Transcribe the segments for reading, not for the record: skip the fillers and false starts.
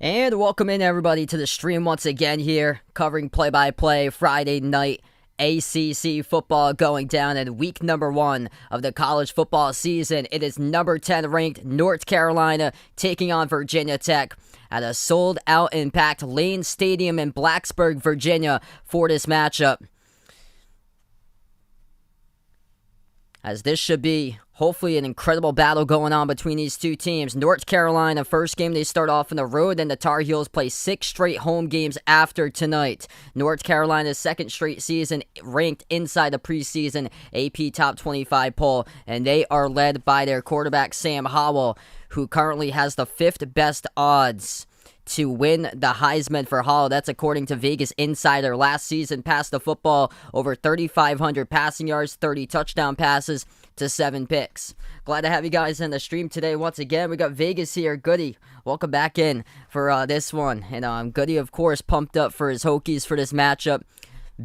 And welcome in everybody to the stream once again here, covering play-by-play Friday night ACC football going down in week number 1 of the college football season. It is number 10 ranked North Carolina taking on Virginia Tech at a sold-out and packed Lane Stadium in Blacksburg, Virginia for this matchup. As this should be, hopefully, an incredible battle going on between these two teams. North Carolina, first game, they start off on the road, and the Tar Heels play 6 straight home games after tonight. North Carolina's second straight season ranked inside the preseason AP Top 25 poll, and they are led by their quarterback, Sam Howell, who currently has the 5th best odds to win the Heisman for Hall. That's according to Vegas Insider. Last season, passed the football over 3,500 passing yards, 30 touchdown passes to 7 picks. Glad to have you guys in the stream today. Once again, we got Vegas here. Goody, welcome back in for this one. And Goody, of course, pumped up for his Hokies for this matchup.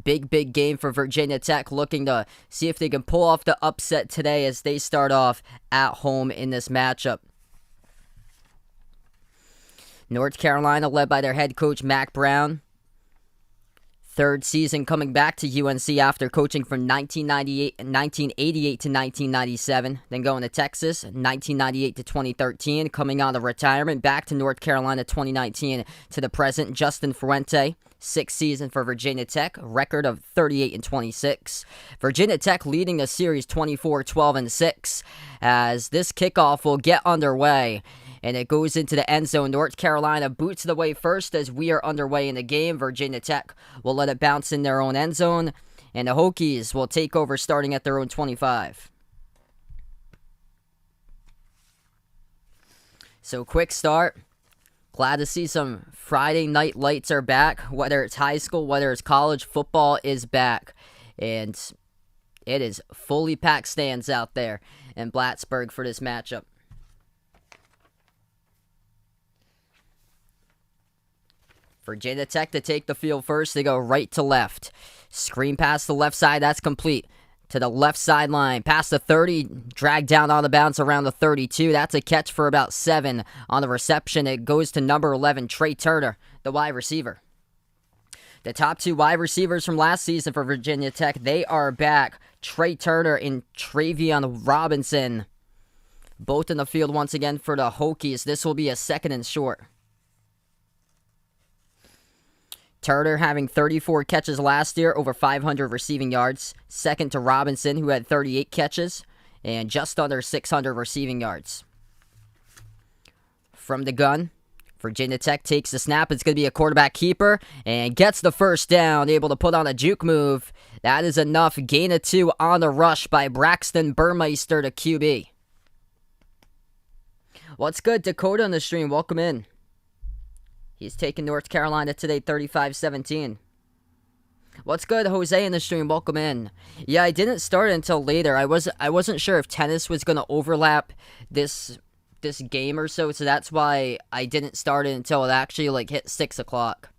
Big game for Virginia Tech, looking to see if they can pull off the upset today as they start off at home in this matchup. North Carolina led by their head coach, Mack Brown. 3rd season coming back to UNC after coaching from 1988 to 1997. Then going to Texas, 1998 to 2013. Coming out of retirement, back to North Carolina 2019 to the present. Justin Fuente, 6th season for Virginia Tech. Record of 38-26. Virginia Tech leading the series 24-12-6. As this kickoff will get underway. And it goes into the end zone. North Carolina boots it away first as we are underway in the game. Virginia Tech will let it bounce in their own end zone. And the Hokies will take over starting at their own 25. So quick start. Glad to see some Friday night lights are back. Whether it's high school, whether it's college, football is back. And it is fully packed stands out there in Blacksburg for this matchup. Virginia Tech to take the field first. They go right to left. Screen pass the left side. That's complete. To the left sideline. Past the 30. Dragged down on the bounce around the 32. That's a catch for about 7 on the reception. It goes to number 11, Trey Turner, the wide receiver. The top 2 wide receivers from last season for Virginia Tech, they are back. Trey Turner and Tavion Robinson. Both in the field once again for the Hokies. This will be a 2nd and short. Turner having 34 catches last year, over 500 receiving yards. 2nd to Robinson, who had 38 catches and just under 600 receiving yards. From the gun, Virginia Tech takes the snap. It's going to be a quarterback keeper and gets the first down, able to put on a juke move. That is enough. Gain of 2 on the rush by Braxton Burmeister to QB. What's good, Dakota on the stream? Welcome in. He's taking North Carolina today, 35-17. What's good, Jose in the stream? Welcome in. Yeah, I didn't start until later. I wasn't sure if tennis was going to overlap this game or so that's why I didn't start it until it actually hit 6 o'clock.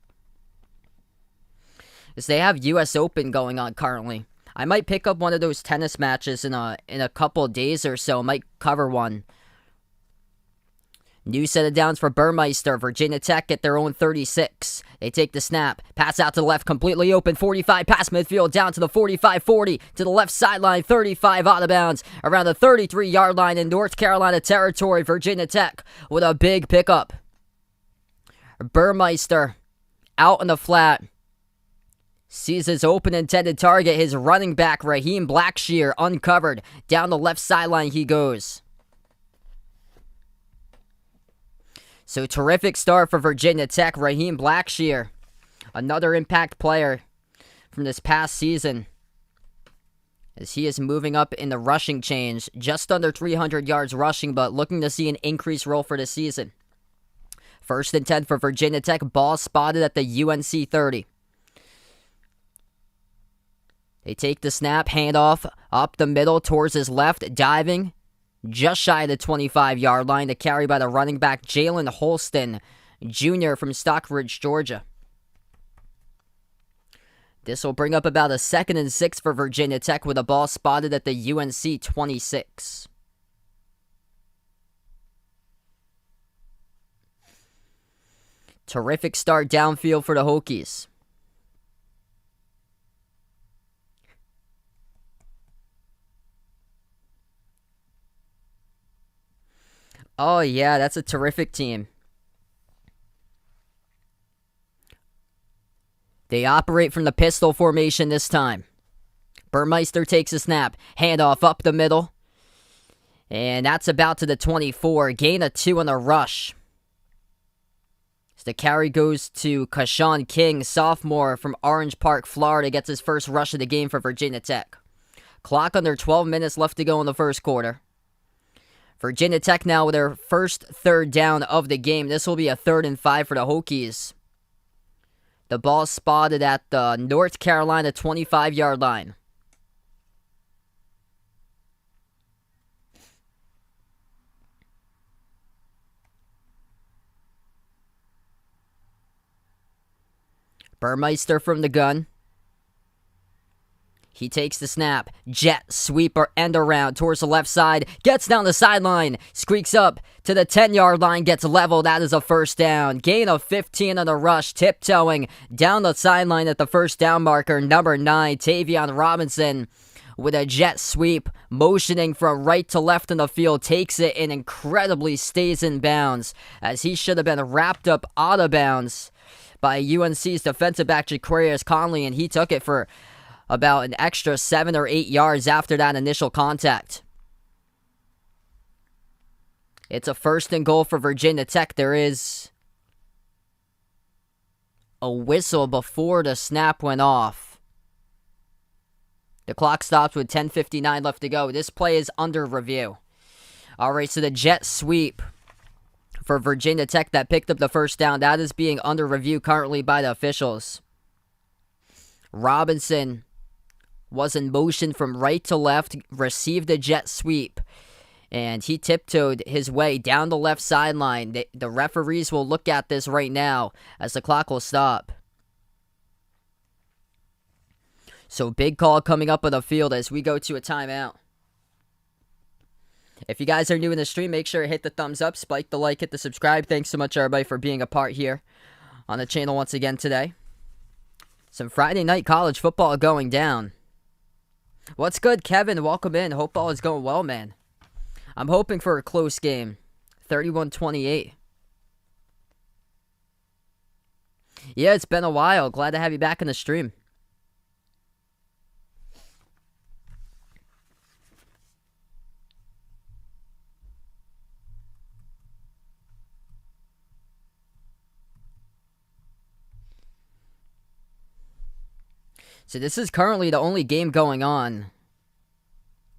Because they have U.S. Open going on currently. I might pick up one of those tennis matches in a couple of days or so. Might cover one. New set of downs for Burmeister. Virginia Tech at their own 36. They take the snap. Pass out to the left, completely open. 45 past midfield, down to the 45-40. To the left sideline, 35 out of bounds. Around the 33-yard line in North Carolina territory. Virginia Tech with a big pickup. Burmeister out in the flat. Sees his open intended target. His running back, Raheem Blackshear, uncovered. Down the left sideline he goes. So terrific start for Virginia Tech. Raheem Blackshear, another impact player from this past season, as he is moving up in the rushing change. Just under 300 yards rushing, but looking to see an increased role for this season. 1st and 10 for Virginia Tech. Ball spotted at the UNC 30. They take the snap, handoff up the middle towards his left, diving. Just shy of the 25-yard line. The carry by the running back, Jalen Holston, Jr. from Stockbridge, Georgia. This will bring up about a 2nd and 6 for Virginia Tech with a ball spotted at the UNC 26. Terrific start downfield for the Hokies. Oh, yeah, that's a terrific team. They operate from the pistol formation this time. Burmeister takes a snap. Handoff up the middle. And that's about to the 24. Gain of 2 on the rush. So the carry goes to Kashawn King, sophomore from Orange Park, Florida. Gets his first rush of the game for Virginia Tech. Clock under 12 minutes left to go in the first quarter. Virginia Tech now with their first third down of the game. This will be a 3rd and 5 for the Hokies. The ball spotted at the North Carolina 25-yard line. Burmeister from the gun. He takes the snap. Jet sweeper end around towards the left side. Gets down the sideline. Squeaks up to the 10-yard line. Gets leveled. That is a first down. Gain of 15 on the rush. Tiptoeing down the sideline at the first down marker. Number 9, Tavion Robinson with a jet sweep. Motioning from right to left in the field. Takes it and incredibly stays in bounds, as he should have been wrapped up out of bounds by UNC's defensive back Jaquarius Conley, and he took it for about an extra 7 or 8 yards after that initial contact. It's a 1st and goal for Virginia Tech. There is a whistle before the snap went off. The clock stops with 10:59 left to go. This play is under review. All right, so the jet sweep for Virginia Tech that picked up the first down, that is being under review currently by the officials. Robinson was in motion from right to left, received a jet sweep, and he tiptoed his way down the left sideline. The referees will look at this right now as the clock will stop. So big call coming up on the field as we go to a timeout. If you guys are new in the stream, make sure to hit the thumbs up, spike the like, hit the subscribe. Thanks so much, everybody, for being a part here on the channel once again today. Some Friday night college football going down. What's good, Kevin? Welcome in. Hope all is going well, man. I'm hoping for a close game. 31-28. Yeah, it's been a while. Glad to have you back in the stream. So this is currently the only game going on.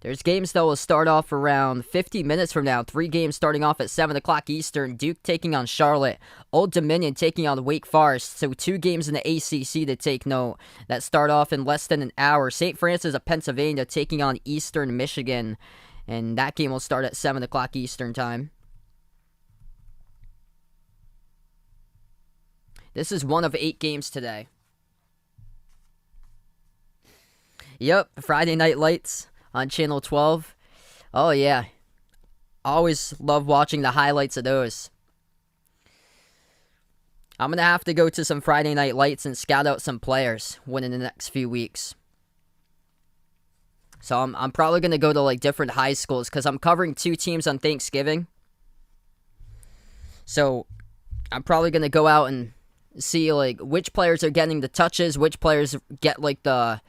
There's games that will start off around 50 minutes from now. 3 games starting off at 7 o'clock Eastern. Duke taking on Charlotte. Old Dominion taking on Wake Forest. So 2 games in the ACC to take note that start off in less than an hour. St. Francis of Pennsylvania taking on Eastern Michigan. And that game will start at 7 o'clock Eastern time. This is one of 8 games today. Yep, Friday Night Lights on Channel 12. Oh, yeah. Always love watching the highlights of those. I'm going to have to go to some Friday Night Lights and scout out some players within the next few weeks. So I'm probably going to go to like different high schools because I'm covering 2 teams on Thanksgiving. So I'm probably going to go out and see like which players are getting the touches, which players get like the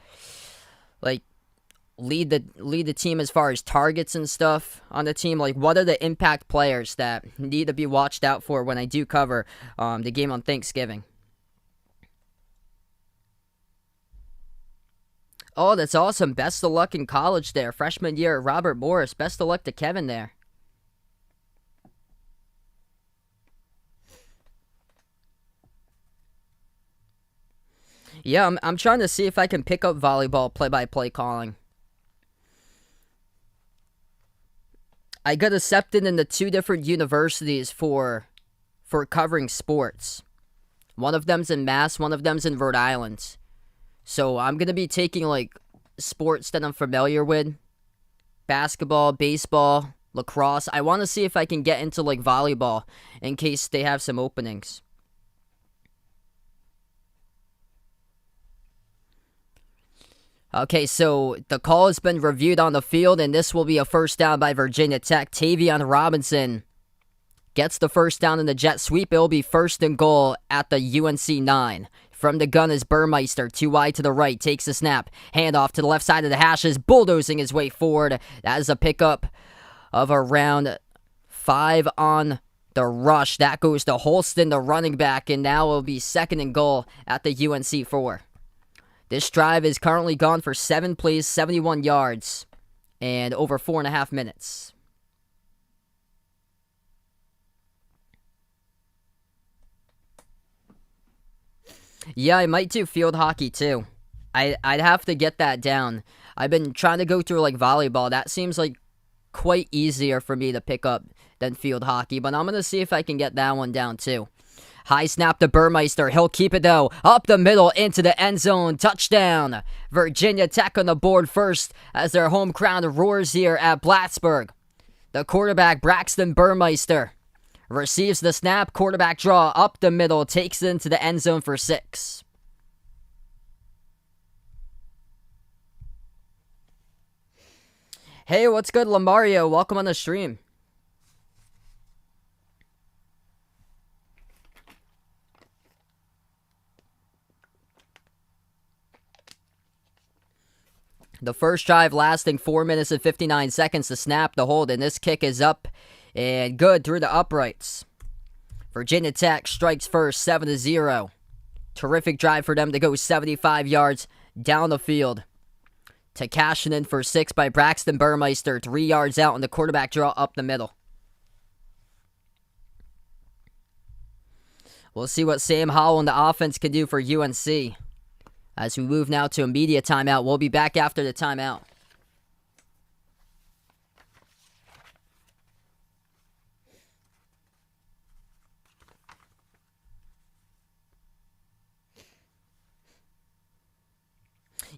lead the team as far as targets and stuff on the team. Like, what are the impact players that need to be watched out for when I do cover the game on Thanksgiving? Oh, that's awesome. Best of luck in college there. Freshman year, Robert Morris. Best of luck to Kevin there. Yeah, I'm trying to see if I can pick up volleyball play-by-play calling. I got accepted into 2 different universities for covering sports. One of them's in Mass, one of them's in Rhode Island. So I'm going to be taking like sports that I'm familiar with. Basketball, baseball, lacrosse. I want to see if I can get into like volleyball in case they have some openings. Okay, so the call has been reviewed on the field, and this will be a first down by Virginia Tech. Tavion Robinson gets the first down in the jet sweep. It will be first and goal at the UNC 9. From the gun is Burmeister, too wide to the right, takes the snap. Handoff to the left side of the hashes, bulldozing his way forward. That is a pickup of around 5 on the rush. That goes to Holston, the running back, and now it will be second and goal at the UNC 4. This drive is currently gone for 7 plays, 71 yards, and over 4.5 minutes. Yeah, I might do field hockey too. I'd have to get that down. I've been trying to go through like volleyball. That seems like quite easier for me to pick up than field hockey, but I'm going to see if I can get that one down too. High snap to Burmeister. He'll keep it though. Up the middle into the end zone. Touchdown. Virginia Tech on the board first as their home crowd roars here at Plattsburgh. The quarterback, Braxton Burmeister, receives the snap. Quarterback draw up the middle. Takes it into the end zone for 6. Hey, what's good, Lamario? Welcome on the stream. The first drive lasting 4 minutes and 59 seconds to snap the hold, and this kick is up and good through the uprights. Virginia Tech strikes first, 7-0. Terrific drive for them to go 75 yards down the field. To cash it in for 6 by Braxton Burmeister, 3 yards out, and the quarterback draw up the middle. We'll see what Sam Howell and the offense can do for UNC. As we move now to a media timeout, we'll be back after the timeout.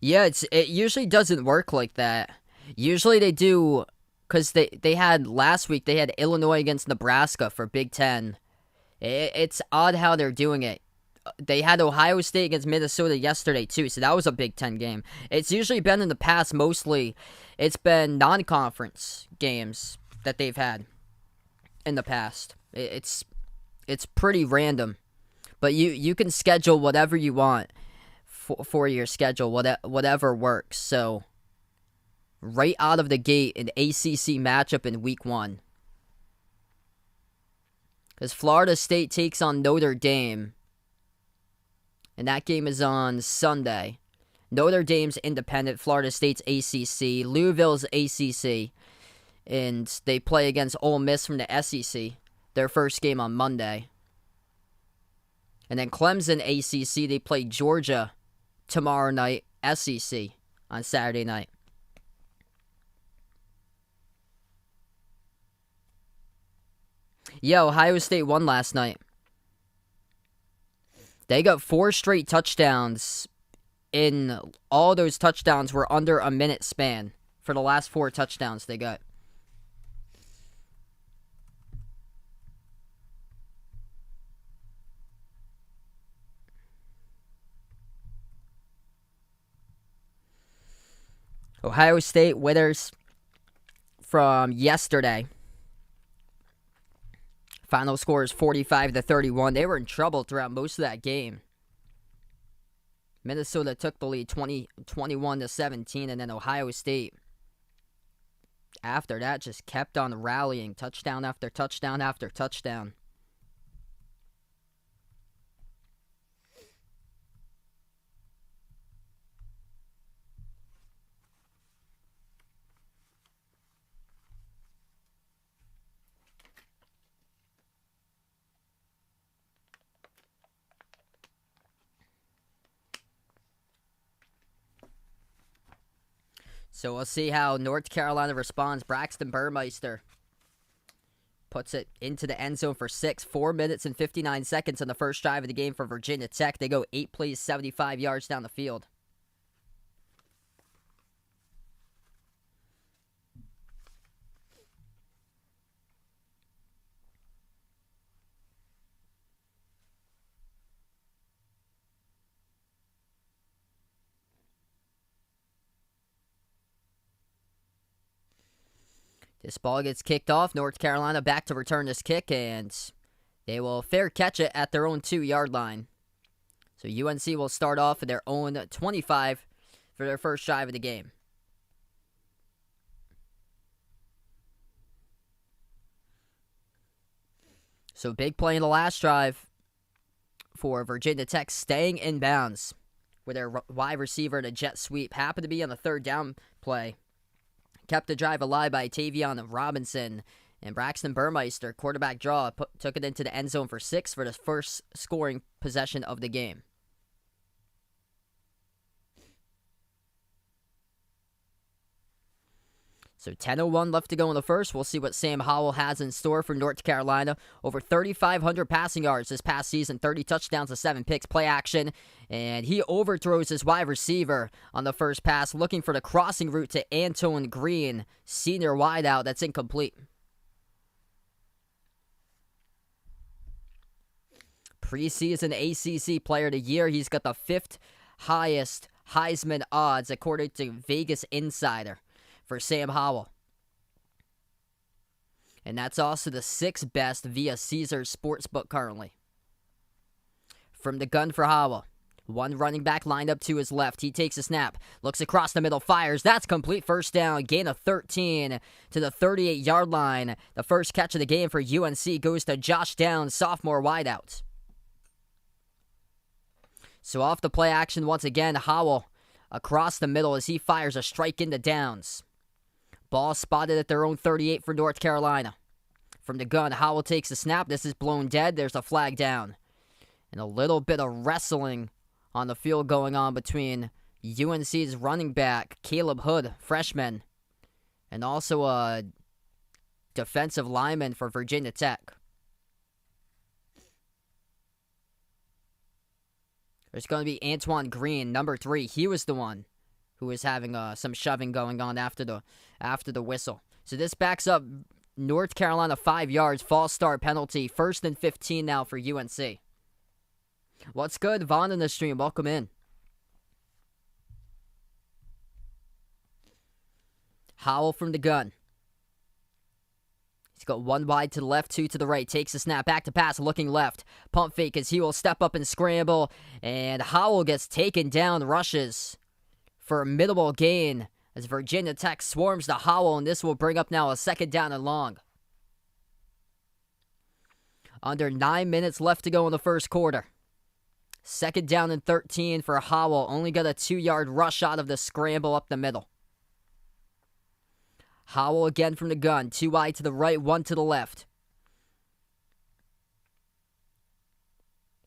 Yeah, it usually doesn't work like that. Usually they do, because they had last week, they had Illinois against Nebraska for Big Ten. It's odd how they're doing it. They had Ohio State against Minnesota yesterday, too, so that was a Big Ten game. It's usually been in the past, mostly, it's been non-conference games that they've had in the past. It's pretty random. But you can schedule whatever you want for your schedule, whatever works. So, right out of the gate, an ACC matchup in Week 1. Because Florida State takes on Notre Dame. And that game is on Sunday. Notre Dame's independent. Florida State's ACC. Louisville's ACC. And they play against Ole Miss from the SEC. Their first game on Monday. And then Clemson ACC. They play Georgia tomorrow night. SEC on Saturday night. Yeah, Ohio State won last night. They got 4 straight touchdowns. In all those touchdowns were under a minute span for the last 4 touchdowns they got. Ohio State winners from yesterday. Final score is 45-31. They were in trouble throughout most of that game. Minnesota took the lead 21-17, and then Ohio State, after that, just kept on rallying. Touchdown after touchdown after touchdown. So we'll see how North Carolina responds. Braxton Burmeister puts it into the end zone for 6. 4 minutes and 59 seconds on the first drive of the game for Virginia Tech. They go 8 plays, 75 yards down the field. This ball gets kicked off. North Carolina back to return this kick, and they will fair catch it at their own 2-yard line. So UNC will start off at their own 25 for their first drive of the game. So big play in the last drive for Virginia Tech, staying in bounds with their wide receiver in a jet sweep. Happened to be on the third down play. Kept the drive alive by Tavion Robinson. And Braxton Burmeister, quarterback draw, took it into the end zone for 6 for the first scoring possession of the game. So 10:01 left to go in the first. We'll see what Sam Howell has in store for North Carolina. Over 3,500 passing yards this past season, 30 touchdowns to 7 picks, play action. And he overthrows his wide receiver on the first pass, looking for the crossing route to Antone Green, senior wideout. That's incomplete. Preseason ACC Player of the Year. He's got the 5th highest Heisman odds, according to Vegas Insider, for Sam Howell. And that's also the 6th best via Caesars Sportsbook currently. From the gun for Howell. One running back lined up to his left. He takes a snap, looks across the middle, fires. That's complete, first down. Gain of 13 to the 38-yard line. The first catch of the game for UNC goes to Josh Downs, sophomore wideout. So off the play action once again, Howell across the middle as he fires a strike into Downs. Ball spotted at their own 38 for North Carolina. From the gun, Howell takes the snap. This is blown dead. There's a flag down. And a little bit of wrestling on the field going on between UNC's running back, Caleb Hood, freshman, and also a defensive lineman for Virginia Tech. There's going to be Antoine Green, number 3. He was the one who was having some shoving going on after the whistle. So this backs up North Carolina 5 yards, false start penalty. 1st and 15 now for UNC. What's good? Vaughn in the stream. Welcome in. Howell from the gun. He's got 1 wide to the left, 2 to the right. Takes a snap, back to pass, looking left. Pump fake as he will step up and scramble. And Howell gets taken down, rushes for a minimal gain as Virginia Tech swarms to Howell, and this will bring up now a 2nd down and long. Under 9 minutes left to go in the first quarter. 2nd down and 13 for Howell. Only got a 2-yard rush out of the scramble up the middle. Howell again from the gun. 2 wide to the right, 1 to the left.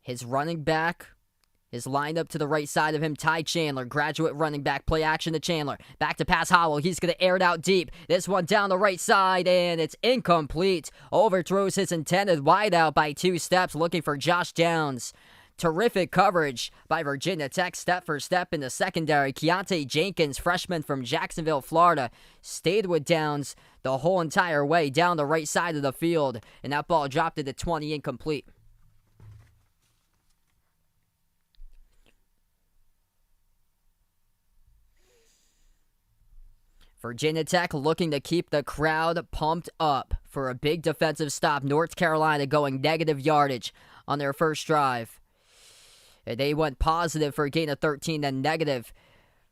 His running back is lined up to the right side of him. Ty Chandler, graduate running back. Play action to Chandler. Back to pass Howell. He's going to air it out deep. This one down the right side, and it's incomplete. Overthrows his intended wideout by 2 steps, looking for Josh Downs. Terrific coverage by Virginia Tech, step for step in the secondary. Keontae Jenkins, freshman from Jacksonville, Florida, stayed with Downs the whole entire way down the right side of the field, and that ball dropped to the 20, incomplete. Virginia Tech looking to keep the crowd pumped up for a big defensive stop. North Carolina going negative yardage on their first drive. They went positive for a gain of 13, then negative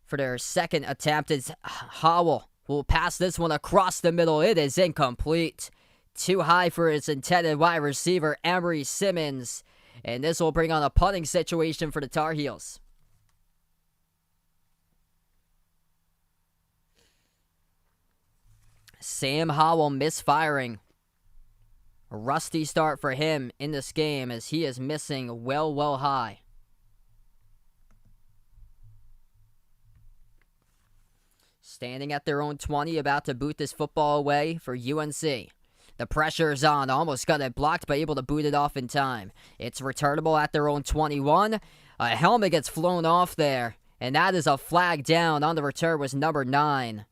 for their second attempt. As Howell will pass this one across the middle. It is incomplete. Too high for his intended wide receiver, Emory Simmons. And this will bring on a punting situation for the Tar Heels. Sam Howell misfiring. A rusty start for him in this game as he is missing well high. Standing at their own 20, about to boot this football away for UNC. The pressure is on. Almost got it blocked, but able to boot it off in time. It's returnable at their own 21. A helmet gets flown off there, and that is a flag down. On the return was number 9.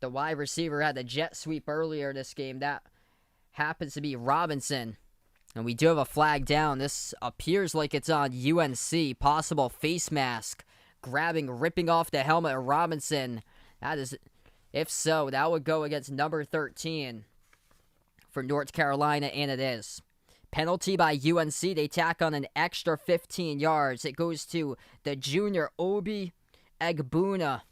The wide receiver had the jet sweep earlier this game. That happens to be Robinson. And we do have a flag down. This appears like it's on UNC. Possible face mask. Ripping off the helmet of Robinson. That is If so, that would go against number 13 for North Carolina, and it is. Penalty by UNC. They tack on an extra 15 yards. It goes to the junior Obi Egbuna.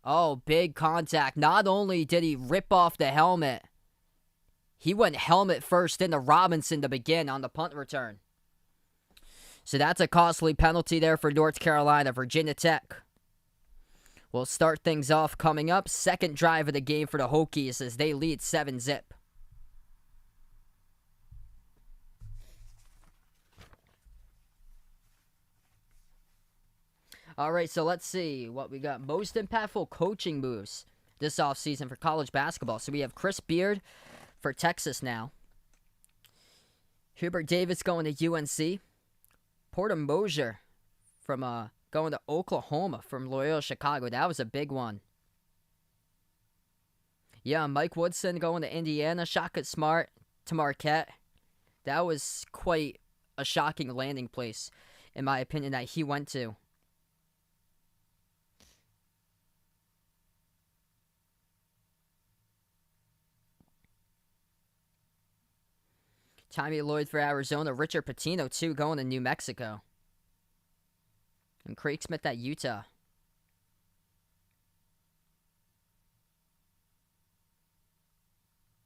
Oh, big contact. Not only did he rip off the helmet, he went helmet first into Robinson to begin on the punt return. So that's a costly penalty there for North Carolina. Virginia Tech will start things off coming up. Second drive of the game for the Hokies as they lead 7-0. All right, so let's see what we got. Most impactful coaching moves this offseason for college basketball. So we have Chris Beard for Texas now. Hubert Davis going to UNC. Porter Moser from going to Oklahoma from Loyola Chicago. That was a big one. Yeah, Mike Woodson going to Indiana. Shaka Smart to Marquette. That was quite a shocking landing place, in my opinion, that he went to. Tommy Lloyd for Arizona. Richard Pitino, too, going to New Mexico. And Craig Smith at Utah.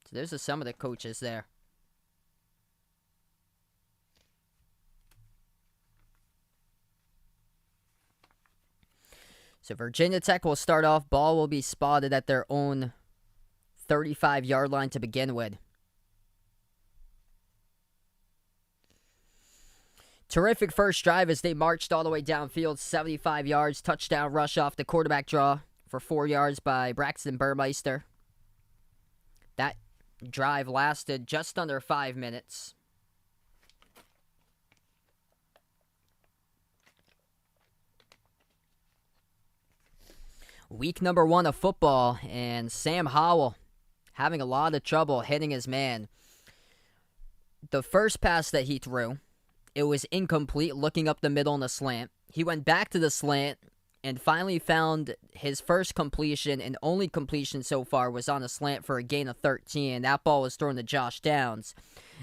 So there's some of the coaches there. So Virginia Tech will start off. Ball will be spotted at their own 35-yard line to begin with. Terrific first drive as they marched all the way downfield, 75 yards, touchdown rush off the quarterback draw for 4 yards by Braxton Burmeister. That drive lasted just under 5 minutes. Week number 1 of football, and Sam Howell having a lot of trouble hitting his man. The first pass that he threw, it was incomplete, looking up the middle in the slant. He went back to the slant and finally found his first completion, and only completion so far was on a slant for a gain of 13. That ball was thrown to Josh Downs.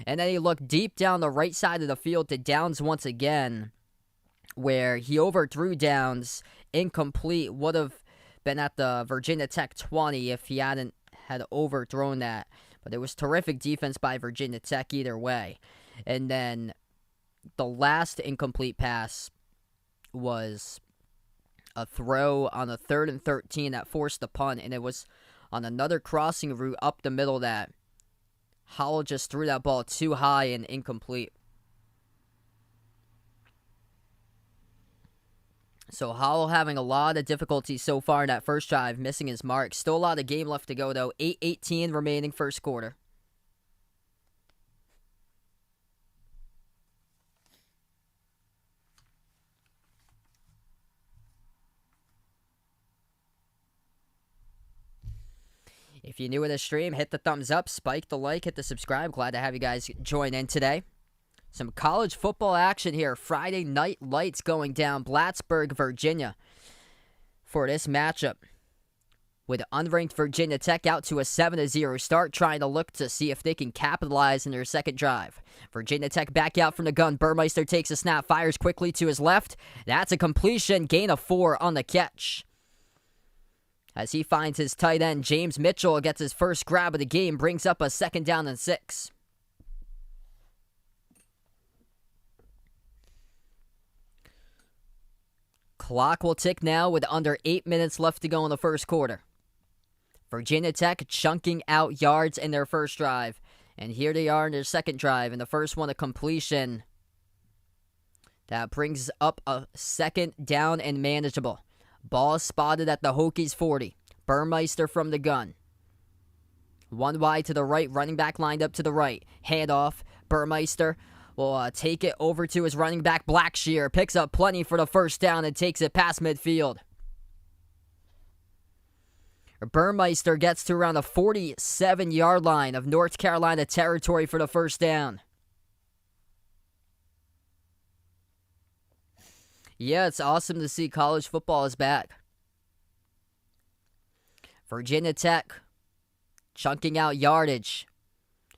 And then he looked deep down the right side of the field to Downs once again, where he overthrew Downs. Incomplete. Would have been at the Virginia Tech 20 if he hadn't had overthrown that. But it was terrific defense by Virginia Tech either way. And then the last incomplete pass was a throw on a 3rd and 13 that forced the punt, and it was on another crossing route up the middle that Howell just threw that ball too high and incomplete. So Howell having a lot of difficulty so far in that first drive, missing his mark. Still a lot of game left to go, though. 8:18 remaining first quarter. If you're new to the stream, hit the thumbs up, spike the like, hit the subscribe. Glad to have you guys join in today. Some college football action here. Friday night lights going down. Plattsburgh, Virginia for this matchup. With unranked Virginia Tech out to a 7-0 start, trying to look to see if they can capitalize in their second drive. Virginia Tech back out from the gun. Burmeister takes a snap, fires quickly to his left. That's a completion, gain of 4 on the catch. As he finds his tight end, James Mitchell gets his first grab of the game, brings up a 2nd down and 6. Clock will tick now with under 8 minutes left to go in the first quarter. Virginia Tech chunking out yards in their first drive. And here they are in their second drive. And the first one, a completion. That brings up a 2nd down and manageable. Ball spotted at the Hokies 40. Burmeister from the gun. One wide to the right. Running back lined up to the right. Handoff. Burmeister will take it over to his running back Blackshear. Picks up plenty for the first down and takes it past midfield. Burmeister gets to around the 47-yard line of North Carolina territory for the first down. Yeah, it's awesome to see college football is back. Virginia Tech chunking out yardage.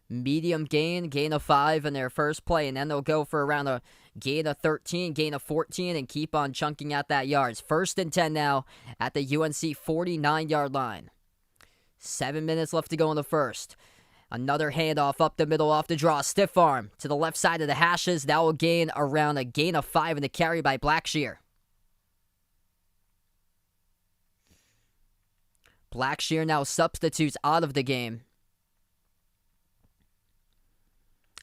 Medium gain of 5 in their first play, and then they'll go for around a gain of 13, gain of 14, and keep on chunking out that yards. 1st and 10 now at the UNC 49-yard line. 7 minutes left to go in the first. Another handoff up the middle off the draw. Stiff arm to the left side of the hashes. That will gain around a gain of 5 in the carry by Blackshear. Blackshear now substitutes out of the game.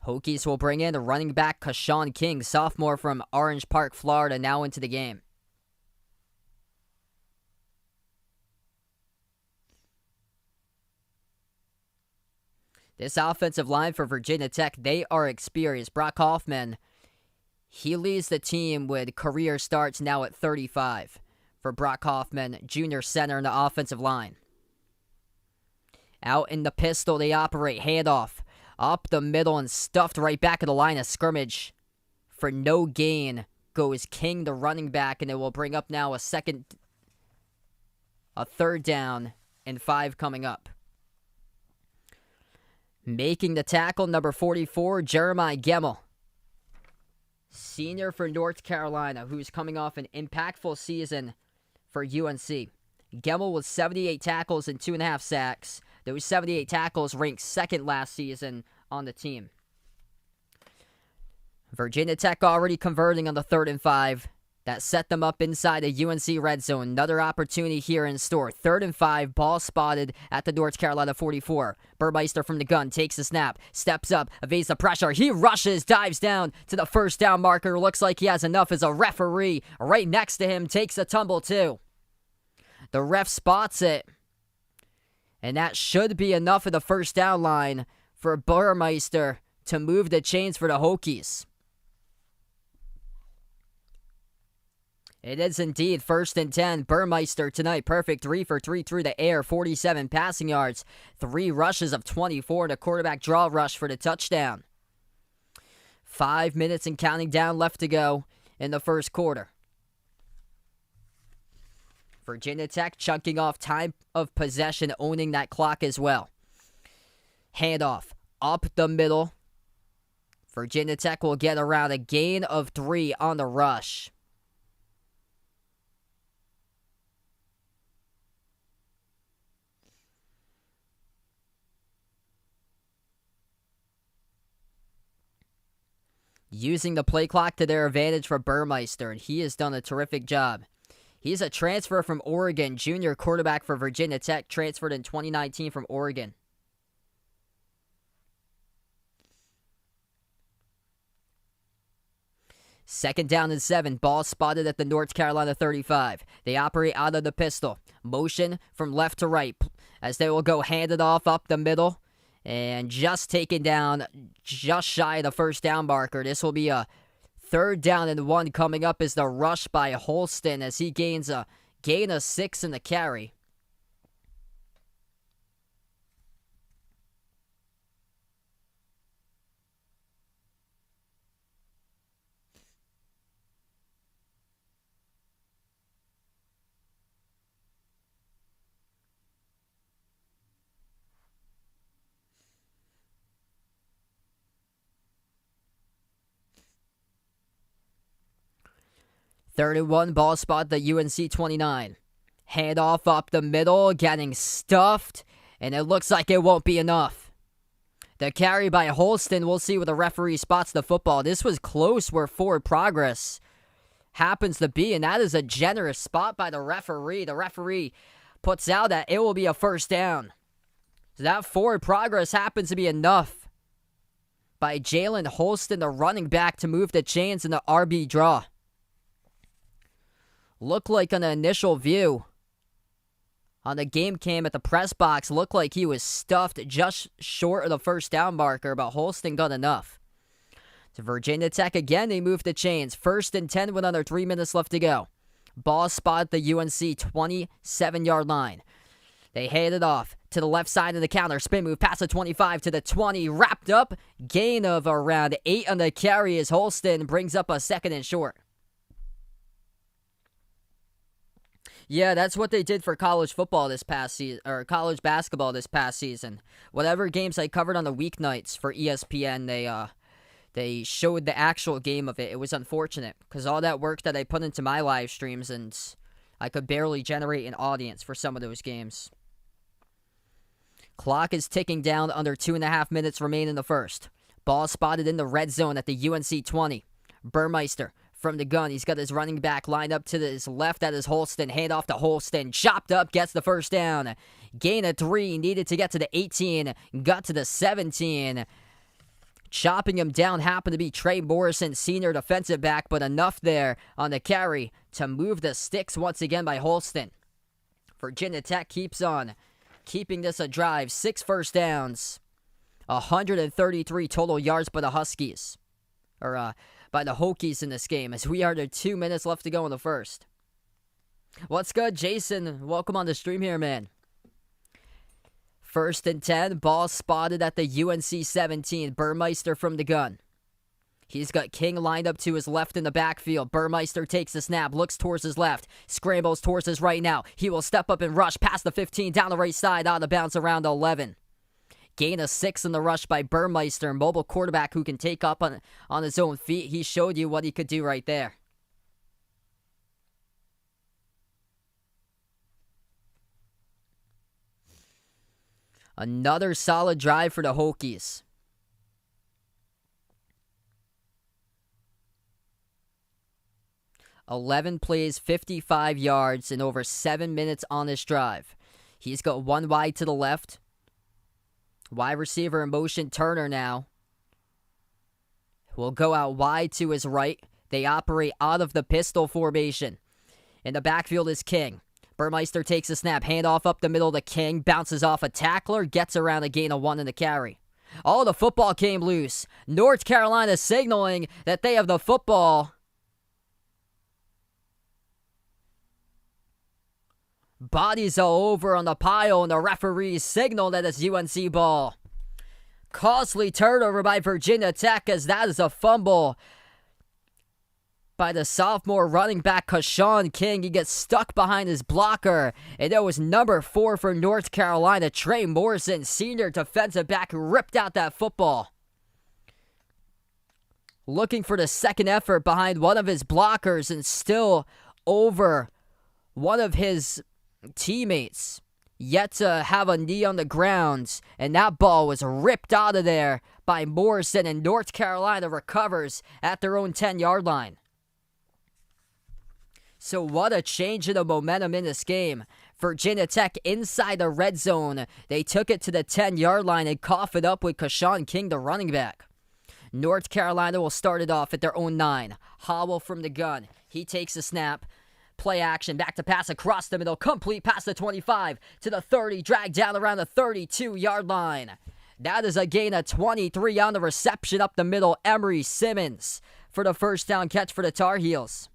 Hokies will bring in the running back Kashawn King, sophomore from Orange Park, Florida, now into the game. This offensive line for Virginia Tech, they are experienced. Brock Hoffman, he leads the team with career starts now at 35 for Brock Hoffman, junior center in the offensive line. Out in the pistol, they operate. Handoff up the middle and stuffed right back at the line of scrimmage. For no gain goes King, the running back, and it will bring up now a 3rd down and 5 coming up. Making the tackle, number 44, Jeremiah Gemmel. Senior for North Carolina, who's coming off an impactful season for UNC. Gemmel with 78 tackles and 2.5 sacks. Those 78 tackles ranked 2nd last season on the team. Virginia Tech already converting on the 3rd and 5. That set them up inside the UNC red zone. Another opportunity here in store. 3rd and 5, ball spotted at the North Carolina 44. Burmeister from the gun takes the snap, steps up, evades the pressure. He rushes, dives down to the 1st down marker. Looks like he has enough as a referee right next to him takes a tumble too. The ref spots it. And that should be enough of the 1st down line for Burmeister to move the chains for the Hokies. It is indeed 1st and 10. Burmeister tonight, perfect 3 for 3 through the air, 47 passing yards, 3 rushes of 24, and a quarterback draw rush for the touchdown. 5 minutes and counting down left to go in the first quarter. Virginia Tech chunking off time of possession, owning that clock as well. Handoff up the middle. Virginia Tech will get around a gain of 3 on the rush. Using the play clock to their advantage for Burmeister, and he has done a terrific job. He's a transfer from Oregon, junior quarterback for Virginia Tech, transferred in 2019 from Oregon. Second down and 7, ball spotted at the North Carolina 35. They operate out of the pistol. Motion from left to right as they will go handed off up the middle and just taken down just shy of the 1st down marker. This will be a 3rd down and 1 coming up is the rush by Holston as he gains a gain of 6 in the carry. Third and 1, ball spot the UNC 29. Handoff up the middle, getting stuffed, and it looks like it won't be enough. The carry by Holston, we'll see where the referee spots the football. This was close where forward progress happens to be, and that is a generous spot by the referee. The referee puts out that it will be a 1st down. So that forward progress happens to be enough by Jalen Holston, the running back, to move the chains in the RB draw. Looked like on the initial view on the game cam at the press box, looked like he was stuffed just short of the 1st down marker, but Holston got enough. To Virginia Tech again, they move the chains. 1st and 10 with under 3 minutes left to go. Ball spot at the UNC 27-yard line. They hand it off to the left side of the counter. Spin move past the 25 to the 20. Wrapped up. Gain of around 8 on the carry as Holston brings up a 2nd and short. Yeah, that's what they did for college football this past season, or college basketball this past season. Whatever games I covered on the weeknights for ESPN, they showed the actual game of it. It was unfortunate because all that work that I put into my live streams, and I could barely generate an audience for some of those games. Clock is ticking down, under 2.5 minutes remain in the first. Ball spotted in the red zone at the UNC 20. Burmeister from the gun. He's got his running back lined up to his left. That is Holston. Hand off to Holston. Chopped up. Gets the first down. Gain of 3. Needed to get to the 18. Got to the 17. Chopping him down happened to be Trey Morrison, senior defensive back, but enough there on the carry to move the sticks once again by Holston. Virginia Tech keeps on keeping this a drive. 6 first downs. 133 total yards by the Huskies. Or, by the Hokies in this game, as we are to 2 minutes left to go in the first. What's good, Jason? Welcome on the stream here, man. 1st and 10, ball spotted at the UNC 17. Burmeister from the gun. He's got King lined up to his left in the backfield. Burmeister takes the snap, looks towards his left, scrambles towards his right now. He will step up and rush past the 15, down the right side, out of bounds around 11. Gain of 6 in the rush by Burmeister, mobile quarterback who can take up on his own feet. He showed you what he could do right there. Another solid drive for the Hokies. $11 plays, 55 yards, and over 7 minutes on this drive. He's got one wide to the left. Wide receiver in motion, Turner now. Will go out wide to his right. They operate out of the pistol formation. In the backfield is King. Burmeister takes a snap, handoff up the middle to King, bounces off a tackler, gets around a gain of 1 in the carry. Oh, the football came loose. North Carolina signaling that they have the football. Bodies all over on the pile, and the referees signal that it's UNC ball. Costly turnover by Virginia Tech, as that is a fumble by the sophomore running back, Kashawn King. He gets stuck behind his blocker, and it was number 4 for North Carolina, Trey Morrison, senior defensive back, who ripped out that football. Looking for the second effort behind one of his blockers, and still over one of his teammates, yet to have a knee on the ground, and that ball was ripped out of there by Morrison, and North Carolina recovers at their own 10-yard line. So what a change in the momentum in this game. Virginia Tech inside the red zone. They took it to the 10-yard line and coughed it up with Kashawn King, the running back. North Carolina will start it off at their own 9. Howell from the gun. He takes a snap. Play action, back to pass across the middle, complete past the 25 to the 30, dragged down around the 32-yard line. That is a gain of 23 on the reception up the middle. Emery Simmons for the first down catch for the Tar Heels.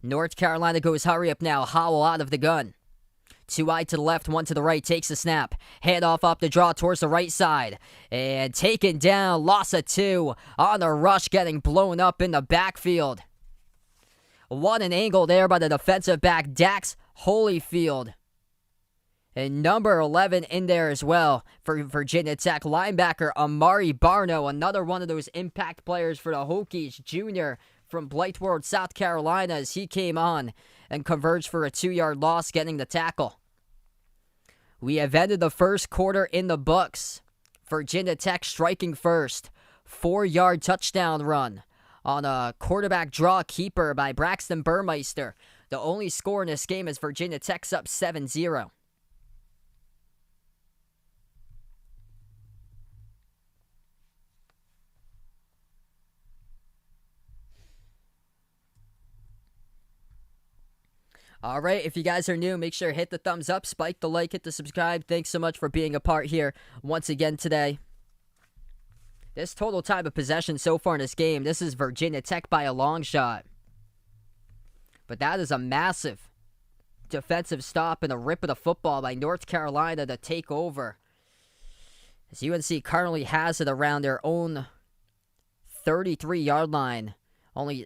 North Carolina goes hurry up now. Howell out of the gun. 2 wide to the left, 1 to the right, takes a snap. Hand off up the draw towards the right side. And taken down, loss of 2 on the rush, getting blown up in the backfield. What an angle there by the defensive back, Dax Holyfield. And number 11 in there as well for Virginia Tech. Linebacker Amari Barno, another one of those impact players for the Hokies, junior from Blythewood, South Carolina, as he came on and converged for a 2-yard loss, getting the tackle. We have ended the first quarter in the books. Virginia Tech striking first. 4-yard touchdown run on a quarterback draw keeper by Braxton Burmeister. The only score in this game is Virginia Tech's up 7-0. All right, if you guys are new, make sure to hit the thumbs up, spike the like, hit the subscribe. Thanks so much for being a part here once again today. This total time of possession so far in this game, this is Virginia Tech by a long shot. But that is a massive defensive stop and a rip of the football by North Carolina to take over. As UNC currently has it around their own 33-yard line. Only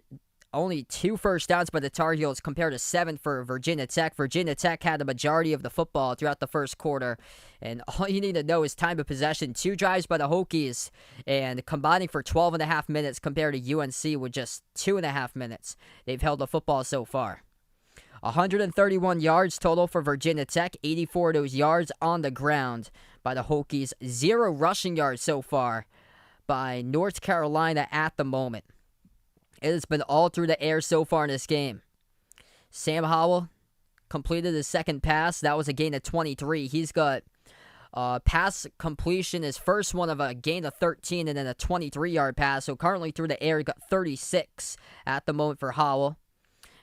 only 2 first downs by the Tar Heels compared to 7 for Virginia Tech. Virginia Tech had the majority of the football throughout the first quarter. And all you need to know is time of possession. 2 drives by the Hokies and combining for 12.5 minutes compared to UNC with just 2.5 minutes. They've held the football so far. 131 yards total for Virginia Tech. 84 of those yards on the ground by the Hokies. 0 rushing yards so far by North Carolina at the moment. It has been all through the air so far in this game. Sam Howell completed his second pass. That was a gain of 23. He's got pass completion, his first one of a gain of 13 and then a 23-yard pass. So currently through the air, he got 36 at the moment for Howell.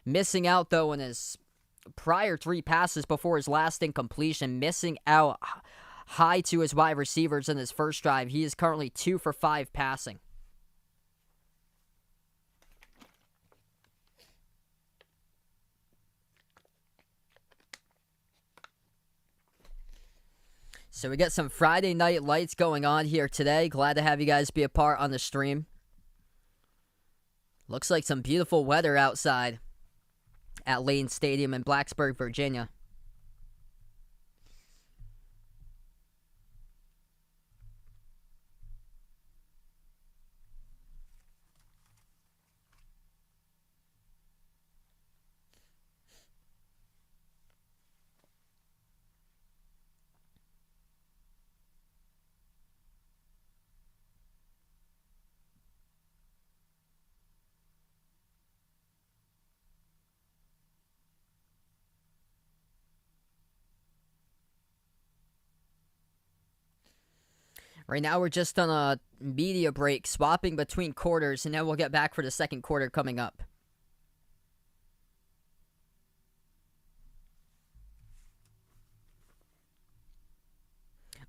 Missing out, though, in his prior 3 passes before his last incompletion. Missing out high to his wide receivers in his first drive. He is currently 2 for 5 passing. So we got some Friday night lights going on here today. Glad to have you guys be a part on the stream. Looks like some beautiful weather outside at Lane Stadium in Blacksburg, Virginia. Right now, we're just on a media break, swapping between quarters, and then we'll get back for the second quarter coming up.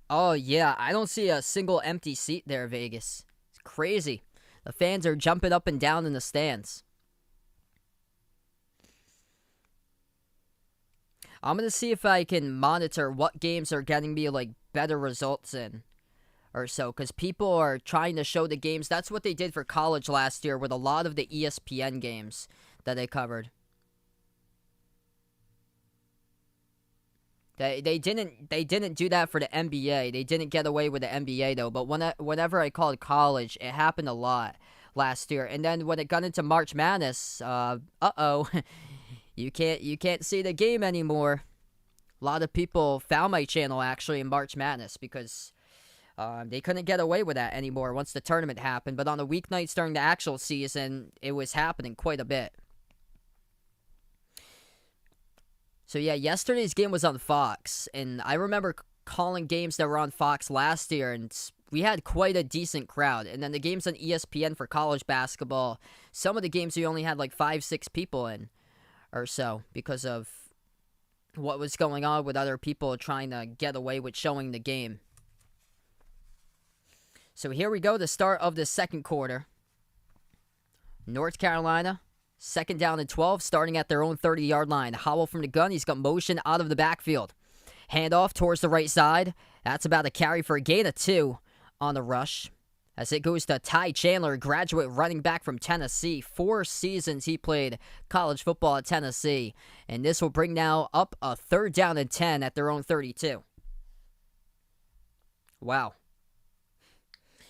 Oh, yeah, I don't see a single empty seat there, Vegas. It's crazy. The fans are jumping up and down in the stands. I'm going to see if I can monitor what games are getting me, like, better results in. Or so, because people are trying to show the games. That's what they did for college last year with a lot of the ESPN games that they covered. They didn't do that for the NBA. They didn't get away with the NBA though. But whenever I called college, it happened a lot last year. And then when it got into March Madness, you can't see the game anymore. A lot of people found my channel actually in March Madness because they couldn't get away with that anymore once the tournament happened. But on the weeknights during the actual season, it was happening quite a bit. So yeah, yesterday's game was on Fox, and I remember calling games that were on Fox last year, and we had quite a decent crowd. And then the games on ESPN for college basketball, some of the games we only had like 5-6 people in or so because of what was going on with other people trying to get away with showing the game. So here we go, the start of the second quarter. North Carolina, second down and 12, starting at their own 30-yard line. Howell from the gun. He's got motion out of the backfield. Handoff towards the right side. That's about a carry for a gain of 2 on the rush. As it goes to Ty Chandler, graduate running back from Tennessee. 4 seasons he played college football at Tennessee. And this will bring now up a third down and 10 at their own 32. Wow.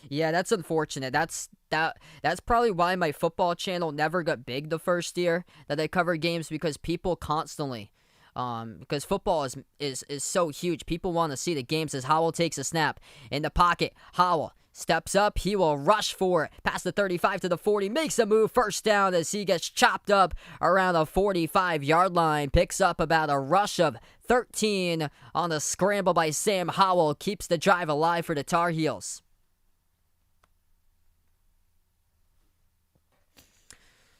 Yeah, that's unfortunate. That's probably why my football channel never got big the first year that I covered games, because people constantly, because football is so huge. People want to see the games as Howell takes a snap in the pocket. Howell steps up. He will rush for it. Past the 35 to the 40. Makes a move. First down as he gets chopped up around the 45-yard line. Picks up about a rush of 13 on the scramble by Sam Howell. Keeps the drive alive for the Tar Heels.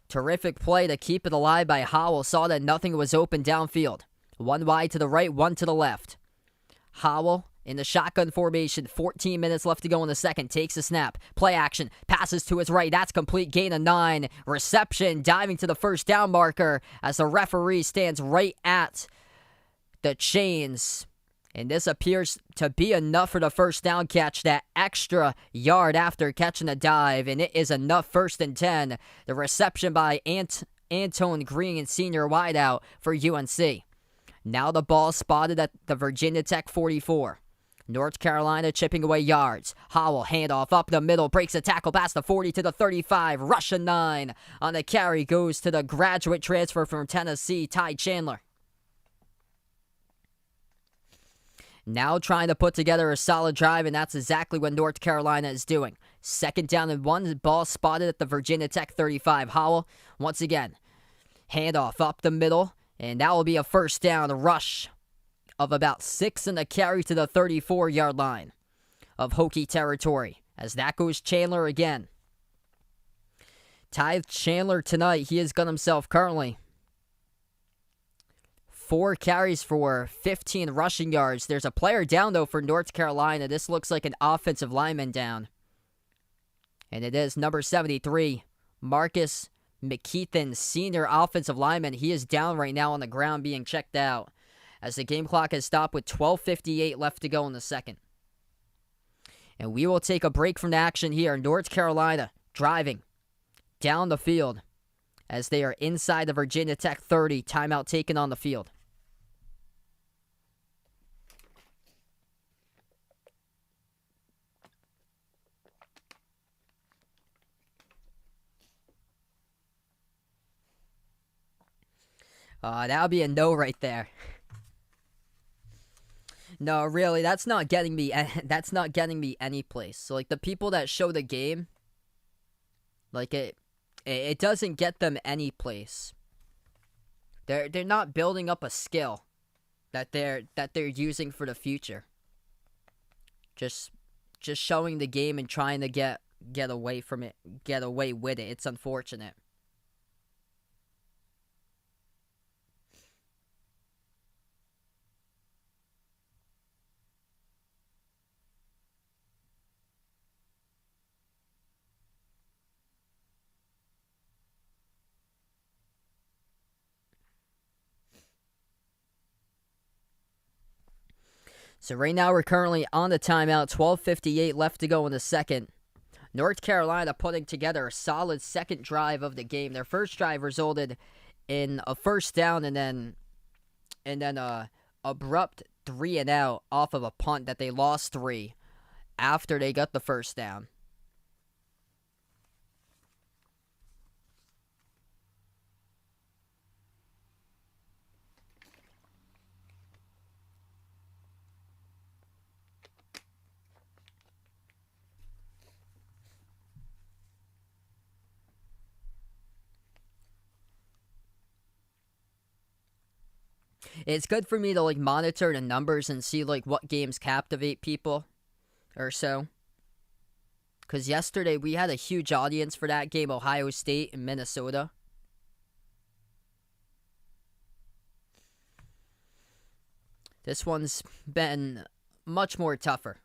Terrific play to keep it alive by Howell. Saw that nothing was open downfield. 1 wide to the right, 1 to the left. Howell in the shotgun formation. 14 minutes left to go in the second. Takes a snap. Play action. Passes to his right. That's complete. Gain of 9. Reception. Diving to the first down marker as the referee stands right at the chains. And this appears to be enough for the first down catch, that extra yard after catching a dive, and it is enough. 1st and 10. The reception by Antone Green, senior wideout for UNC. Now the ball spotted at the Virginia Tech 44. North Carolina chipping away yards. Howell handoff up the middle, breaks a tackle past the 40 to the 35. Rush a 9 on the carry goes to the graduate transfer from Tennessee, Ty Chandler. Now trying to put together a solid drive, and that's exactly what North Carolina is doing. 2nd down and 1, ball spotted at the Virginia Tech 35. Howell, once again, handoff up the middle, and that will be a 1st down. Rush of about 6 and a carry to the 34-yard line of Hokie territory. As that goes Chandler again. Ty Chandler tonight, he has got himself currently 4 carries for 15 rushing yards. There's a player down, though, for North Carolina. This looks like an offensive lineman down. And it is number 73, Marcus McKeithen, senior offensive lineman. He is down right now on the ground being checked out, as the game clock has stopped with 12:58 left to go in the second. And we will take a break from the action here. North Carolina driving down the field as they are inside the Virginia Tech 30. Timeout taken on the field. That would be a no right there. No, really, that's not getting me. That's not getting me any place. So, like, the people that show the game, like, it doesn't get them any place. They're not building up a skill that they're using for the future. Just showing the game and trying to get away from it, get away with it. It's unfortunate. So right now we're currently on the timeout, 12:58 left to go in the second. North Carolina putting together a solid second drive of the game. Their first drive resulted in a 1st down and then a abrupt 3 and out off of a punt that they lost 3 after they got the 1st down. It's good for me to, like, monitor the numbers and see, like, what games captivate people or so. Because yesterday we had a huge audience for that game, Ohio State and Minnesota. This one's been much more tougher.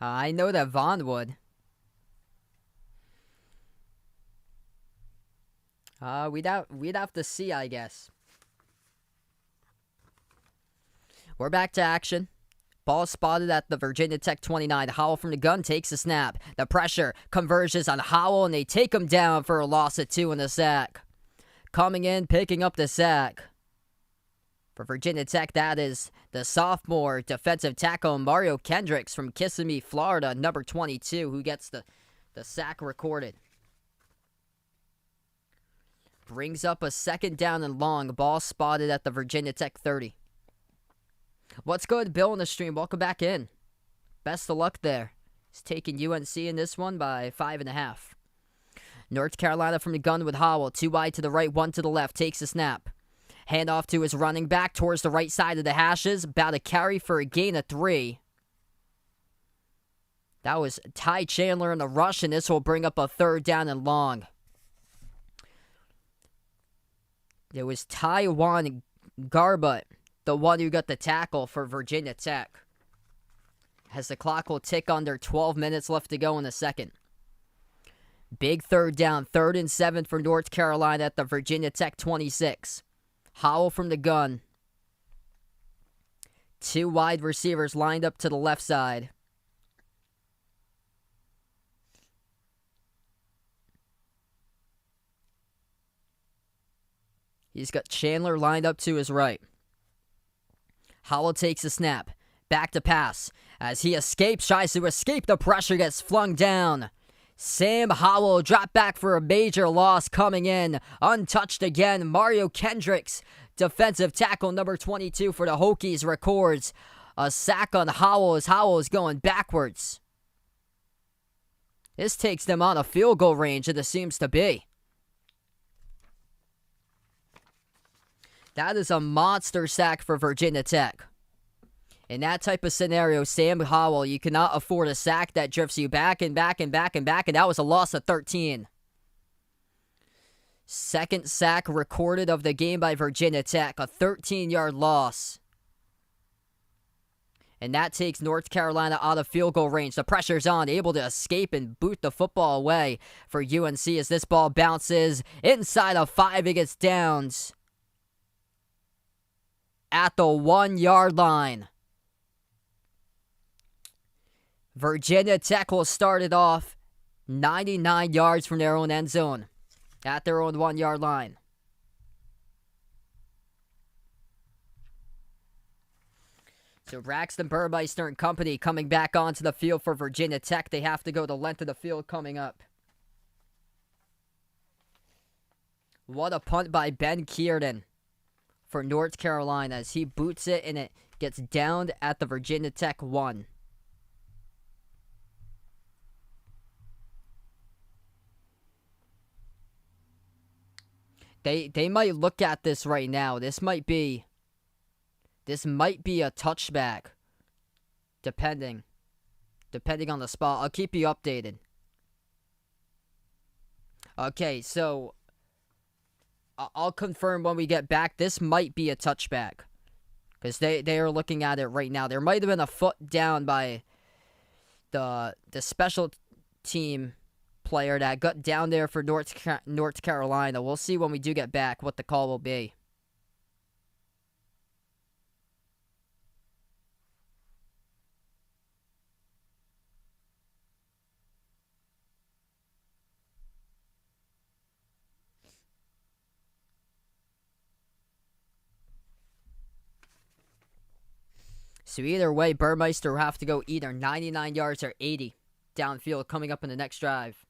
I know that Vaughn would. We'd have to see, I guess. We're back to action. Ball spotted at the Virginia Tech 29. Howell from the gun takes a snap. The pressure converges on Howell, and they take him down for a loss of 2 in the sack. Coming in, picking up the sack. For Virginia Tech, that is the sophomore defensive tackle Mario Kendricks from Kissimmee, Florida, number 22, who gets the sack recorded. Brings up a 2nd down and long. Ball spotted at the Virginia Tech 30. What's good, Bill, in the stream? Welcome back in. Best of luck there. He's taking UNC in this one by 5.5. North Carolina from the gun with Howell. 2 wide to the right, 1 to the left. Takes a snap. Hand off to his running back towards the right side of the hashes. About to carry for a gain of 3. That was Ty Chandler in the rush, and this will bring up a 3rd down and long. It was Tavion Robinson, the one who got the tackle for Virginia Tech. As the clock will tick under 12 minutes left to go in the second. Big 3rd down, 3rd and 7 for North Carolina at the Virginia Tech 26. Howell from the gun. 2 wide receivers lined up to the left side. He's got Chandler lined up to his right. Howell takes the snap. Back to pass. As he escapes, tries to escape the pressure, gets flung down. Sam Howell dropped back for a major loss coming in. Untouched again. Mario Kendricks, defensive tackle number 22 for the Hokies, records a sack on Howell as Howell is going backwards. This takes them on a field goal range, it seems to be. That is a monster sack for Virginia Tech. In that type of scenario, Sam Howell, you cannot afford a sack that drifts you back and back and back and back, and that was a loss of 13. Second sack recorded of the game by Virginia Tech, a 13-yard loss. And that takes North Carolina out of field goal range. The pressure's on, able to escape and boot the football away for UNC as this ball bounces inside of 5. It gets downs at the 1-yard line. Virginia Tech will start it off 99 yards from their own end zone at their own 1-yard line. So Braxton Burmeister and company coming back onto the field for Virginia Tech. They have to go the length of the field coming up. What a punt by Ben Kierden for North Carolina as he boots it and it gets downed at the Virginia Tech 1. They might look at this right now. This might be a touchback. Depending on the spot. I'll keep you updated. Okay, so I'll confirm when we get back. This might be a touchback. Because they are looking at it right now. There might have been a foot down by the special team player that got down there for North Carolina. We'll see when we do get back what the call will be. So either way, Burmeister will have to go either 99 yards or 80 downfield coming up in the next drive.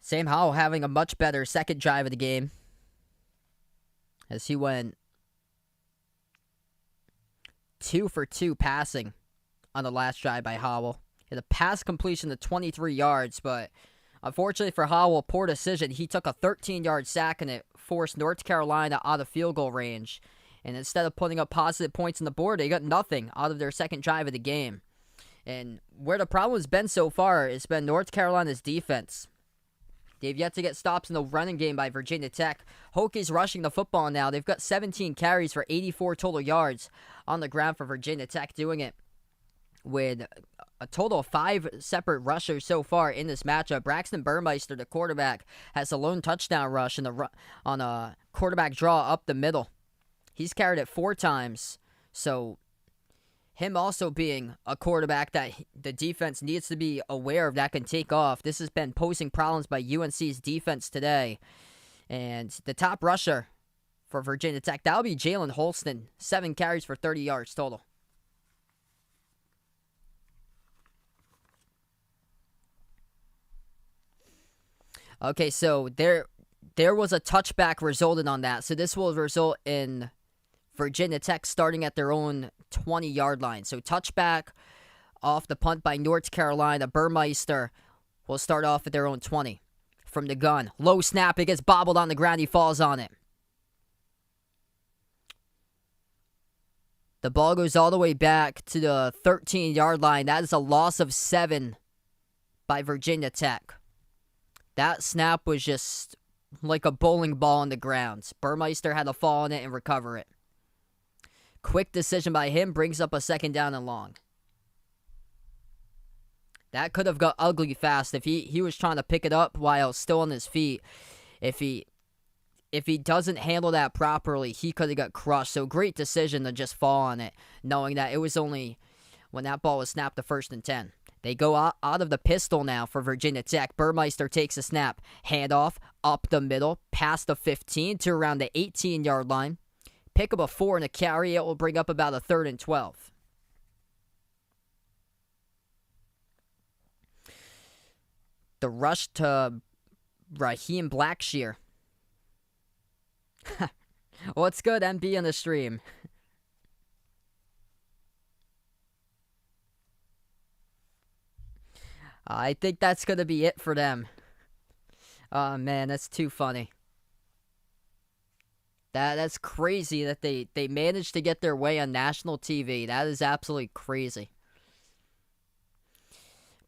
Sam Howell having a much better second drive of the game as he went 2 for 2 passing on the last drive by Howell. He had a pass completion of 23 yards, but unfortunately for Howell, poor decision. He took a 13-yard sack and it forced North Carolina out of field goal range. And instead of putting up positive points on the board, they got nothing out of their second drive of the game. And where the problem has been so far has been North Carolina's defense. They've yet to get stops in the running game by Virginia Tech. Hokies rushing the football now. They've got 17 carries for 84 total yards on the ground for Virginia Tech, doing it with a total of 5 separate rushers so far in this matchup. Braxton Burmeister, the quarterback, has a lone touchdown rush on a quarterback draw up the middle. He's carried it 4 times, so him also being a quarterback that the defense needs to be aware of that can take off. This has been posing problems by UNC's defense today. And the top rusher for Virginia Tech, that'll be Jalen Holston. 7 carries for 30 yards total. Okay, so there was a touchback resulted on that. So this will result in Virginia Tech starting at their own 20-yard line. So touchback off the punt by North Carolina. Burmeister will start off at their own 20 from the gun. Low snap. It gets bobbled on the ground. He falls on it. The ball goes all the way back to the 13-yard line. That is a loss of 7 by Virginia Tech. That snap was just like a bowling ball on the ground. Burmeister had to fall on it and recover it. Quick decision by him brings up a second down and long. That could have got ugly fast if he was trying to pick it up while still on his feet. If he doesn't handle that properly, he could have got crushed. So great decision to just fall on it, knowing that it was only when that ball was snapped to 1st and 10. They go out of the pistol now for Virginia Tech. Burmeister takes a snap. Handoff up the middle, past the 15 to around the 18-yard line. Pick up a 4 and a carry. It will bring up about a 3rd and 12. The rush to Raheem Blackshear. What's good, MB on the stream? I think that's going to be it for them. Oh, man, that's too funny. That's crazy that they managed to get their way on national TV. That is absolutely crazy.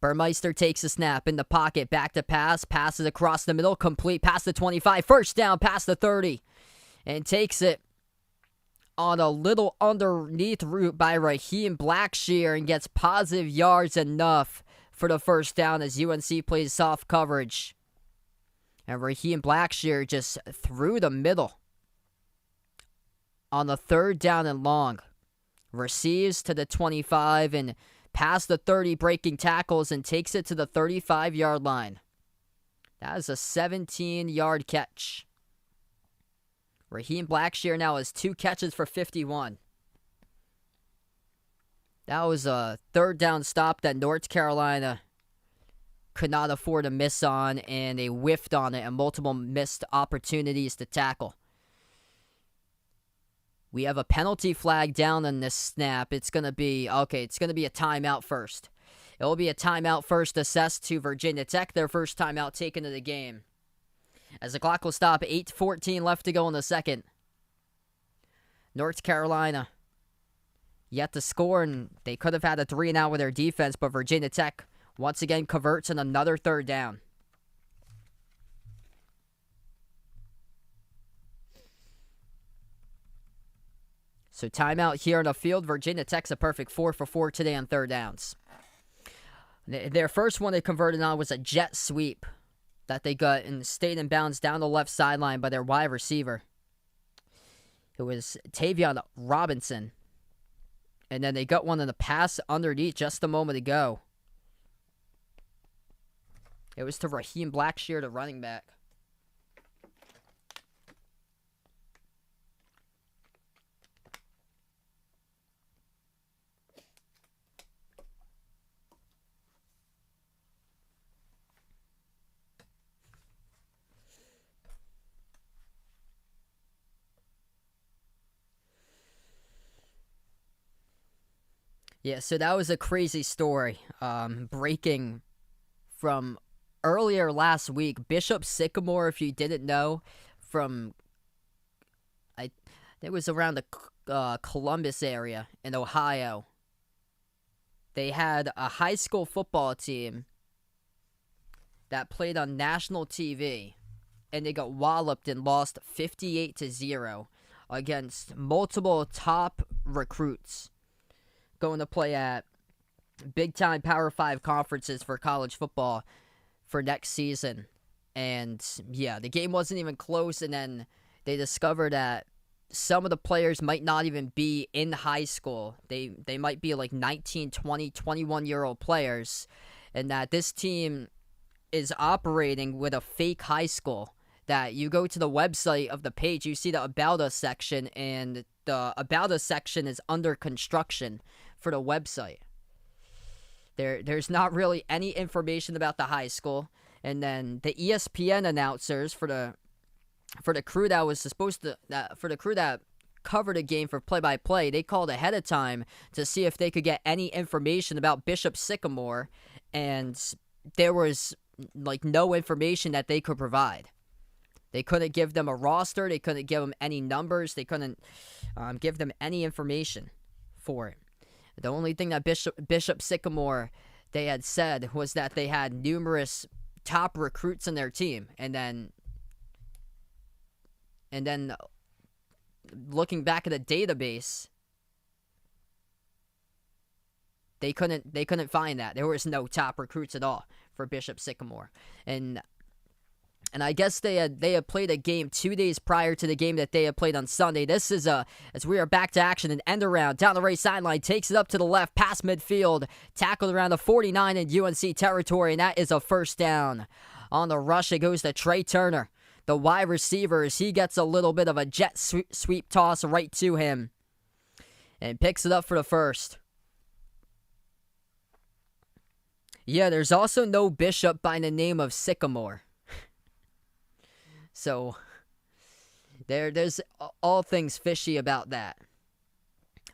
Burmeister takes a snap in the pocket. Back to pass. Passes across the middle. Complete past the 25. First down past the 30. And takes it on a little underneath route by Raheem Blackshear and gets positive yards enough for the first down as UNC plays soft coverage. And Raheem Blackshear just through the middle on the 3rd down and long. Receives to the 25 and past the 30, breaking tackles and takes it to the 35-yard line. That is a 17-yard catch. Raheem Blackshear now has 2 catches for 51. That was a 3rd down stop that North Carolina could not afford to miss on, and they whiffed on it and multiple missed opportunities to tackle. We have a penalty flag down on this snap. It's going to be a timeout first. It will be a timeout first assessed to Virginia Tech, their first timeout taken of the game. As the clock will stop, 8:14 left to go in the second. North Carolina yet to score, and they could have had a 3-and-out with their defense, but Virginia Tech once again converts on another 3rd down. So timeout here on the field. Virginia Tech's a perfect 4 for 4 today on 3rd downs. Their first one they converted on was a jet sweep that they got and stayed in bounds down the left sideline by their wide receiver. It was Tavion Robinson. And then they got one in the pass underneath just a moment ago. It was to Raheem Blackshear, the running back. Yeah, so that was a crazy story. Breaking from earlier last week. Bishop Sycamore, if you didn't know, it was around the Columbus area in Ohio. They had a high school football team that played on national TV, and they got walloped and lost 58-0 against multiple top recruits going to play at big-time Power 5 conferences for college football for next season. And, yeah, the game wasn't even close, and then they discovered that some of the players might not even be in high school. They might be like 19, 20, 21-year-old players, and that this team is operating with a fake high school. That you go to the website of the page, you see the About Us section, and the About Us section is under construction for the website. There's not really any information about the high school, And then the ESPN announcers for the crew that was supposed to for the crew that covered a game for play-by-play, they called ahead of time to see if they could get any information about Bishop Sycamore, and there was no information that they could provide. They couldn't give them a roster. They couldn't give them any numbers. They couldn't give them any information for it. The only thing that Bishop Sycamore, they had said, was that they had numerous top recruits in their team. And then looking back at the database, they couldn't find that. There was no top recruits at all for Bishop Sycamore. And I guess they had played a game 2 days prior to the game that they had played on Sunday. This is as we are back to action, an end around down the right sideline, takes it up to the left, past midfield, tackled around the 49 in UNC territory, and that is a first down. On the rush, it goes to Trey Turner, the wide receivers. He gets a little bit of a jet sweep toss right to him, and picks it up for the first. Yeah, there's also no Bishop by the name of Sycamore. So, there's all things fishy about that.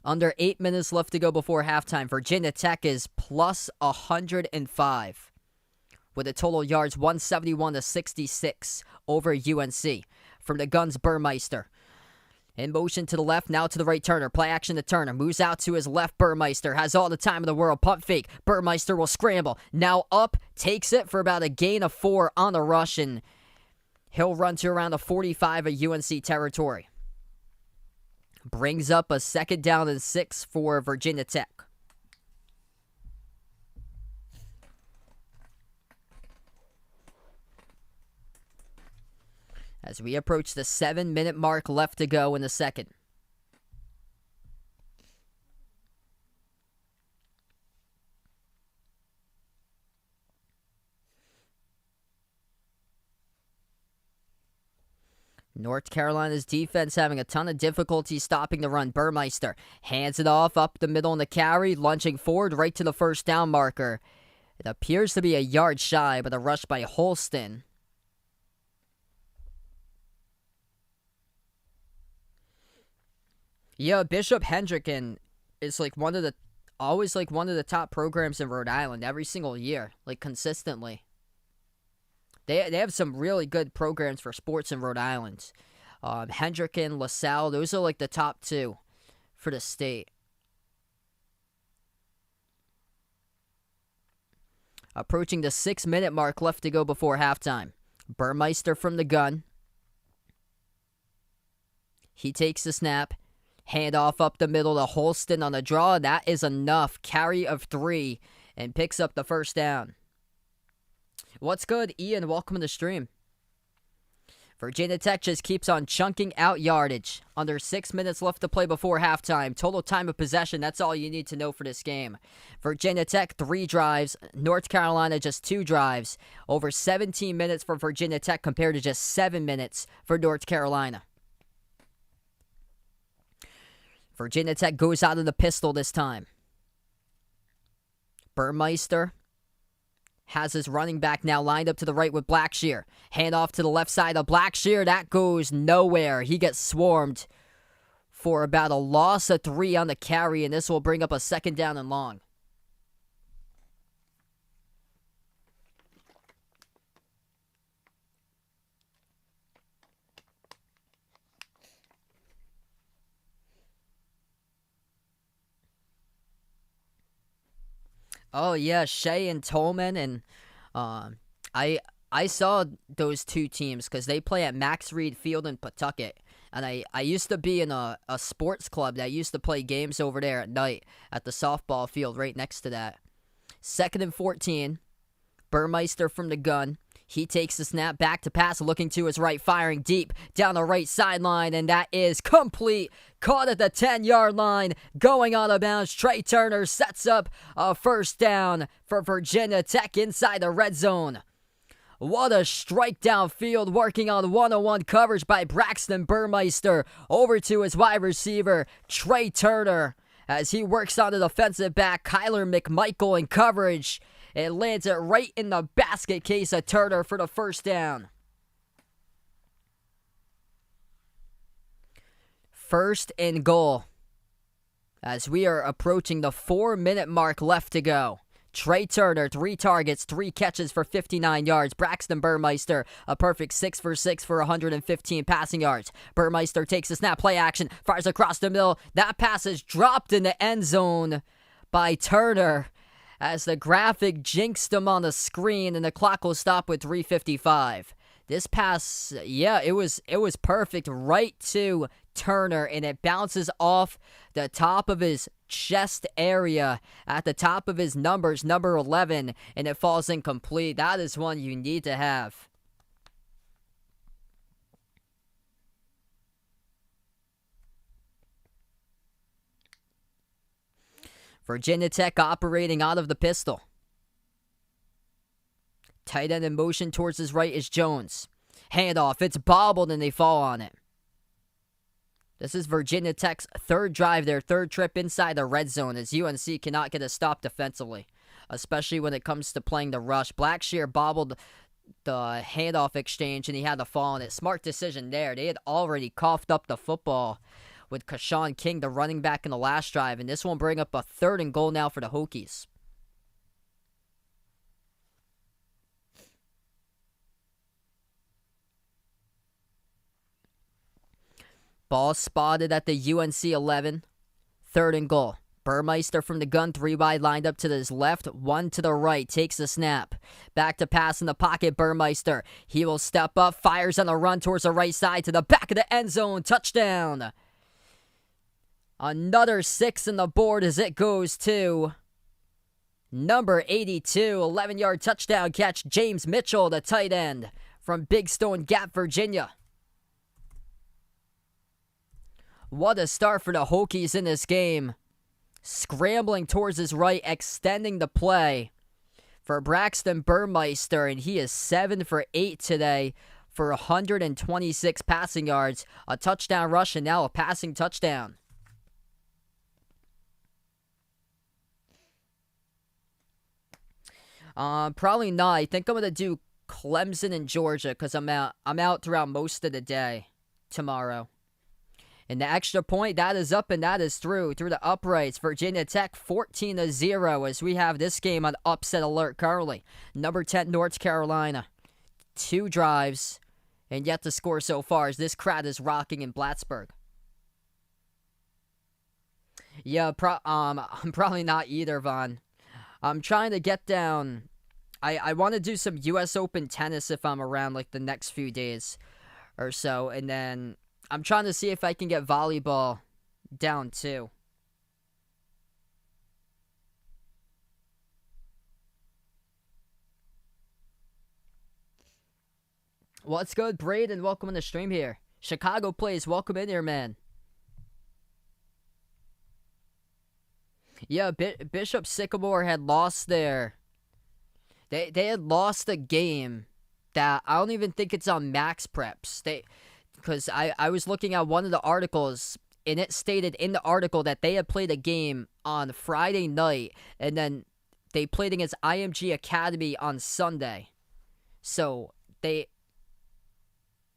Under 8 minutes left to go before halftime, Virginia Tech is plus 105 with a total yards 171-66 over UNC. From the guns, Burmeister. In motion to the left, now to the right, Turner. Play action to Turner. Moves out to his left, Burmeister. Has all the time in the world. Pump fake. Burmeister will scramble. Now up. Takes it for about a gain of 4 on the rush, and he'll run to around the 45 of UNC territory. Brings up a 2nd down and 6 for Virginia Tech. As we approach the 7-minute mark left to go in the second. North Carolina's defense having a ton of difficulty stopping the run. Burmeister hands it off up the middle in the carry, launching forward right to the first down marker. It appears to be a yard shy, but a rush by Holston. Yeah, Bishop Hendricken is always one of the top programs in Rhode Island every single year, consistently. They have some really good programs for sports in Rhode Island. Hendricken, LaSalle, those are the top 2 for the state. Approaching the 6-minute mark left to go before halftime. Burmeister from the gun. He takes the snap. Handoff up the middle to Holston on the draw. That is enough. Carry of 3 and picks up the first down. What's good, Ian? Welcome to the stream. Virginia Tech just keeps on chunking out yardage. Under 6 minutes left to play before halftime. Total time of possession, that's all you need to know for this game. Virginia Tech, 3 drives. North Carolina, just 2 drives. Over 17 minutes for Virginia Tech compared to just 7 minutes for North Carolina. Virginia Tech goes out of the pistol this time. Burmeister has his running back now lined up to the right with Blackshear. Hand off to the left side of Blackshear. That goes nowhere. He gets swarmed for about a loss of 3 on the carry, and this will bring up a 2nd down and long. Oh yeah, Shea and Tolman, and I saw those 2 teams because they play at Max Reed Field in Pawtucket, and I used to be in a sports club that used to play games over there at night at the softball field right next to that. 2nd and 14, Burmeister from the gun. He takes the snap back to pass, looking to his right, firing deep down the right sideline, and that is complete. Caught at the 10-yard line, going out of bounds. Trey Turner sets up a first down for Virginia Tech inside the red zone. What a strike downfield, working on one-on-one coverage by Braxton Burmeister. Over to his wide receiver, Trey Turner, as he works on the defensive back, Kyler McMichael in coverage. It lands it right in the basket case of Turner for the first down. First and goal. As we are approaching the 4-minute mark left to go. Trey Turner, 3 targets, 3 catches for 59 yards. Braxton Burmeister, a perfect 6 for 6 for 115 passing yards. Burmeister takes a snap, play action, fires across the middle. That pass is dropped in the end zone by Turner as the graphic jinxed him on the screen, and the clock will stop with 3:55. This pass, yeah, it was perfect right to Turner, and it bounces off the top of his chest area at the top of his numbers, number 11, and it falls incomplete. That is one you need to have. Virginia Tech operating out of the pistol. Tight end in motion towards his right is Jones. Handoff, it's bobbled and they fall on it. This is Virginia Tech's 3rd drive, their 3rd trip inside the red zone, as UNC cannot get a stop defensively, especially when it comes to playing the rush. Blackshear bobbled the handoff exchange and he had to fall on it. Smart decision there. They had already coughed up the football with Kashawn King, the running back, in the last drive, and this will bring up a 3rd and goal now for the Hokies. Ball spotted at the UNC 11. 3rd and goal. Burmeister from the gun, 3 wide, lined up to his left, 1 to the right, takes the snap. Back to pass in the pocket, Burmeister. He will step up, fires on the run towards the right side to the back of the end zone. Touchdown. Another 6 in the board as it goes to number 82. 11-yard touchdown catch, James Mitchell, the tight end from Big Stone Gap, Virginia. What a start for the Hokies in this game. Scrambling towards his right, extending the play for Braxton Burmeister, and he is 7 for 8 today for 126 passing yards, a touchdown rush, and now a passing touchdown. Probably not. I think I'm going to do Clemson and Georgia because I'm out throughout most of the day tomorrow. And the extra point, that is up and that is through the uprights. Virginia Tech 14-0 as we have this game on upset alert currently. Number 10, North Carolina. 2 drives and yet to score so far as this crowd is rocking in Plattsburgh. Yeah, I'm probably not either, Vaughn. I'm trying to get down. I want to do some U.S. Open tennis if I'm around like the next few days or so. And then I'm trying to see if I can get volleyball down too. What's good, Braden? Welcome in the stream here. Chicago plays. Welcome in here, man. Yeah, Bishop Sycamore had lost their... They had lost a game that I don't even think it's on Max Preps. Because I was looking at one of the articles, and it stated in the article that they had played a game on Friday night, and then they played against IMG Academy on Sunday. So they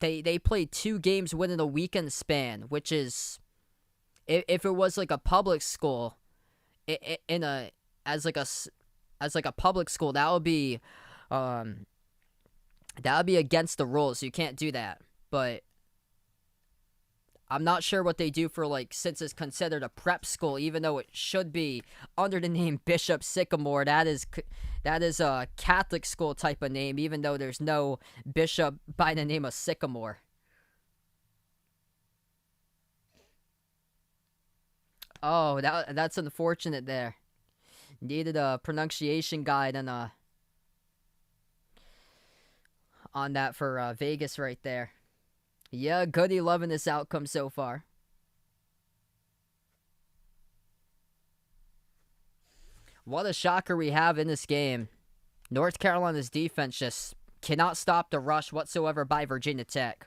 played 2 games within a weekend span, which is, if it was like a public school, as like a public school, that would be against the rules. You can't do that. But I'm not sure what they do for, like, since it's considered a prep school, even though it should be under the name Bishop Sycamore. That is a Catholic school type of name, even though there's no bishop by the name of Sycamore. Oh, that's unfortunate there. Needed a pronunciation guide on that for Vegas right there. Yeah, Goody loving this outcome so far. What a shocker we have in this game. North Carolina's defense just cannot stop the rush whatsoever by Virginia Tech.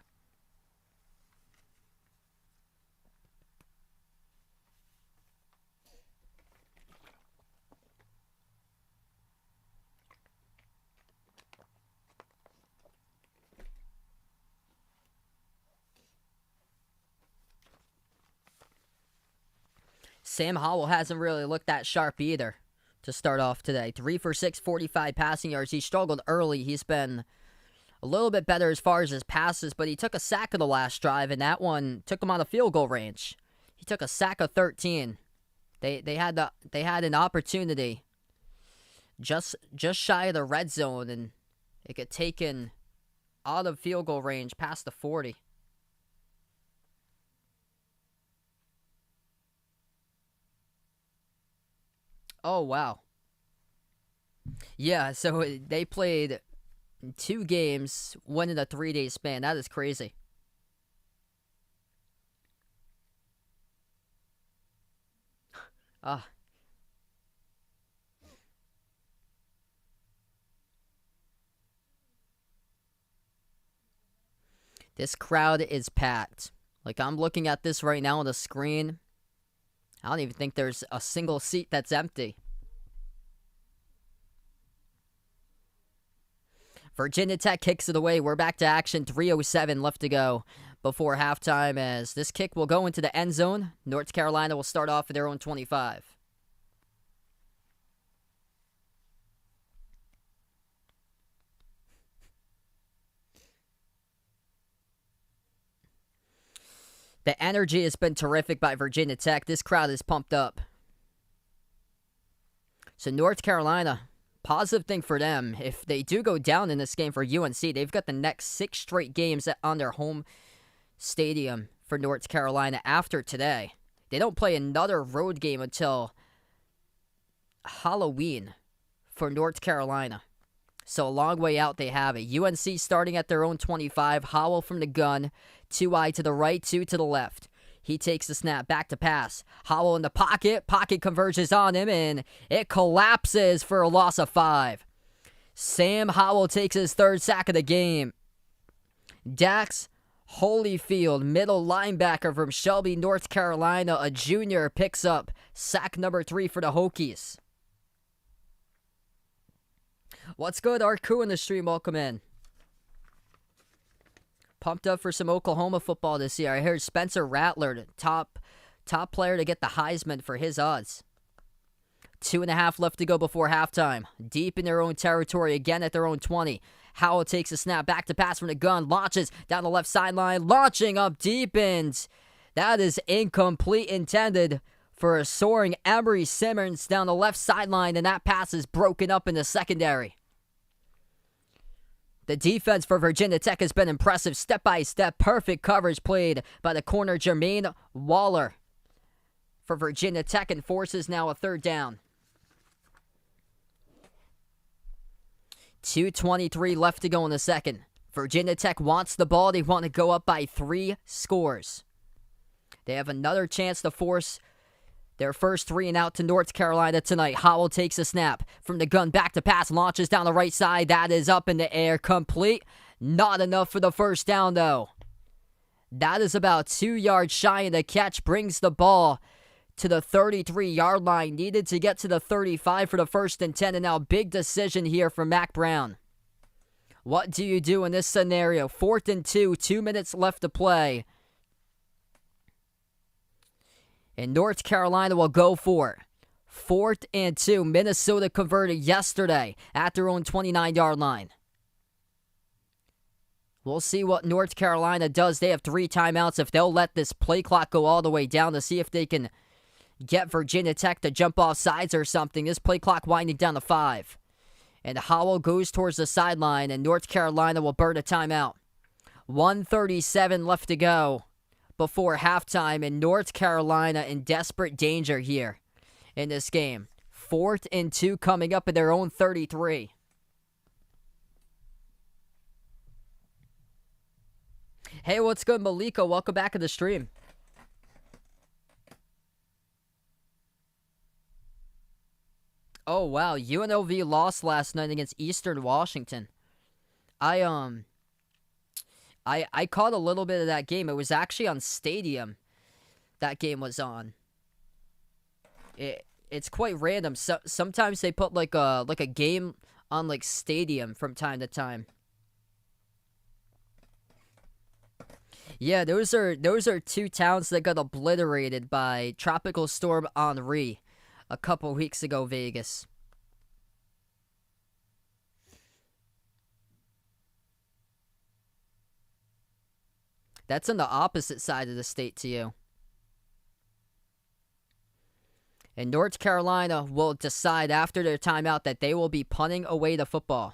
Sam Howell hasn't really looked that sharp either to start off today. 3 for 6, 45 passing yards. He struggled early. He's been a little bit better as far as his passes, but he took a sack of the last drive, and that one took him out of field goal range. He took a sack of 13. They had an opportunity just shy of the red zone, and it got taken out of field goal range past the 40. Oh, wow. Yeah, so they played 2 games, one in a 3-day span. That is crazy. This crowd is packed. Like, I'm looking at this right now on the screen. I don't even think there's a single seat that's empty. Virginia Tech kicks it away. We're back to action. 3:07 left to go before halftime as this kick will go into the end zone. North Carolina will start off at their own 25. The energy has been terrific by Virginia Tech. This crowd is pumped up. So North Carolina, positive thing for them. If they do go down in this game for UNC, they've got the next 6 straight games on their home stadium for North Carolina after today. They don't play another road game until Halloween for North Carolina. So a long way out they have it. UNC starting at their own 25. Howell from the gun. 2 to the right, 2 to the left. He takes the snap, back to pass. Howell in the pocket. Pocket converges on him, and it collapses for a loss of 5. Sam Howell takes his 3rd sack of the game. Dax Holyfield, middle linebacker from Shelby, North Carolina, a junior, picks up sack number 3 for the Hokies. What's good, Arku in the stream? Welcome in. Pumped up for some Oklahoma football this year. I heard Spencer Rattler, top player to get the Heisman for his odds. 2.5 left to go before halftime. Deep in their own territory, again at their own 20. Howell takes a snap, back to pass from the gun, launches down the left sideline, launching up deep, and that is incomplete, intended for a soaring Emery Simmons down the left sideline, and that pass is broken up in the secondary. The defense for Virginia Tech has been impressive. Step-by-step, perfect coverage played by the corner Jermaine Waller for Virginia Tech, and forces now a 3rd down. 2:23 left to go in the second. Virginia Tech wants the ball. They want to go up by 3 scores. They have another chance to force their first 3 and out to North Carolina tonight. Howell takes a snap from the gun, back to pass, launches down the right side. That is up in the air, complete. Not enough for the first down, though. That is about 2 yards shy, and the catch brings the ball to the 33-yard line. Needed to get to the 35 for the 1st and 10, and now big decision here for Mac Brown. What do you do in this scenario? 4th and 2, 2 minutes left to play. And North Carolina will go for it. 4th and 2. Minnesota converted yesterday at their own 29-yard line. We'll see what North Carolina does. They have 3 timeouts. If they'll let this play clock go all the way down to see if they can get Virginia Tech to jump off sides or something. This play clock winding down to 5. And Howell goes towards the sideline, and North Carolina will burn a timeout. 1:37 left to go before halftime, and North Carolina in desperate danger here in this game. 4th and 2 coming up at their own 33. Hey, what's good, Malika? Welcome back to the stream. Oh, wow. UNLV lost last night against Eastern Washington. I caught a little bit of that game. It was actually on Stadium. That game was on. It's quite random. Sometimes they put like a game on like Stadium from time to time. Yeah, those are two towns that got obliterated by Tropical Storm Henri a couple weeks ago, Vegas. That's on the opposite side of the state to you. And North Carolina will decide after their timeout that they will be punting away the football.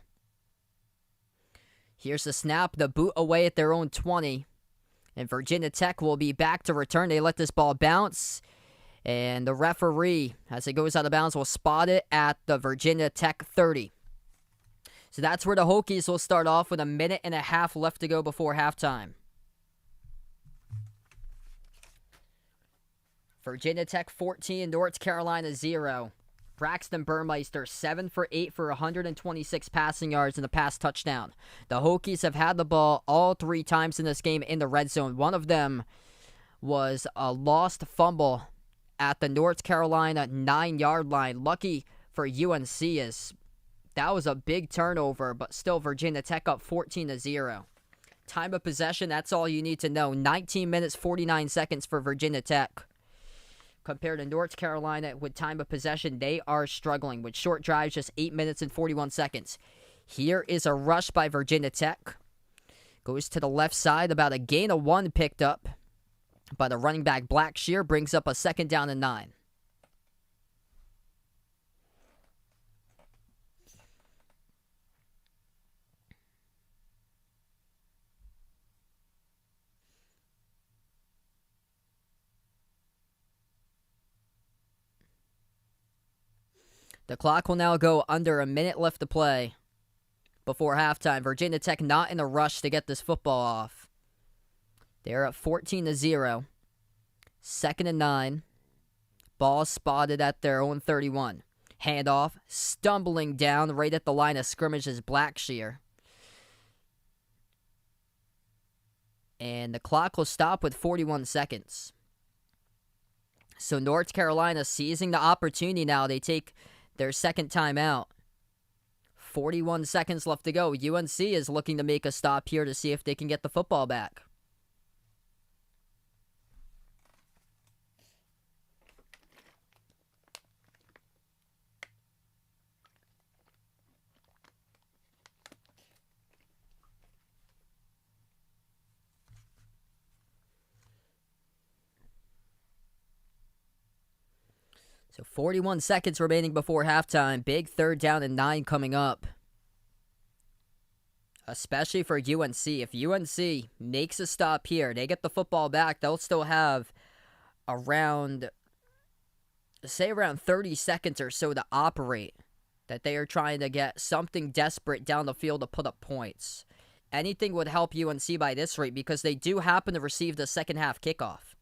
Here's the snap, the boot away at their own 20. And Virginia Tech will be back to return. They let this ball bounce. And the referee, as it goes out of bounds, will spot it at the Virginia Tech 30. So that's where the Hokies will start off with a minute and a half left to go before halftime. Virginia Tech 14, North Carolina 0. Braxton Burmeister 7 for 8 for 126 passing yards and a pass touchdown. The Hokies have had the ball all 3 times in this game in the red zone. One of them was a lost fumble at the North Carolina 9-yard line. Lucky for UNC as that was a big turnover, but still Virginia Tech up 14-0. Time of possession, that's all you need to know. 19 minutes, 49 seconds for Virginia Tech. Compared to North Carolina with time of possession, they are struggling with short drives, just 8 minutes and 41 seconds. Here is a rush by Virginia Tech. Goes to the left side, about a gain of 1 picked up by the running back Blackshear, brings up a 2nd down and 9. The clock will now go under a minute left to play before halftime. Virginia Tech not in a rush to get this football off. They're at 14-0. 2nd and 9. Ball spotted at their own 31. Handoff, stumbling down right at the line of scrimmage is Blackshear. And the clock will stop with 41 seconds. So North Carolina seizing the opportunity now. They take their second timeout. 41 seconds left to go. UNC is looking to make a stop here to see if they can get the football back. So 41 seconds remaining before halftime. Big 3rd down and 9 coming up. Especially for UNC. If UNC makes a stop here, they get the football back, they'll still have around 30 seconds or so to operate. That they are trying to get something desperate down the field to put up points. Anything would help UNC by this rate because they do happen to receive the second half kickoff.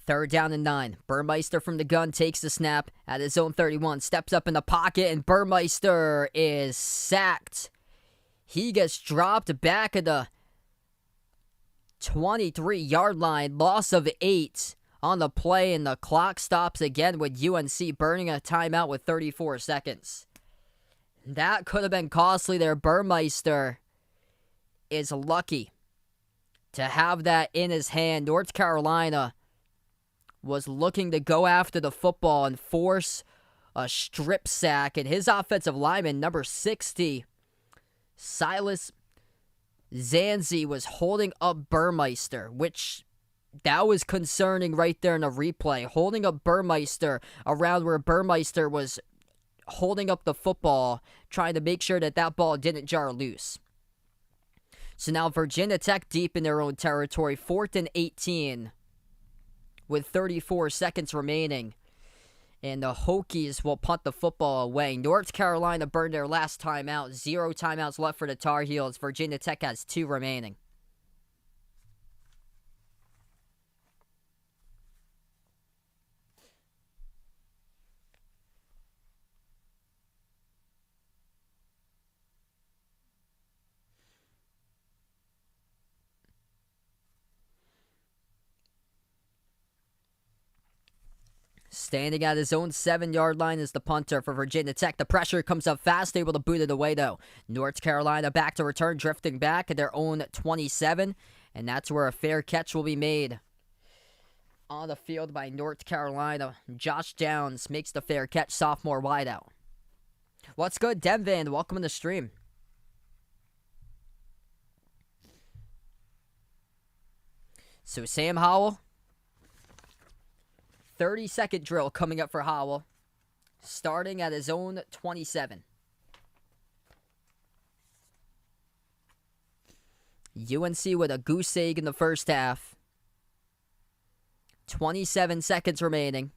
Third down and 9. Burmeister from the gun takes the snap at his own 31. Steps up in the pocket, and Burmeister is sacked. He gets dropped back at the 23-yard line. Loss of 8 on the play, and the clock stops again with UNC burning a timeout with 34 seconds. That could have been costly there. Burmeister is lucky to have that in his hand. North Carolina was looking to go after the football and force a strip sack. And his offensive lineman, number 60, Silas Zanzi, was holding up Burmeister, which that was concerning right there in the replay. Holding up Burmeister around where Burmeister was holding up the football, trying to make sure that that ball didn't jar loose. So now Virginia Tech deep in their own territory, 4th and 18. With 34 seconds remaining. And the Hokies will punt the football away. North Carolina burned their last timeout. 0 timeouts left for the Tar Heels. Virginia Tech has 2 remaining. Standing at his own 7-yard line is the punter for Virginia Tech. The pressure comes up fast, able to boot it away, though. North Carolina back to return, drifting back at their own 27, and that's where a fair catch will be made. On the field by North Carolina, Josh Downs makes the fair catch, sophomore wideout. What's good, Devin? Welcome to the stream. So Sam Howell, 30-second drill coming up for Howell, starting at his own 27. UNC with a goose egg in the first half. 27 seconds remaining.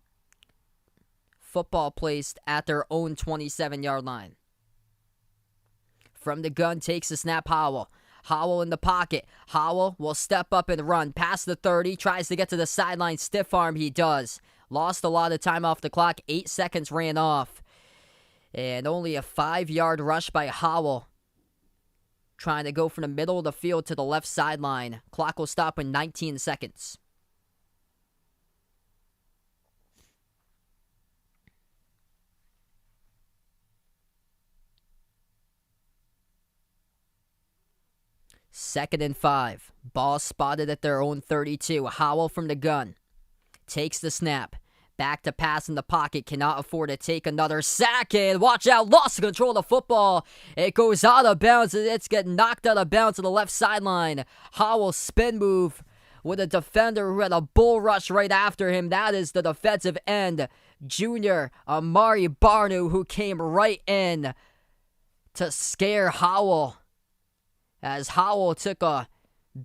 Football placed at their own 27-yard line. From the gun, takes the snap, Howell. Howell in the pocket. Howell will step up and run past the 30. Tries to get to the sideline. Stiff arm, he does. Lost a lot of time off the clock. 8 seconds ran off. And only a 5-yard rush by Howell. Trying to go from the middle of the field to the left sideline. Clock will stop in 19 seconds. Second and 5. Ball spotted at their own 32. Howell from the gun. Takes the snap. Back to pass in the pocket. Cannot afford to take another sack. And watch out. Lost control of the football. It goes out of bounds. It's getting knocked out of bounds to the left sideline. Howell spin move with a defender who had a bull rush right after him. That is the defensive end, junior Amari Barnu, who came right in to scare Howell. As Howell took a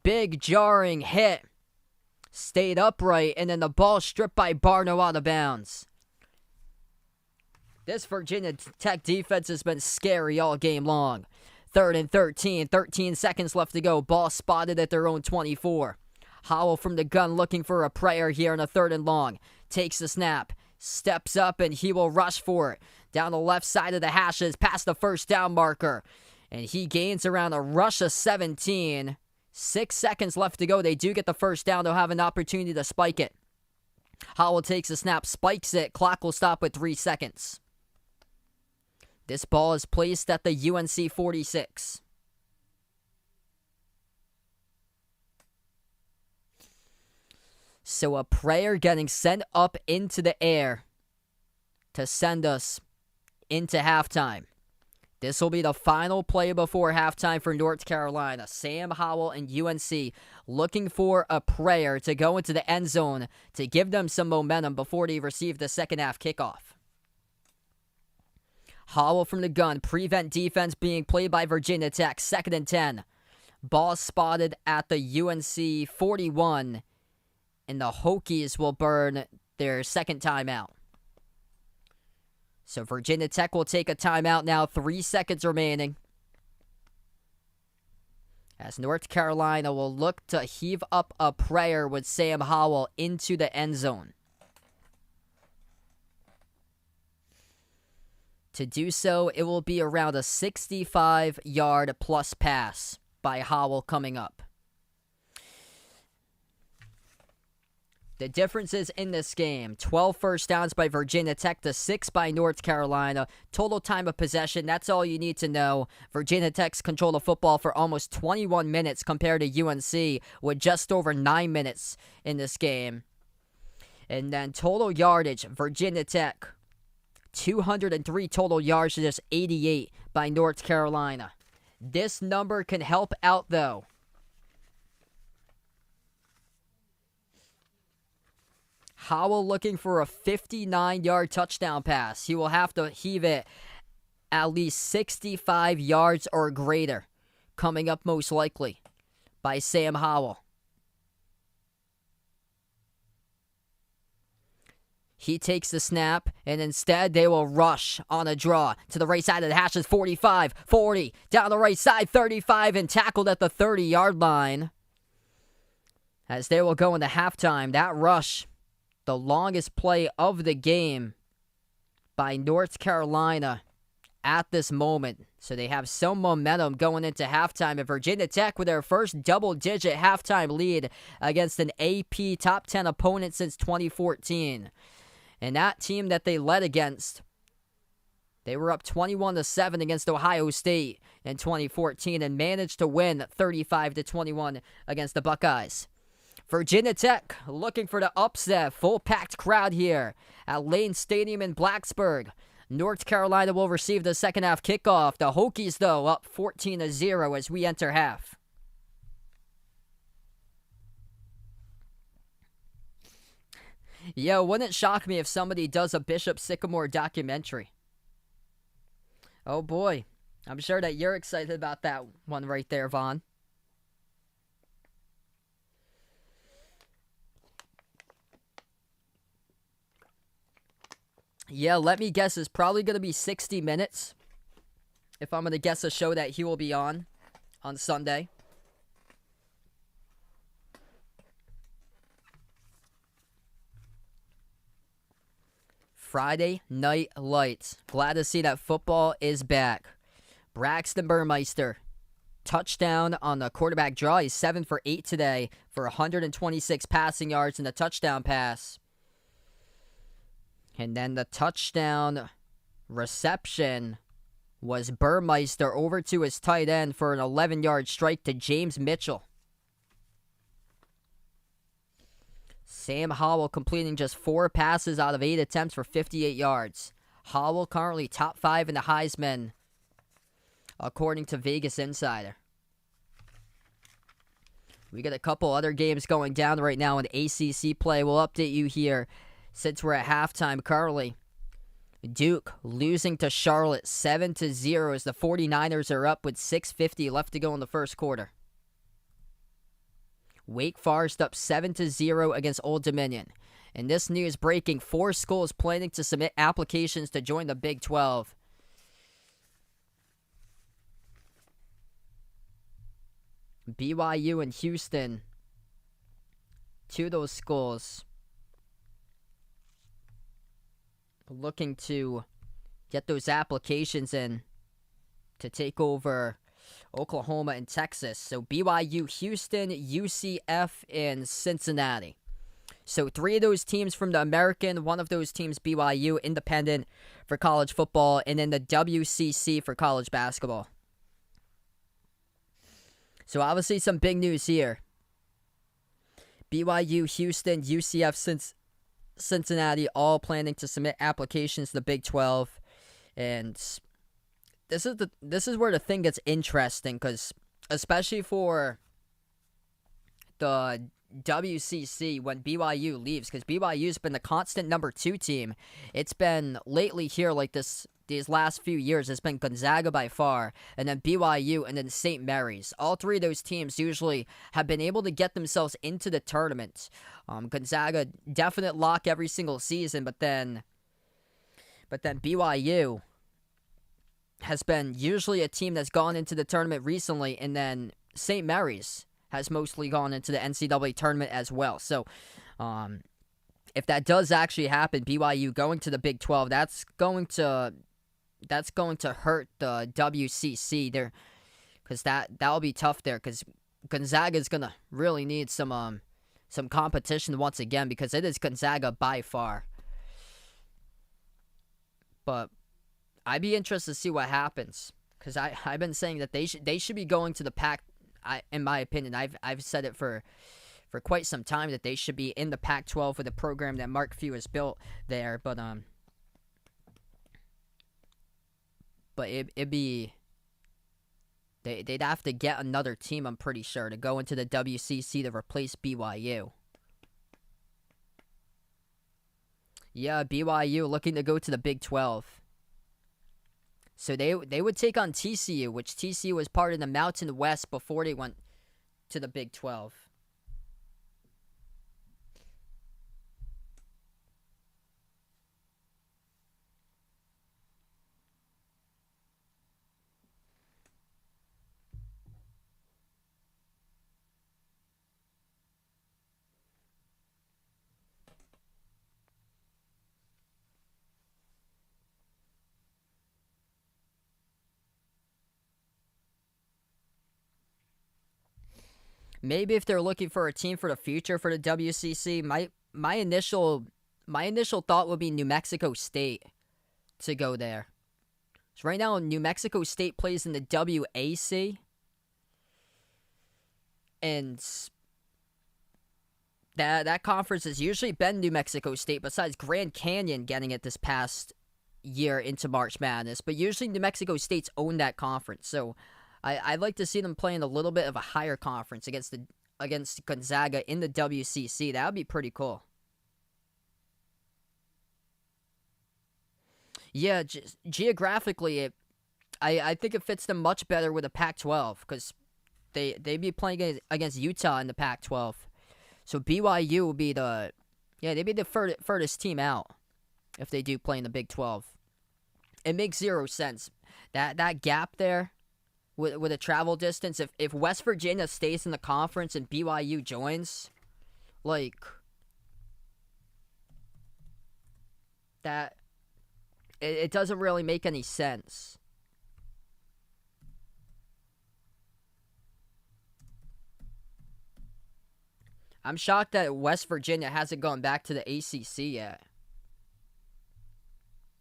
big jarring hit, stayed upright, and then the ball stripped by Barno out of bounds. This Virginia Tech defense has been scary all game long. 3rd and 13, 13 seconds left to go. Ball spotted at their own 24. Howell from the gun looking for a prayer here on a 3rd and long. Takes the snap, steps up, and he will rush for it. Down the left side of the hashes, past the first down marker. And he gains around a rush of 17. 6 seconds left to go. They do get the first down. They'll have an opportunity to spike it. Howell takes a snap, spikes it. Clock will stop with 3 seconds. This ball is placed at the UNC 46. So a prayer getting sent up into the air to send us into halftime. This will be the final play before halftime for North Carolina. Sam Howell and UNC looking for a prayer to go into the end zone to give them some momentum before they receive the second half kickoff. Howell from the gun. Prevent defense being played by Virginia Tech. 2nd and 10. Ball spotted at the UNC 41. And the Hokies will burn their second timeout. So Virginia Tech will take a timeout now. 3 seconds remaining. As North Carolina will look to heave up a prayer with Sam Howell into the end zone. To do so, it will be around a 65-yard plus pass by Howell coming up. The differences in this game, 12 first downs by Virginia Tech to 6 by North Carolina. Total time of possession, that's all you need to know. Virginia Tech's control the football for almost 21 minutes compared to UNC with just over 9 minutes in this game. And then total yardage, Virginia Tech, 203 total yards to just 88 by North Carolina. This number can help out, though. Howell looking for a 59-yard touchdown pass. He will have to heave it at least 65 yards or greater. Coming up most likely by Sam Howell. He takes the snap, and instead they will rush on a draw to the right side of the hashes. 45, 40, down the right side, 35, and tackled at the 30-yard line. As they will go into halftime, that rush, the longest play of the game by North Carolina at this moment. So they have some momentum going into halftime. And Virginia Tech with their first double-digit halftime lead against an AP top 10 opponent since 2014. And that team that they led against, they were up 21-7 against Ohio State in 2014 and managed to win 35-21 against the Buckeyes. Virginia Tech looking for the upset. Full packed crowd here at Lane Stadium in Blacksburg. North Carolina will receive the second half kickoff. The Hokies, though, up 14-0 as we enter half. Yeah, wouldn't it shock me if somebody does a Bishop Sycamore documentary? Oh boy, I'm sure that you're excited about that one right there, Vaughn. Yeah, let me guess, it's probably going to be 60 minutes. If I'm going to guess a show that he will be on Sunday. Friday Night Lights. Glad to see that football is back. Braxton Burmeister, touchdown on the quarterback draw. He's 7 for 8 today for 126 passing yards and a touchdown pass. And then the touchdown reception was Burmeister over to his tight end for an 11-yard strike to James Mitchell. Sam Howell completing just 4 passes out of 8 attempts for 58 yards. Howell currently top 5 in the Heisman, according to Vegas Insider. We got a couple other games going down right now in ACC play. We'll update you here since we're at halftime currently. Duke losing to Charlotte 7-0 as the 49ers are up with 6:50 left to go in the first quarter. Wake Forest up 7-0 against Old Dominion. And this news breaking, 4 schools planning to submit applications to join the Big 12. BYU and Houston, 2 of those schools looking to get those applications in to take over Oklahoma and Texas. So BYU, Houston, UCF, and Cincinnati. So 3 of those teams from the American, 1 of those teams BYU, independent for college football, and then the WCC for college basketball. So obviously some big news here. BYU, Houston, UCF, Cincinnati all planning to submit applications to the Big 12. And this is where the thing gets interesting, because especially for the WCC when BYU leaves, because BYU's been the constant number 2 team. It's been lately here like this. These last few years, it's been Gonzaga by far, and then BYU, and then St. Mary's. All 3 of those teams usually have been able to get themselves into the tournament. Gonzaga, definite lock every single season, but then BYU has been usually a team that's gone into the tournament recently, and then St. Mary's has mostly gone into the NCAA tournament as well. So, if that does actually happen, BYU going to the Big 12, that's going to hurt the WCC there, because that'll be tough there, because Gonzaga's gonna really need some competition once again, because it is Gonzaga by far. But I'd be interested to see what happens, because I've been saying that they should be going to the Pac. In my opinion, I've said it for quite some time that they should be in the Pac-12 with the program that Mark Few has built there. But it'd be they'd have to get another team, I'm pretty sure, to go into the WCC to replace BYU. Yeah, BYU looking to go to the Big 12. So they would take on TCU, which TCU was part of the Mountain West before they went to the Big 12. Maybe if they're looking for a team for the future for the WCC, my initial my initial thought would be New Mexico State to go there. So right now, New Mexico State plays in the WAC. And that conference has usually been New Mexico State, besides Grand Canyon getting it this past year into March Madness. But usually New Mexico State's owned that conference. So I'd like to see them play in a little bit of a higher conference against Gonzaga in the WCC. That would be pretty cool. Yeah, geographically, I think it fits them much better with a Pac-12 because they'd be playing against Utah in the Pac-12. So BYU will be they'd be the furthest team out if they do play in the Big 12. It makes zero sense. That gap there with a travel distance, if West Virginia stays in the conference and BYU joins, like, that, it doesn't really make any sense. I'm shocked that West Virginia hasn't gone back to the ACC yet.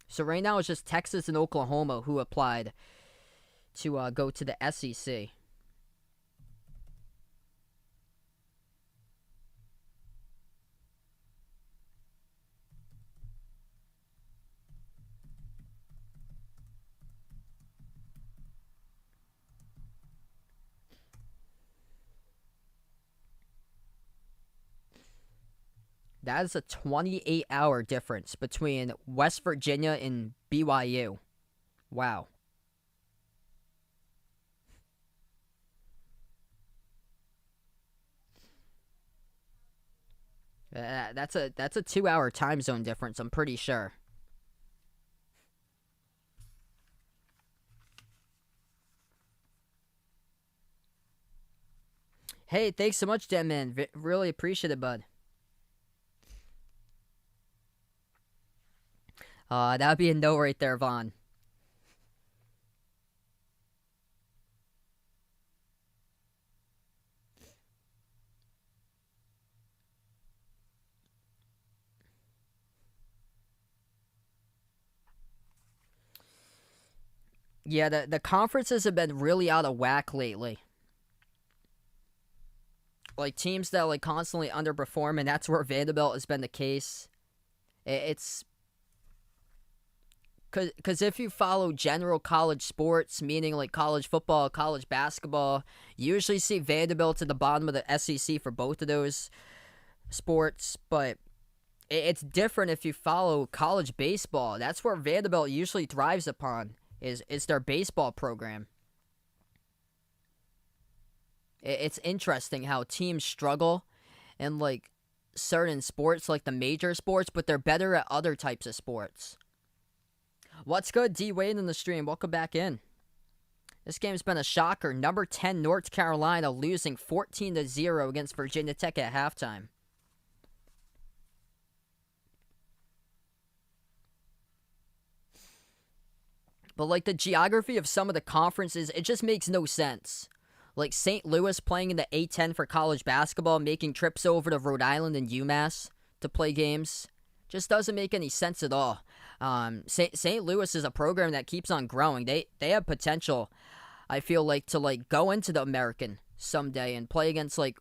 So right now it's just Texas and Oklahoma who applied to go to the SEC. That is a 28-hour difference between West Virginia and BYU. Wow. That's a 2-hour time zone difference, I'm pretty sure. Hey, thanks so much, Denman. Really appreciate it, bud. That would be a no right there, Vaughn. Yeah, the conferences have been really out of whack lately. Like, teams that, like, constantly underperform, and that's where Vanderbilt has been the case. It's... Because if you follow general college sports, meaning like college football, college basketball, you usually see Vanderbilt at the bottom of the SEC for both of those sports. But it's different if you follow college baseball. That's where Vanderbilt usually thrives upon, is their baseball program. It's interesting how teams struggle in like certain sports, like the major sports, but they're better at other types of sports. What's good, D. Wade in the stream? Welcome back in. This game's been a shocker. Number 10 North Carolina losing 14-0 against Virginia Tech at halftime. But like the geography of some of the conferences, it just makes no sense. Like St. Louis playing in the A-10 for college basketball, making trips over to Rhode Island and UMass to play games. Just doesn't make any sense at all. St. Louis is a program that keeps on growing. They have potential, I feel like, to like go into the American someday and play against like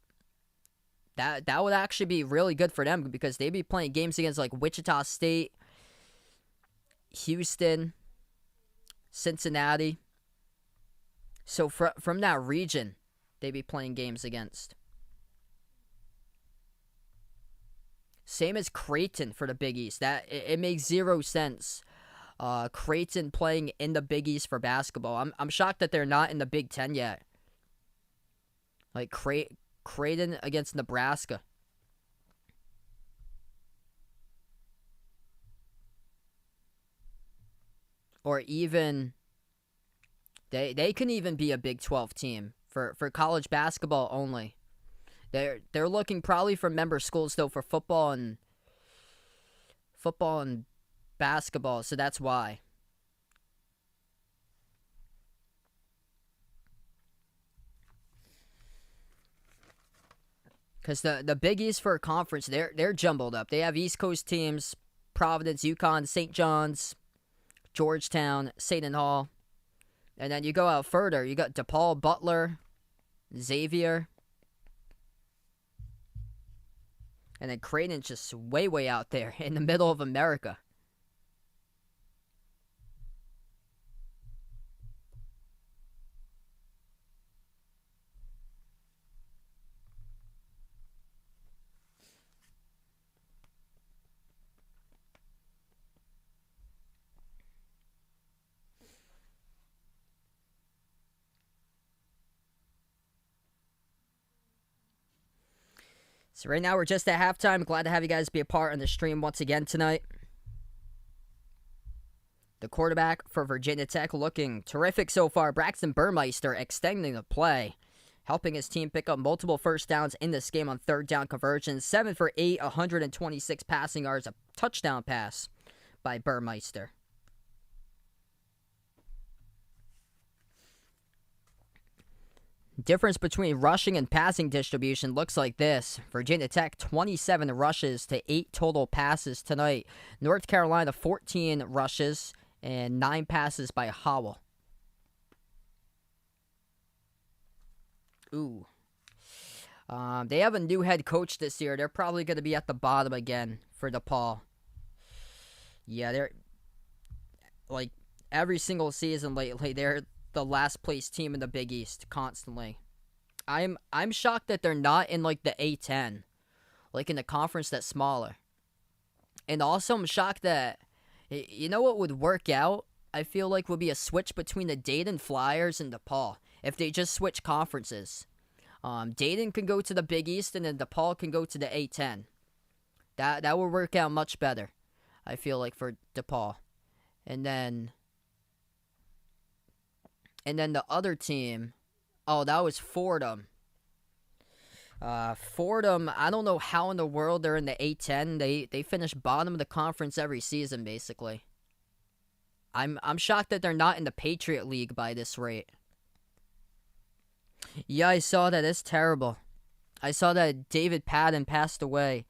that would actually be really good for them because they'd be playing games against like Wichita State, Houston, Cincinnati. So from that region, they'd be playing games against. Same as Creighton for the Big East. It makes zero sense. Creighton playing in the Big East for basketball. I'm shocked that they're not in the Big Ten yet. Like Creighton against Nebraska. Or even they can even be a Big 12 team for college basketball only. They're looking probably for member schools though for football and basketball, so that's why. Because the Big East for a conference, they're jumbled up. They have East Coast teams, Providence, UConn, St. John's, Georgetown, Seton Hall. And then you go out further, you got DePaul, Butler, Xavier. And then Creighton's just way, way out there in the middle of America. So right now we're just at halftime. Glad to have you guys be a part on the stream once again tonight. The quarterback for Virginia Tech looking terrific so far. Braxton Burmeister extending the play, helping his team pick up multiple first downs in this game on third down conversions. 7 for 8, 126 passing yards, a touchdown pass by Burmeister. Difference between rushing and passing distribution looks like this. Virginia Tech, 27 rushes to 8 total passes tonight. North Carolina, 14 rushes and 9 passes by Howell. Ooh. They have a new head coach this year. They're probably going to be at the bottom again for DePaul. Yeah, they're like every single season lately, they're the last place team in the Big East constantly. I'm shocked that they're not in like the A10, like in the conference that's smaller. And also I'm shocked that, you know what would work out, I feel like, would be a switch between the Dayton Flyers and DePaul if they just switch conferences. Dayton can go to the Big East and then DePaul can go to the A10. That would work out much better, I feel like, for DePaul. And then the other team, oh, that was Fordham. Fordham, I don't know how in the world they're in the A10. They finish bottom of the conference every season, basically. I'm shocked that they're not in the Patriot League by this rate. Yeah, I saw that. It's terrible. I saw that David Patton passed away.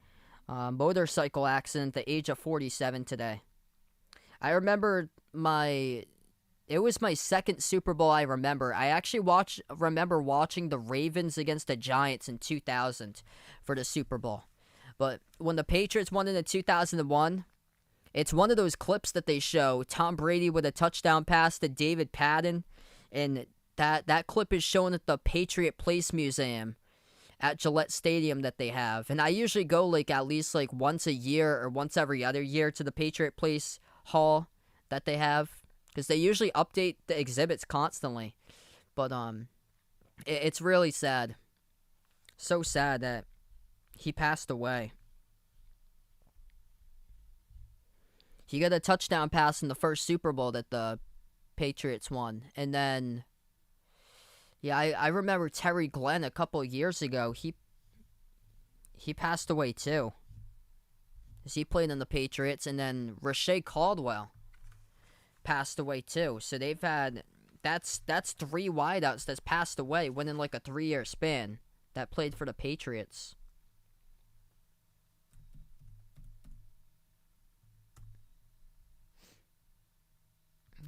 Motorcycle accident at the age of 47 today. I remember it was my second Super Bowl I remember. I actually remember watching the Ravens against the Giants in 2000 for the Super Bowl. But when the Patriots won in 2001, it's one of those clips that they show Tom Brady with a touchdown pass to David Patton, and that clip is shown at the Patriot Place Museum at Gillette Stadium that they have. And I usually go like at least like once a year or once every other year to the Patriot Place Hall that they have, because they usually update the exhibits constantly. But it's really sad. So sad that he passed away. He got a touchdown pass in the first Super Bowl that the Patriots won. And then, yeah, I remember Terry Glenn a couple of years ago. He passed away too, as he played in the Patriots. And then Rashae Caldwell passed away too. So they've had, that's 3 wideouts that's passed away within like a 3-year span that played for the Patriots.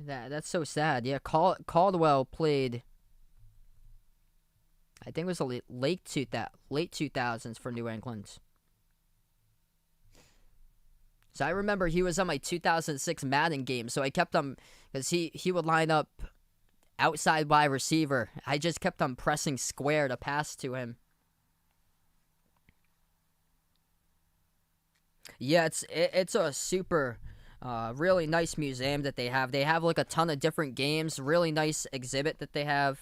That's so sad. Yeah, Caldwell played, I think it was the late 2000s for New England. So I remember he was on my 2006 Madden game, so I kept him, because he would line up outside wide receiver. I just kept on pressing square to pass to him. Yeah, it's a super, really nice museum that they have. They have like a ton of different games. Really nice exhibit that they have.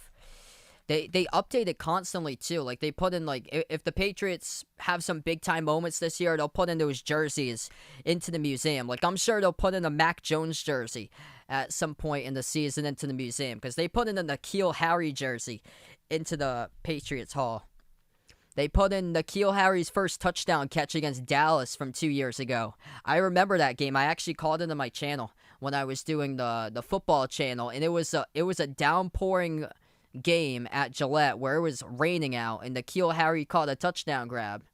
They update it constantly too. Like they put in, like, if the Patriots have some big time moments this year, they'll put in those jerseys into the museum. Like I'm sure they'll put in a Mac Jones jersey at some point in the season into the museum, because they put in a N'Keal Harry jersey into the Patriots Hall. They put in N'Keal Harry's first touchdown catch against Dallas from 2 years ago. I remember that game. I actually called into my channel when I was doing the football channel, and it was a downpouring game at Gillette where it was raining out and N'Keal Harry caught a touchdown grab.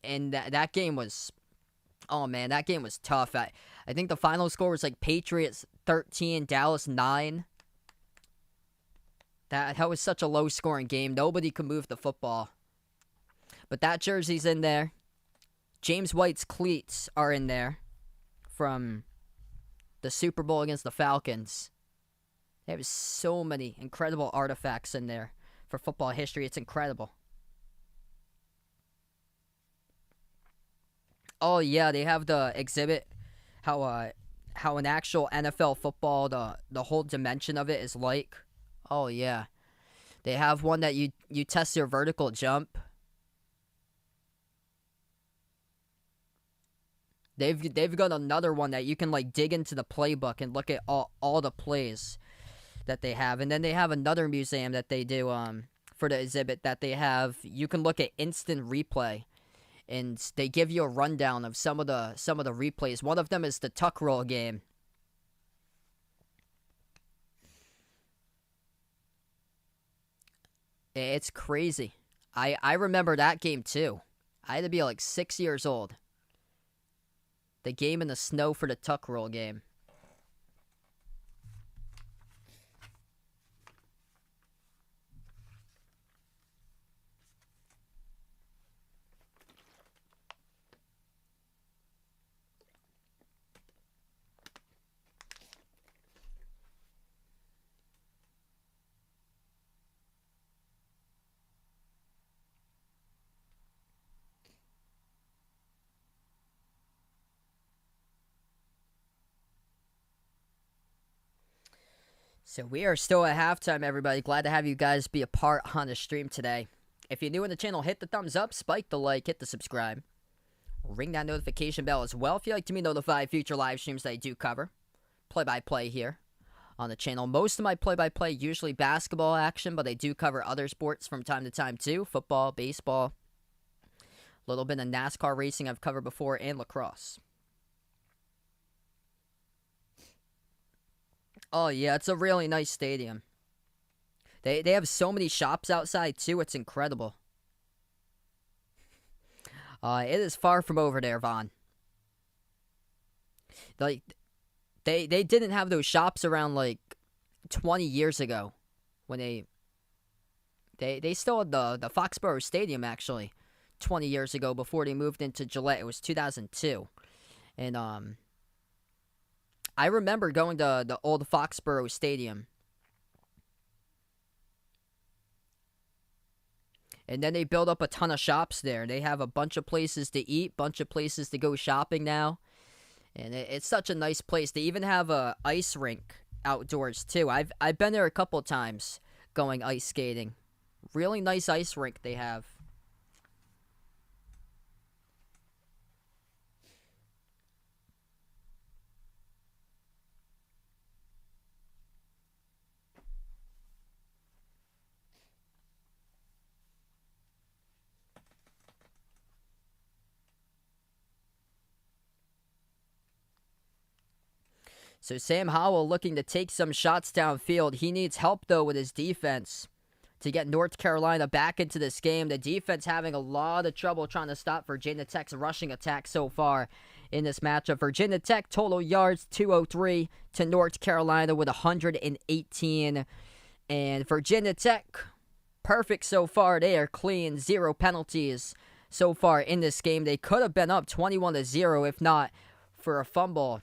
And that game was, oh man, that game was tough. I think the final score was like Patriots 13, Dallas 9. That was such a low-scoring game. Nobody could move the football. But that jersey's in there. James White's cleats are in there from the Super Bowl against the Falcons. They have so many incredible artifacts in there for football history. It's incredible. Oh, yeah, they have the exhibit, how an actual NFL football, the whole dimension of it is like. Oh, yeah. They have one that you test your vertical jump. They've got another one that you can like dig into the playbook and look at all the plays that they have. And then they have another museum that they do for the exhibit that they have. You can look at instant replay. And they give you a rundown of some of the replays. One of them is the tuck roll game. It's crazy. I remember that game too. I had to be like 6 years old. The game in the snow for the tuck roll game. So we are still at halftime, everybody. Glad to have you guys be a part on the stream today. If you're new in the channel, hit the thumbs up, spike the like, hit the subscribe. Ring that notification bell as well if you'd like to be notified of future live streams that I do cover. Play-by-play here on the channel. Most of my play-by-play usually basketball action, but I do cover other sports from time to time too. Football, baseball, a little bit of NASCAR racing I've covered before, and lacrosse. Oh, yeah, it's a really nice stadium. They have so many shops outside, too. It's incredible. It is far from over there, Vaughn. Like, they didn't have those shops around, like, 20 years ago. When they still had the Foxborough Stadium, actually, 20 years ago before they moved into Gillette. It was 2002. And, I remember going to the old Foxborough Stadium. And then they built up a ton of shops there. They have a bunch of places to eat, bunch of places to go shopping now. And it's such a nice place. They even have a ice rink outdoors too. I've been there a couple times going ice skating. Really nice ice rink they have. So Sam Howell looking to take some shots downfield. He needs help, though, with his defense to get North Carolina back into this game. The defense having a lot of trouble trying to stop Virginia Tech's rushing attack so far in this matchup. Virginia Tech total yards 203 to North Carolina with 118. And Virginia Tech, perfect so far. They are clean, 0 penalties so far in this game. They could have been up 21-0 if not for a fumble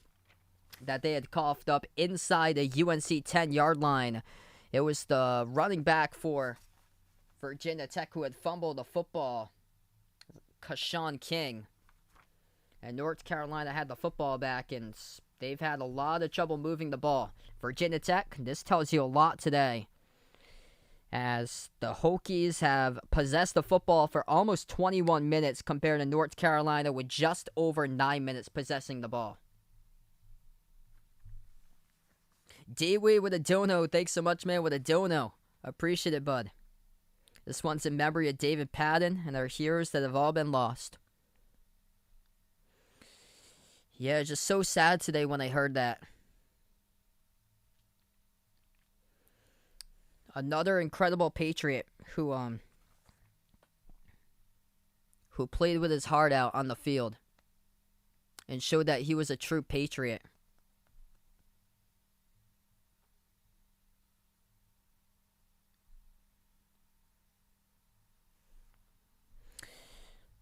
that they had coughed up inside the UNC 10-yard line. It was the running back for Virginia Tech who had fumbled the football, Kashawn King. And North Carolina had the football back, and they've had a lot of trouble moving the ball. Virginia Tech, this tells you a lot today, as the Hokies have possessed the football for almost 21 minutes compared to North Carolina with just over 9 minutes possessing the ball. D-Wee with a dono. Thanks so much, man, with a dono. Appreciate it, bud. This one's in memory of David Patton and our heroes that have all been lost. Yeah, just so sad today when I heard that. Another incredible Patriot who played with his heart out on the field and showed that he was a true Patriot.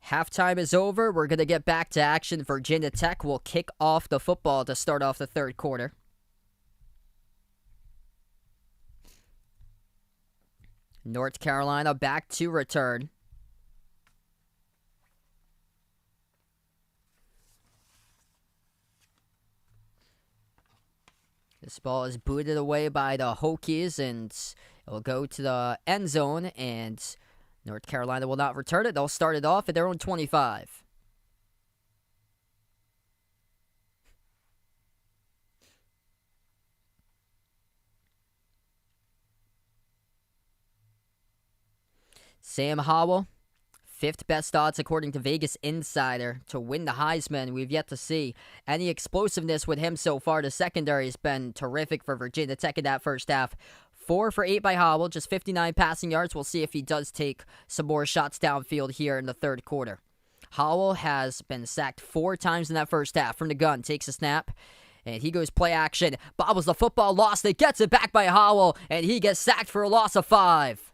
Halftime is over. We're going to get back to action. Virginia Tech will kick off the football to start off the third quarter. North Carolina back to return. This ball is booted away by the Hokies, and it will go to the end zone, and North Carolina will not return it. They'll start it off at their own 25. Sam Howell, 5th best odds according to Vegas Insider to win the Heisman. We've yet to see any explosiveness with him so far. The secondary has been terrific for Virginia Tech in that first half. 4 for 8 by Howell, just 59 passing yards. We'll see if he does take some more shots downfield here in the third quarter. Howell has been sacked 4 times in that first half. From the gun, takes a snap, and he goes play action. Bobbles the football, lost it, gets it back by Howell, and he gets sacked for a loss of 5.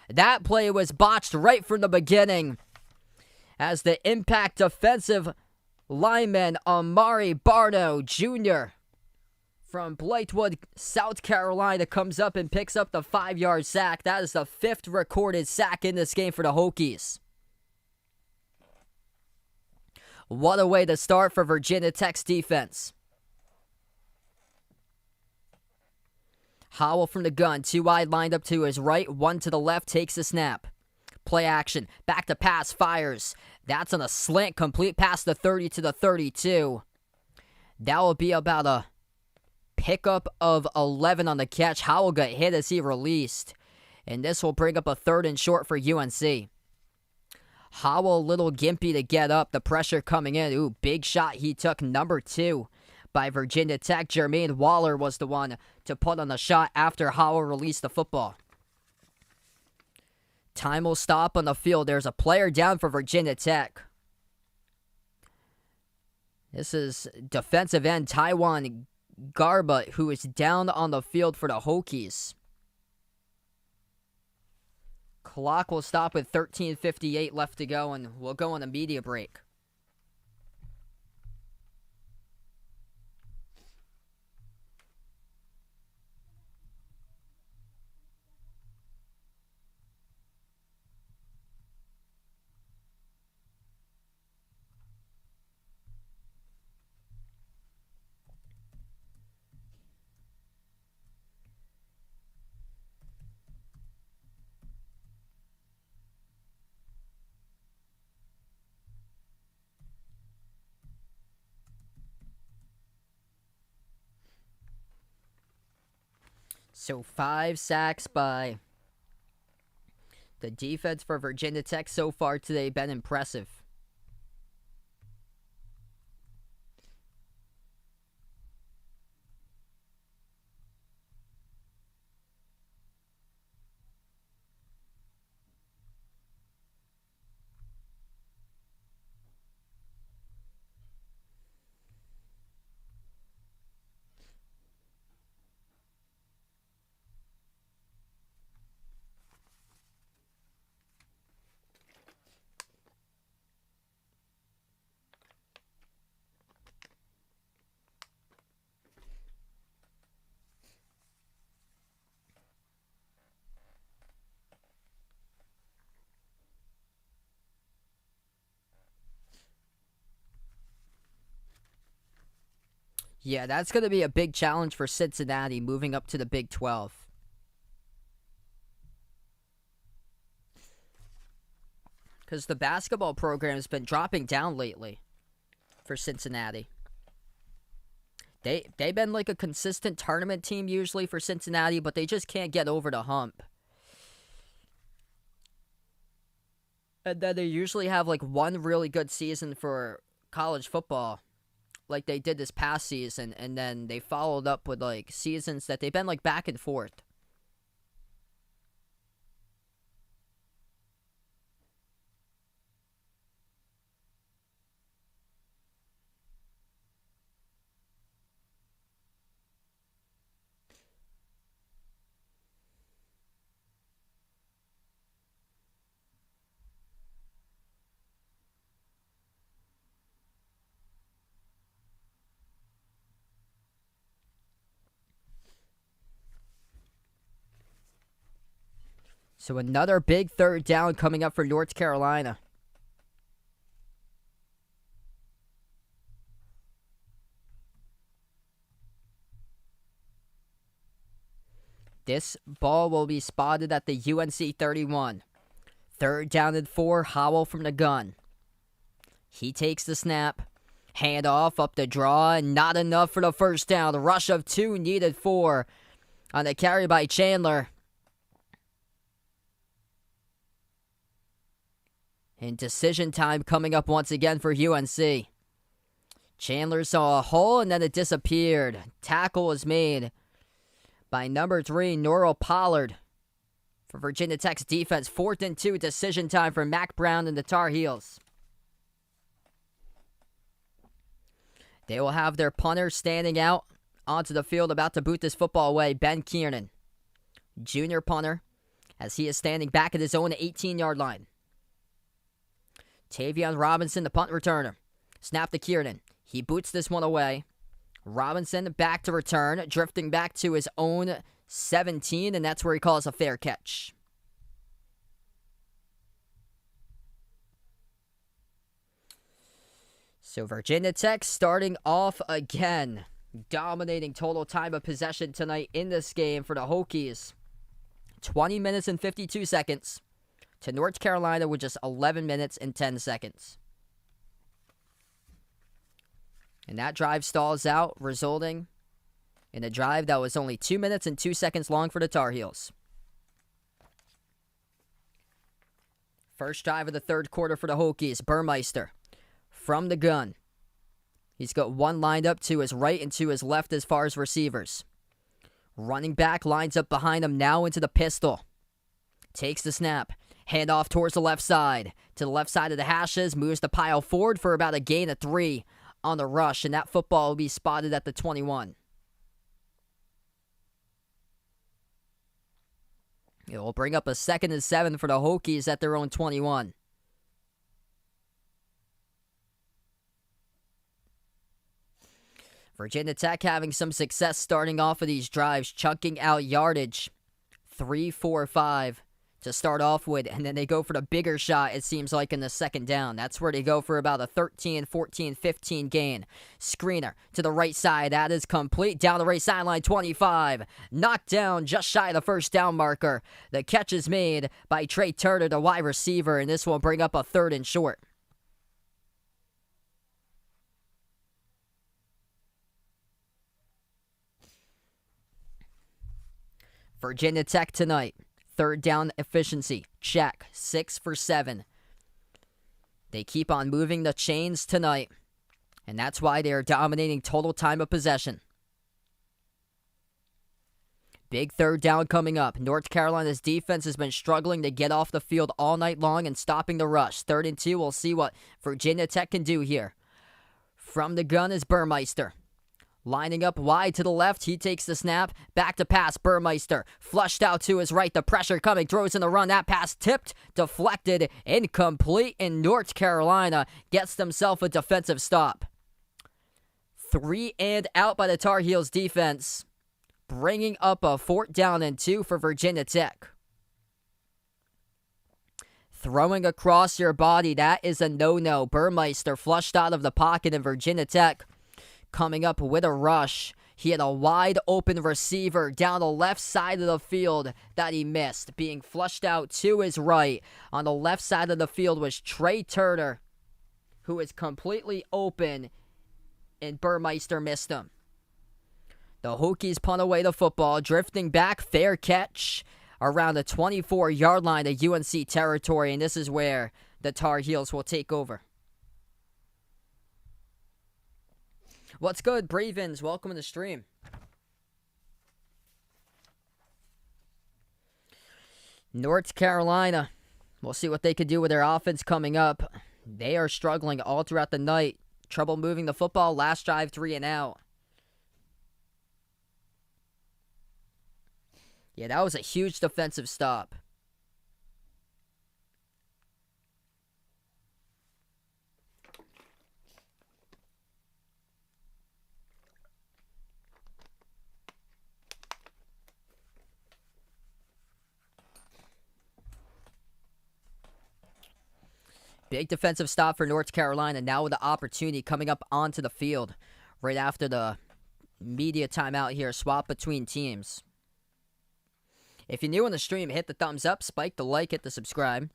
That play was botched right from the beginning as the impact defensive lineman Amari Barno Jr. from Blythewood, South Carolina comes up and picks up the 5-yard sack. That is the 5th recorded sack in this game for the Hokies. What a way to start for Virginia Tech's defense. Howell from the gun, 2 wide lined up to his right, 1 to the left, takes the snap. Play action, back to pass, fires. That's on a slant, complete pass the 30 to the 32. That will be about a pickup of 11 on the catch. Howell got hit as he released, and this will bring up a 3rd and short for UNC. Howell a little gimpy to get up, the pressure coming in. Ooh, big shot he took, number 2. By Virginia Tech. Jermaine Waller was the one to put on the shot after Howell released the football. Time will stop on the field. There's a player down for Virginia Tech. This is defensive end Tavion Garba, who is down on the field for the Hokies. Clock will stop with 13:58 left to go, and we'll go on a media break. So 5 sacks by the defense for Virginia Tech so far today. Been impressive. Yeah, that's going to be a big challenge for Cincinnati moving up to the Big 12. Because the basketball program has been dropping down lately for Cincinnati. They've been like a consistent tournament team usually for Cincinnati, but they just can't get over the hump. And then they usually have like one really good season for college football, like they did this past season, and then they followed up with like seasons that they've been like back and forth. So another big third down coming up for North Carolina. This ball will be spotted at the UNC 31. Third down and 4, Howell from the gun. He takes the snap. Hand off up the draw, and not enough for the first down. The rush of 2 needed 4 on the carry by Chandler. And decision time coming up once again for UNC. Chandler saw a hole and then it disappeared. Tackle was made by number 3, Norrell Pollard. For Virginia Tech's defense, 4th and 2, decision time for Mac Brown and the Tar Heels. They will have their punter standing out onto the field, about to boot this football away, Ben Kiernan. Junior punter, as he is standing back at his own 18-yard line. Tavion Robinson, the punt returner. Snap to Kiernan. He boots this one away. Robinson back to return, drifting back to his own 17, and that's where he calls a fair catch. So Virginia Tech starting off again, dominating total time of possession tonight in this game for the Hokies. 20 minutes and 52 seconds to North Carolina with just 11 minutes and 10 seconds. And that drive stalls out, resulting in a drive that was only 2 minutes and 2 seconds long for the Tar Heels. First drive of the third quarter for the Hokies, Burmeister from the gun. He's got one lined up to his right and to his left as far as receivers. Running back lines up behind him now into the pistol. Takes the snap. Hand off towards the left side. To the left side of the hashes. Moves the pile forward for about a gain of 3 on the rush. And that football will be spotted at the 21. It will bring up a 2nd and 7 for the Hokies at their own 21. Virginia Tech having some success starting off of these drives, chunking out yardage. 3, 4, 5 to start off with, and then they go for the bigger shot, it seems like, in the second down. That's where they go for about a 13, 14, 15 gain. Screener to the right side. That is complete. Down the right sideline, 25. Knocked down just shy of the first down marker. The catch is made by Trey Turner, the wide receiver, and this will bring up a 3rd and short. Virginia Tech tonight. Third down efficiency. Check. 6 for 7. They keep on moving the chains tonight. And that's why they are dominating total time of possession. Big third down coming up. North Carolina's defense has been struggling to get off the field all night long and stopping the rush. 3rd and 2. We'll see what Virginia Tech can do here. From the gun is Burmeister. Lining up wide to the left, he takes the snap. Back to pass, Burmeister. Flushed out to his right, the pressure coming, throws in the run. That pass tipped, deflected, incomplete, and North Carolina gets themselves a defensive stop. 3 and out by the Tar Heels defense, bringing up a 4th down and 2 for Virginia Tech. Throwing across your body, that is a no-no. Burmeister flushed out of the pocket, in Virginia Tech coming up with a rush. He had a wide open receiver down the left side of the field that he missed. Being flushed out to his right on the left side of the field was Trey Turner, who is completely open, and Burmeister missed him. The Hokies punt away the football, drifting back, fair catch around the 24-yard line of UNC territory, and this is where the Tar Heels will take over. What's good, Bravens? Welcome to the stream. North Carolina. We'll see what they can do with their offense coming up. They are struggling all throughout the night. Trouble moving the football. Last drive, 3 and out. Yeah, that was a huge defensive stop. Big defensive stop for North Carolina. Now with the opportunity coming up onto the field right after the media timeout here. Swap between teams. If you're new on the stream, hit the thumbs up, spike the like, hit the subscribe.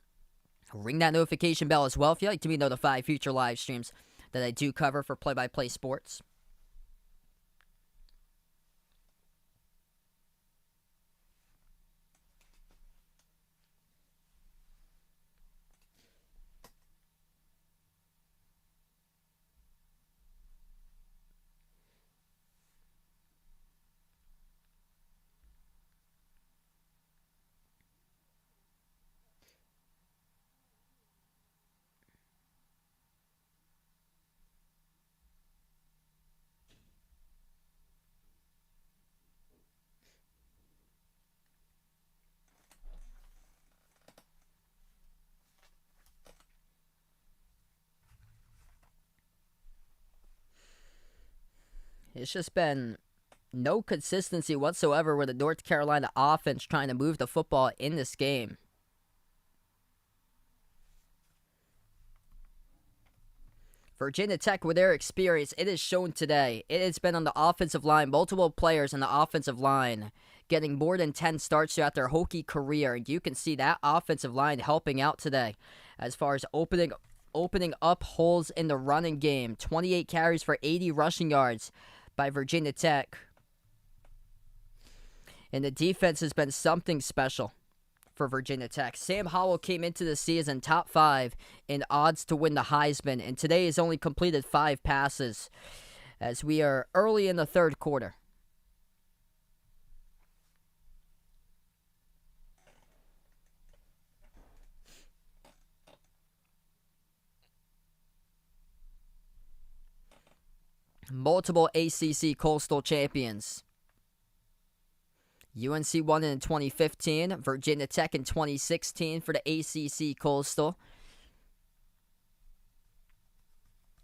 Ring that notification bell as well if you'd like to be notified future live streams that I do cover for play-by-play sports. It's just been no consistency whatsoever with the North Carolina offense trying to move the football in this game. Virginia Tech, with their experience, it is shown today. It has been on the offensive line, multiple players on the offensive line getting more than 10 starts throughout their Hokie career. And you can see that offensive line helping out today as far as opening up holes in the running game. 28 carries for 80 rushing yards by Virginia Tech. And the defense has been something special for Virginia Tech. Sam Howell came into the season top 5 in odds to win the Heisman, and today has only completed 5 passes as we are early in the third quarter. Multiple ACC Coastal champions. UNC won in 2015, Virginia Tech in 2016 for the ACC Coastal.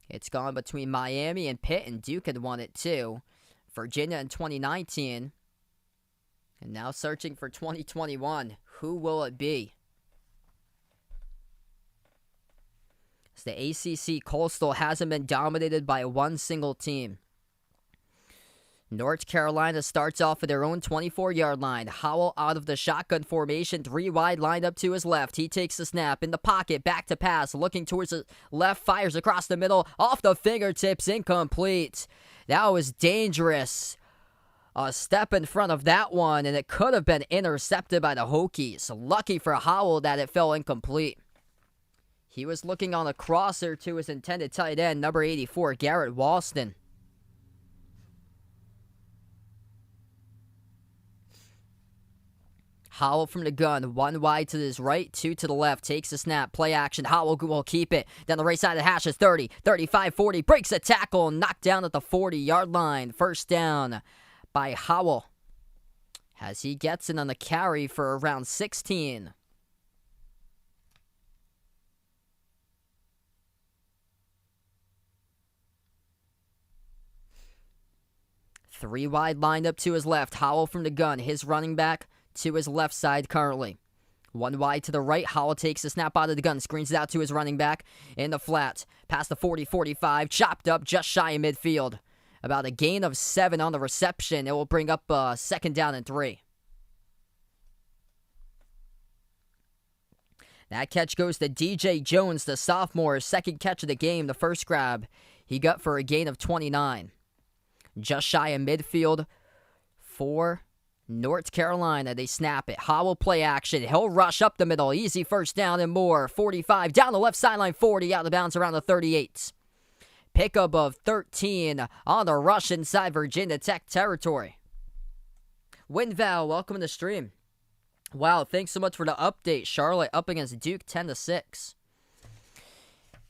It's gone between Miami and Pitt, and Duke had won it too. Virginia in 2019. And now searching for 2021. Who will it be? As the ACC Coastal hasn't been dominated by one single team. North Carolina starts off at their own 24-yard line. Howell out of the shotgun formation, 3 wide, lined up to his left. He takes the snap in the pocket, back to pass, looking towards the left, fires across the middle, off the fingertips, incomplete. That was dangerous. A step in front of that one, and it could have been intercepted by the Hokies. Lucky for Howell that it fell incomplete. He was looking on a crosser to his intended tight end, number 84, Garrett Walston. Howell from the gun, 1 wide to his right, 2 to the left, takes the snap, play action, Howell will keep it, down the right side of the hashes, 30, 35, 40, breaks a tackle, knocked down at the 40-yard line, first down by Howell, as he gets it on the carry for around 16. Three wide lined up to his left, Howell from the gun, his running back, to his left side currently. 1 wide to the right. Howell takes the snap out of the gun. Screens it out to his running back in the flat. Past the 40-45. Chopped up just shy of midfield. About a gain of 7 on the reception. It will bring up second down and 3. That catch goes to DJ Jones, the sophomore. Second catch of the game. The first grab he got for a gain of 29. Just shy of midfield for North Carolina. They snap it. Howell play action. He'll rush up the middle. Easy first down and more. 45 down the left sideline. 40 out of bounds around the 38. Pickup of 13 on the rush inside Virginia Tech territory. Winval, welcome to the stream. Wow, thanks so much for the update. Charlotte up against Duke 10-6.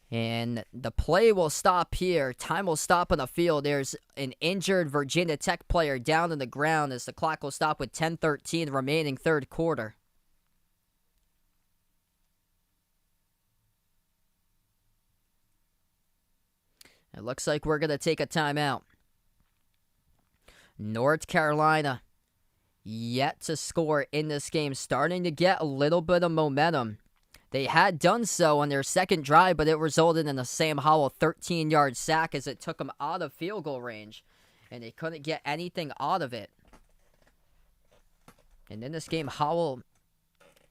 And the play will stop here. Time will stop on the field. There's an injured Virginia Tech player down on the ground as the clock will stop with 10:13 remaining third quarter. It looks like we're going to take a timeout. North Carolina yet to score in this game. Starting to get a little bit of momentum. They had done so on their second drive, but it resulted in a Sam Howell 13-yard sack as it took them out of field goal range, and they couldn't get anything out of it. And in this game, Howell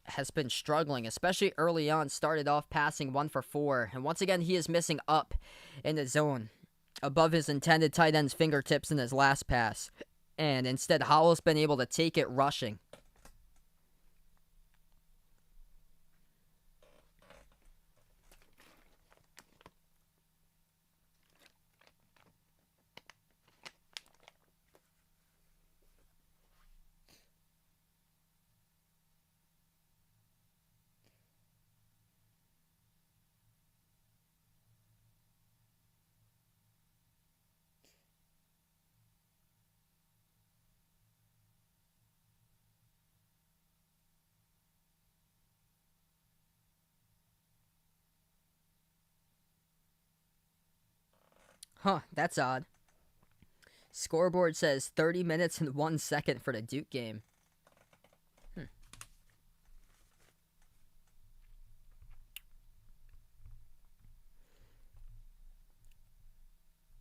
has been struggling, especially early on. Started off passing 1 for 4, and once again, he is missing up in the zone above his intended tight end's fingertips in his last pass. And instead, Howell's been able to take it rushing. Huh, that's odd. Scoreboard says 30 minutes and 1 second for the Duke game.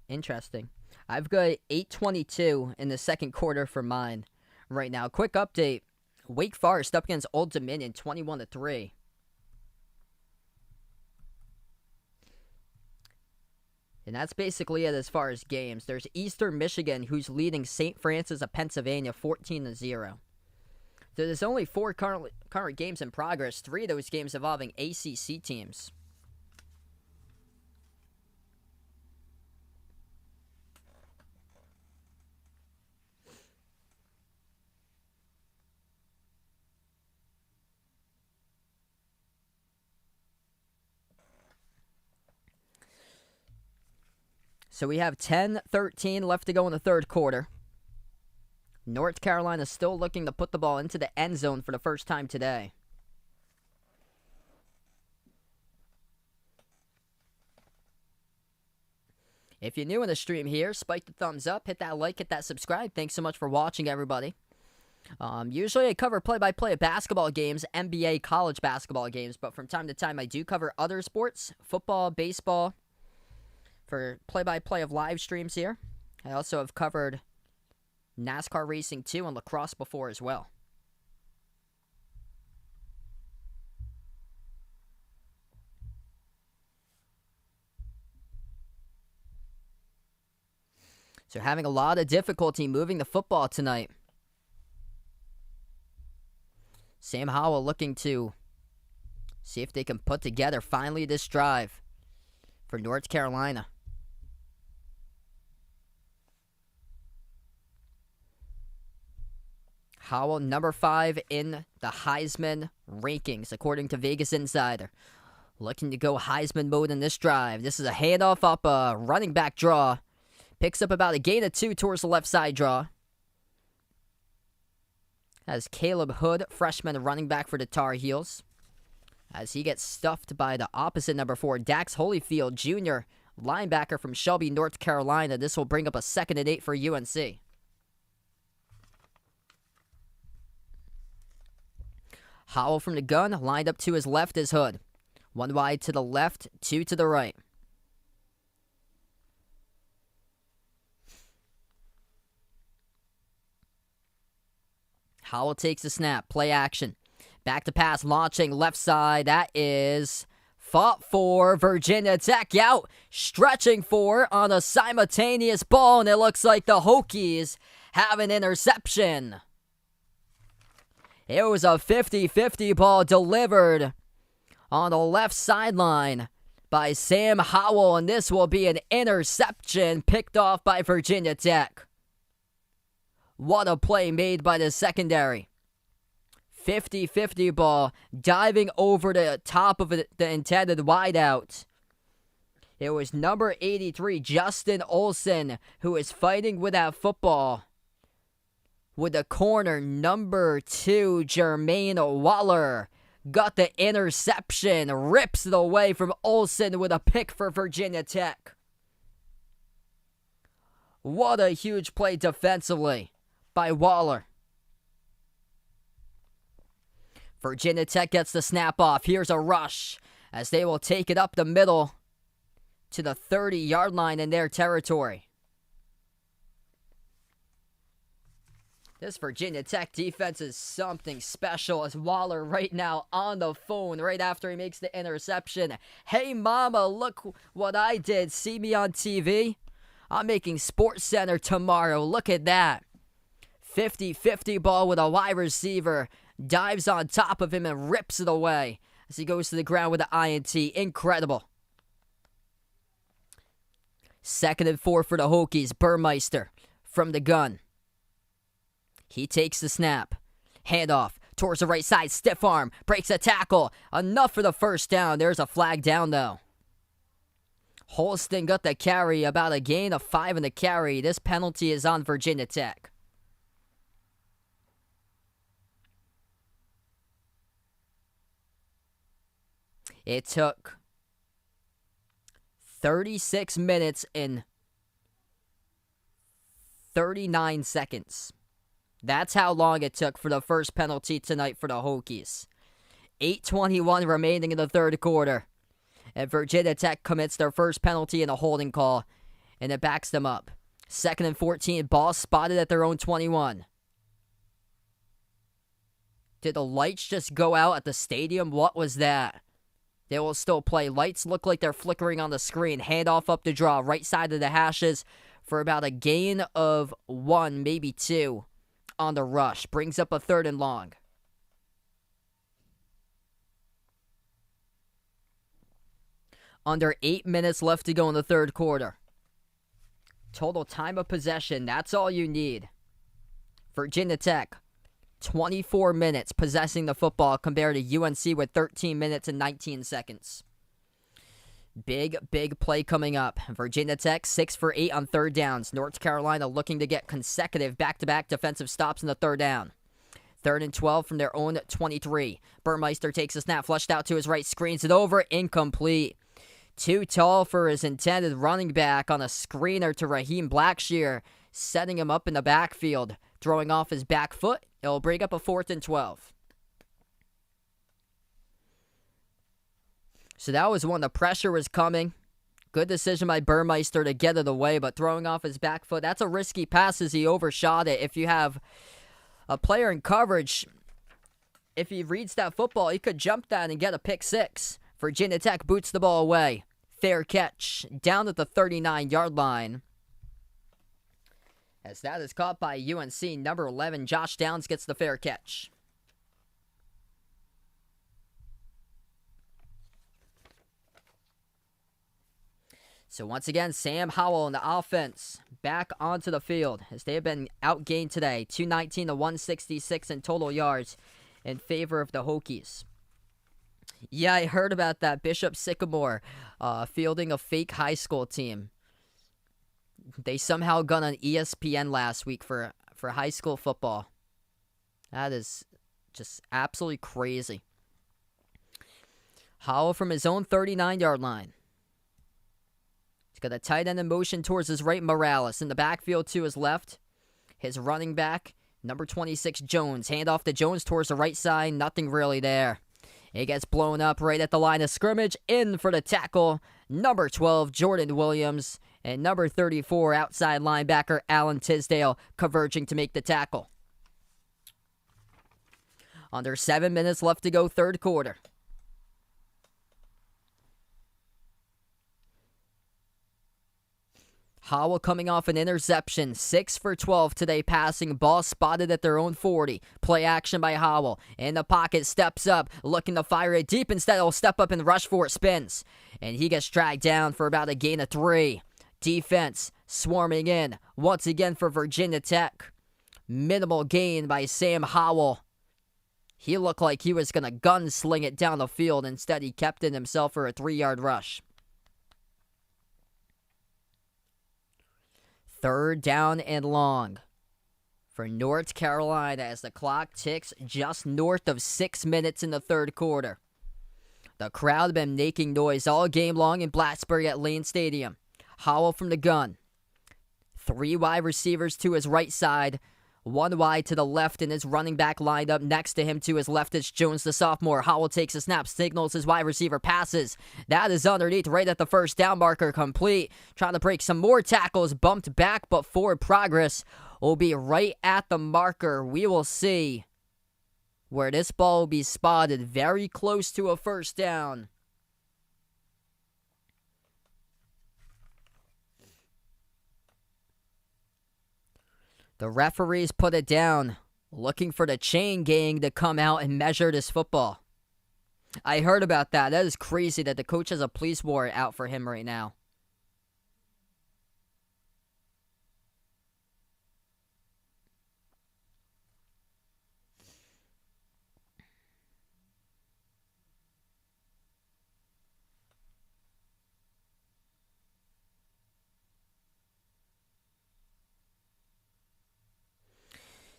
Interesting. I've got 8:22 in the second quarter for mine right now. Quick update. Wake Forest up against Old Dominion 21-3. And that's basically it as far as games. There's Eastern Michigan, who's leading St. Francis of Pennsylvania 14-0. There's only 4 current games in progress, 3 of those games involving ACC teams. So we have 10-13 left to go in the third quarter. North Carolina still looking to put the ball into the end zone for the first time today. If you're new in the stream here, spike the thumbs up, hit that like, hit that subscribe. Thanks so much for watching, everybody. Usually I cover play-by-play of basketball games, NBA, college basketball games, but from time to time I do cover other sports, football, baseball, for play-by-play of live streams here. I also have covered NASCAR racing too and lacrosse before as well. So having a lot of difficulty moving the football tonight. Sam Howell looking to see if they can put together finally this drive for North Carolina. Howell, number 5 in the Heisman rankings, according to Vegas Insider. Looking to go Heisman mode in this drive. This is a handoff up a running back draw. Picks up about a gain of 2 towards the left side draw. As Caleb Hood, freshman running back for the Tar Heels, as he gets stuffed by the opposite number 4, Dax Holyfield Jr., linebacker from Shelby, North Carolina. This will bring up a 2nd and 8 for UNC. Howell from the gun, lined up to his left is Hood. 1 wide to the left, 2 to the right. Howell takes the snap, play action. Back to pass, launching left side. That is fought for. Virginia Tech out, stretching for on a simultaneous ball, and it looks like the Hokies have an interception. It was a 50-50 ball delivered on the left sideline by Sam Howell, and this will be an interception picked off by Virginia Tech. What a play made by the secondary. 50-50 ball, diving over the top of the intended wideout. It was number 83, Justin Olson, who is fighting with that football. With the corner, number 2, Jermaine Waller. Got the interception, rips it away from Olson with a pick for Virginia Tech. What a huge play defensively by Waller. Virginia Tech gets the snap off. Here's a rush as they will take it up the middle to the 30-yard line in their territory. This Virginia Tech defense is something special as Waller right now on the phone right after he makes the interception. Hey, mama, look what I did. See me on TV? I'm making SportsCenter tomorrow. Look at that. 50-50 ball with a wide receiver. Dives on top of him and rips it away as he goes to the ground with the INT. Incredible. 2nd and 4 for the Hokies. Burmeister from the gun. He takes the snap. Handoff towards the right side. Stiff arm. Breaks a tackle. Enough for the first down. There's a flag down, though. Holston got the carry. About a gain of 5 in the carry. This penalty is on Virginia Tech. It took 36 minutes and 39 seconds. That's how long it took for the first penalty tonight for the Hokies. 8:21 remaining in the third quarter. And Virginia Tech commits their first penalty in a holding call, and it backs them up. 2nd and 14, ball spotted at their own 21. Did the lights just go out at the stadium? What was that? They will still play. Lights look like they're flickering on the screen. Handoff up the draw, right side of the hashes for about a gain of 1, maybe 2 on the rush. Brings up a 3rd and long. Under 8 minutes left to go in the third quarter. Total time of possession, that's all you need. Virginia Tech, 24 minutes possessing the football compared to UNC with 13 minutes and 19 seconds. Big play coming up. Virginia Tech, 6 for 8 on third downs. North Carolina looking to get consecutive back-to-back defensive stops in the third down. 3rd and 12 from their own 23. Burmeister takes a snap, flushed out to his right, screens it over, incomplete. Too tall for his intended running back on a screener to Raheem Blackshear, setting him up in the backfield. Throwing off his back foot, it'll bring up a 4th and 12. So that was when the pressure was coming. Good decision by Burmeister to get it away, but throwing off his back foot, that's a risky pass as he overshot it. If you have a player in coverage, if he reads that football, he could jump that and get a pick 6. Virginia Tech boots the ball away. Fair catch down at the 39-yard line. As that is caught by UNC, number 11, Josh Downs gets the fair catch. So once again, Sam Howell and the offense back onto the field as they have been outgained today. 219 to 166 in total yards in favor of the Hokies. Yeah, I heard about that. Bishop Sycamore fielding a fake high school team. They somehow got on ESPN last week for high school football. That is just absolutely crazy. Howell from his own 39-yard line. He's got a tight end in motion towards his right, Morales. In the backfield to his left, his running back, number 26, Jones. Hand off to Jones towards the right side. Nothing really there. It gets blown up right at the line of scrimmage. In for the tackle, number 12, Jordan Williams. And number 34, outside linebacker, Alan Tisdale, converging to make the tackle. Under 7 minutes left to go, third quarter. Howell coming off an interception, 6 for 12 today passing, ball spotted at their own 40. Play action by Howell. In the pocket, steps up, looking to fire it deep. Instead, he'll step up and rush for it, spins. And he gets dragged down for about a gain of 3. Defense swarming in once again for Virginia Tech. Minimal gain by Sam Howell. He looked like he was going to gunsling it down the field. Instead, he kept it himself for a 3-yard rush. 3rd down and long for North Carolina as the clock ticks just north of 6 minutes in the third quarter. The crowd have been making noise all game long in Plattsburgh at Lane Stadium. Howell from the gun. 3 wide receivers to his right side. One wide to the left in his running back lined up. Next to him to his left is Jones, the sophomore. Howell takes a snap, signals his wide receiver, passes. That is underneath, right at the first down marker, complete. Trying to break some more tackles, bumped back, but forward progress will be right at the marker. We will see where this ball will be spotted, very close to a first down. The referees put it down, looking for the chain gang to come out and measure this football. I heard about that. That is crazy that the coach has a police warrant out for him right now.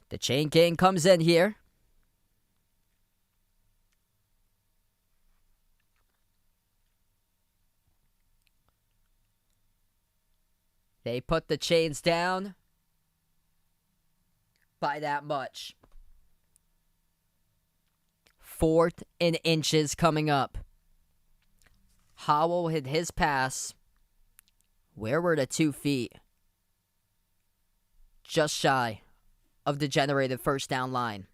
The chain gang comes in here. They put the chains down by that much. 4th and inches coming up. Howell hit his pass. Where were the 2 feet? Just shy of the generated first down line.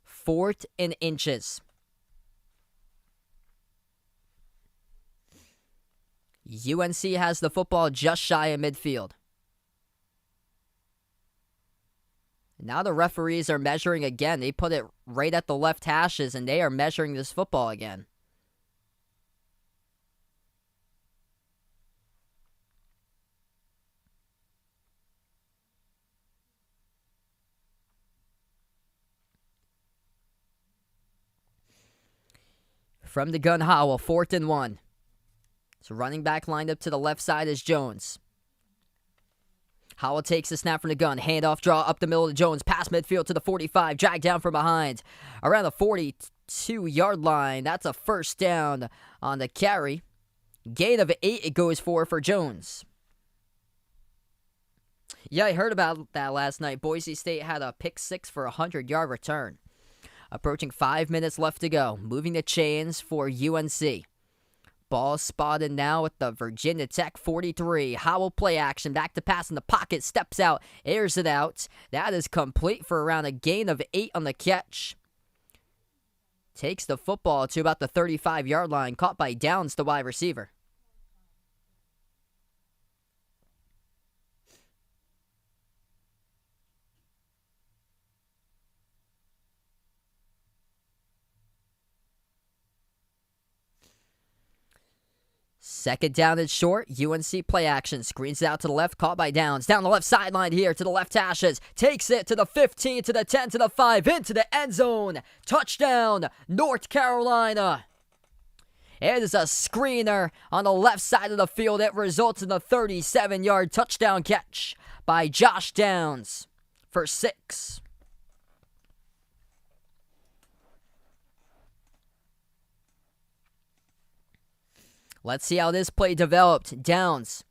4th and inches. UNC has the football just shy of midfield. Now the referees are measuring again. They put it right at the left hashes, and they are measuring this football again. From the gun, Howell, 4th and 1. So running back lined up to the left side is Jones. Howell takes the snap from the gun. Handoff draw up the middle to Jones. Pass midfield to the 45. Dragged down from behind. Around the 42-yard line. That's a first down on the carry. Gain of 8 it goes for Jones. Yeah, I heard about that last night. Boise State had a pick 6 for a 100-yard return. Approaching 5 minutes left to go. Moving the chains for UNC. Ball spotted now at the Virginia Tech 43. Howell play action. Back to pass in the pocket. Steps out. Airs it out. That is complete for around a gain of 8 on the catch. Takes the football to about the 35-yard line. Caught by Downs, the wide receiver. Second down and short. UNC play action. Screens it out to the left. Caught by Downs. Down the left sideline here to the left hashes. Takes it to the 15, to the 10, to the 5. Into the end zone. Touchdown, North Carolina. It is a screener on the left side of the field. It results in a 37-yard touchdown catch by Josh Downs for 6. Let's see how this play developed. Downs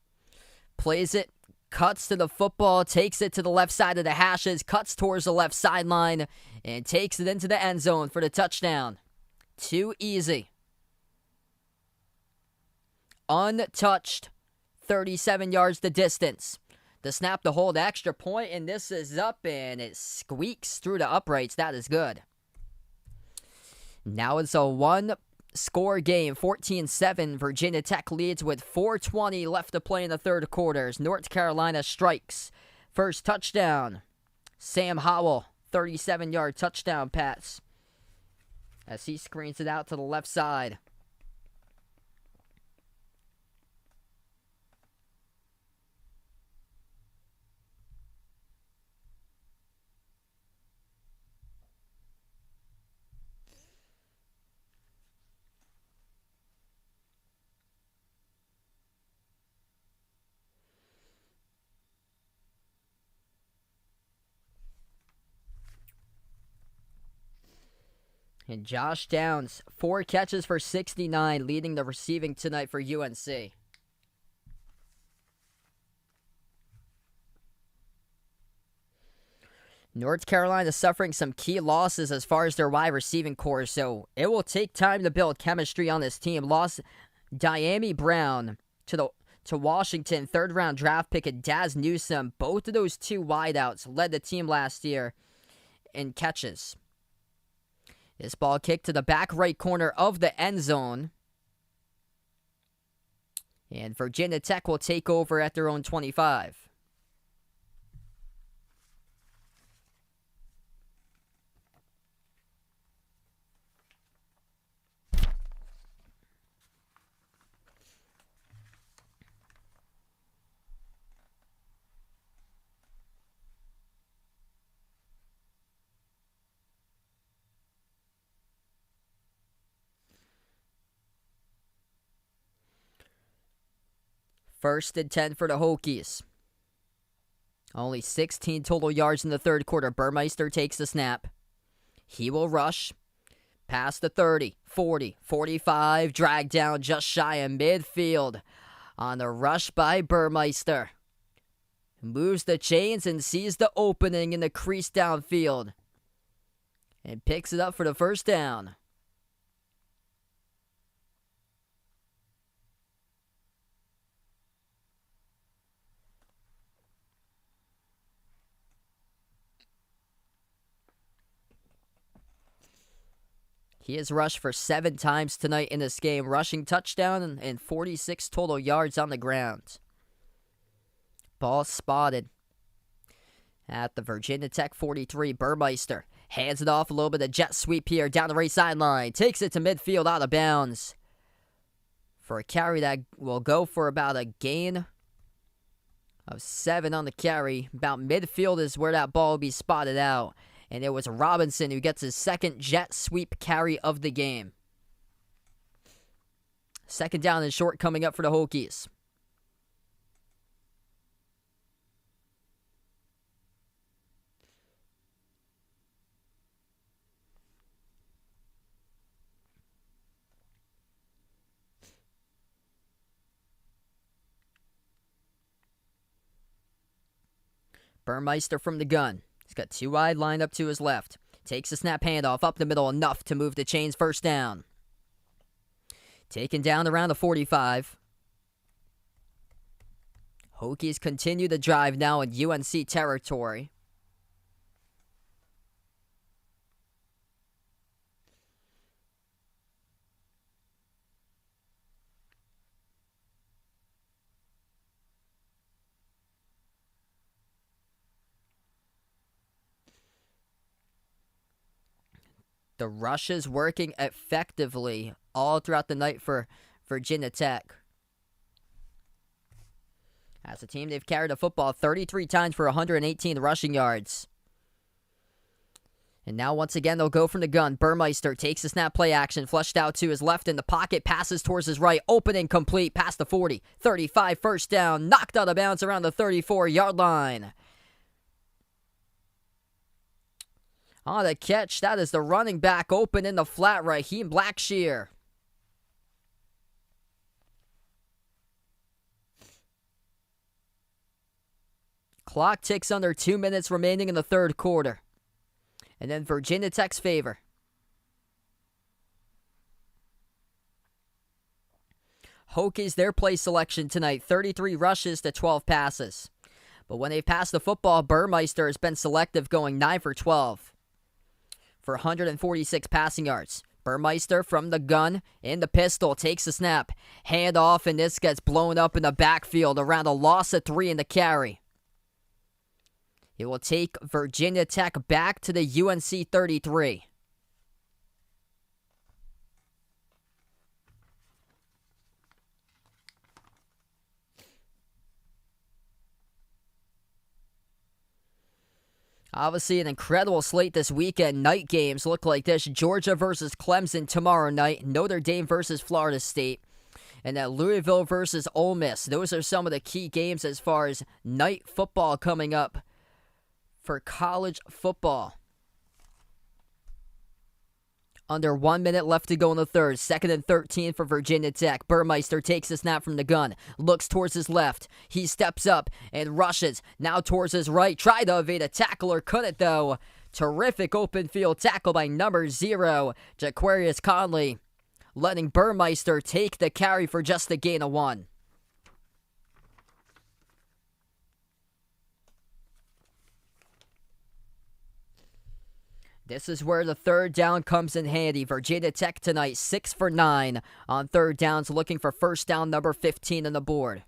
plays it, cuts to the football, takes it to the left side of the hashes, cuts towards the left sideline, and takes it into the end zone for the touchdown. Too easy. Untouched. 37 yards the distance. The snap to hold extra point, and this is up, and it squeaks through the uprights. That is good. Now it's a one-score game, 14-7. Virginia Tech leads with 4:20 left to play in the third quarters. North Carolina strikes. First touchdown. Sam Howell, 37-yard touchdown pass as he screens it out to the left side. And Josh Downs, 4 catches for 69, leading the receiving tonight for UNC. North Carolina suffering some key losses as far as their wide receiving core, so it will take time to build chemistry on this team. Lost Diami Brown to Washington, third-round draft pick, and Daz Newsome. Both of those two wideouts led the team last year in catches. This ball kicked to the back right corner of the end zone. And Virginia Tech will take over at their own 25. First and 10 for the Hokies. Only 16 total yards in the third quarter. Burmeister takes the snap. He will rush. Past the 30, 40, 45. Dragged down just shy of midfield. On the rush by Burmeister. Moves the chains and sees the opening in the crease downfield. And picks it up for the first down. He has rushed for 7 times tonight in this game, rushing touchdown and 46 total yards on the ground. Ball spotted at the Virginia Tech 43. Burmeister hands it off, a little bit of jet sweep here down the right sideline. Takes it to midfield, out of bounds. For a carry that will go for about a gain of 7 on the carry. About midfield is where that ball will be spotted out. And it was Robinson who gets his second jet sweep carry of the game. Second down and short coming up for the Hokies. Burmeister from the gun. He's got 2 wide lined up to his left. Takes the snap handoff up the middle enough to move the chains first down. Taken down around the 45. Hokies continue the drive now in UNC territory. The rushes working effectively all throughout the night for Virginia Tech. As a team, they've carried the football 33 times for 118 rushing yards. And now once again, they'll go from the gun. Burmeister takes the snap, play action, flushed out to his left in the pocket, passes towards his right, opening complete, past the 40, 35, first down, knocked out of bounds around the 34-yard line. On the catch, that is the running back open in the flat, Raheem Blackshear. Clock ticks under 2 minutes remaining in the third quarter. And then Virginia Tech's favor. Hokies, their play selection tonight, 33 rushes to 12 passes. But when they've passed the football, Burmeister has been selective, going 9 for 12. For 146 passing yards. Burmeister from the gun in the pistol takes the snap. Hand off, and this gets blown up in the backfield around a loss of 3 in the carry. It will take Virginia Tech back to the UNC 33. Obviously, an incredible slate this weekend. Night games look like this. Georgia versus Clemson tomorrow night. Notre Dame versus Florida State. And that Louisville versus Ole Miss. Those are some of the key games as far as night football coming up for college football. Under 1 minute left to go in the third. 2nd and 13 for Virginia Tech. Burmeister takes the snap from the gun. Looks towards his left. He steps up and rushes. Now towards his right. Tried to evade a tackler. Couldn't though. Terrific open field tackle by number 0, Jaquarius Conley. Letting Burmeister take the carry for just a gain of 1. This is where the third down comes in handy. Virginia Tech tonight, 6 for 9 on third downs, looking for first down number 15 on the board.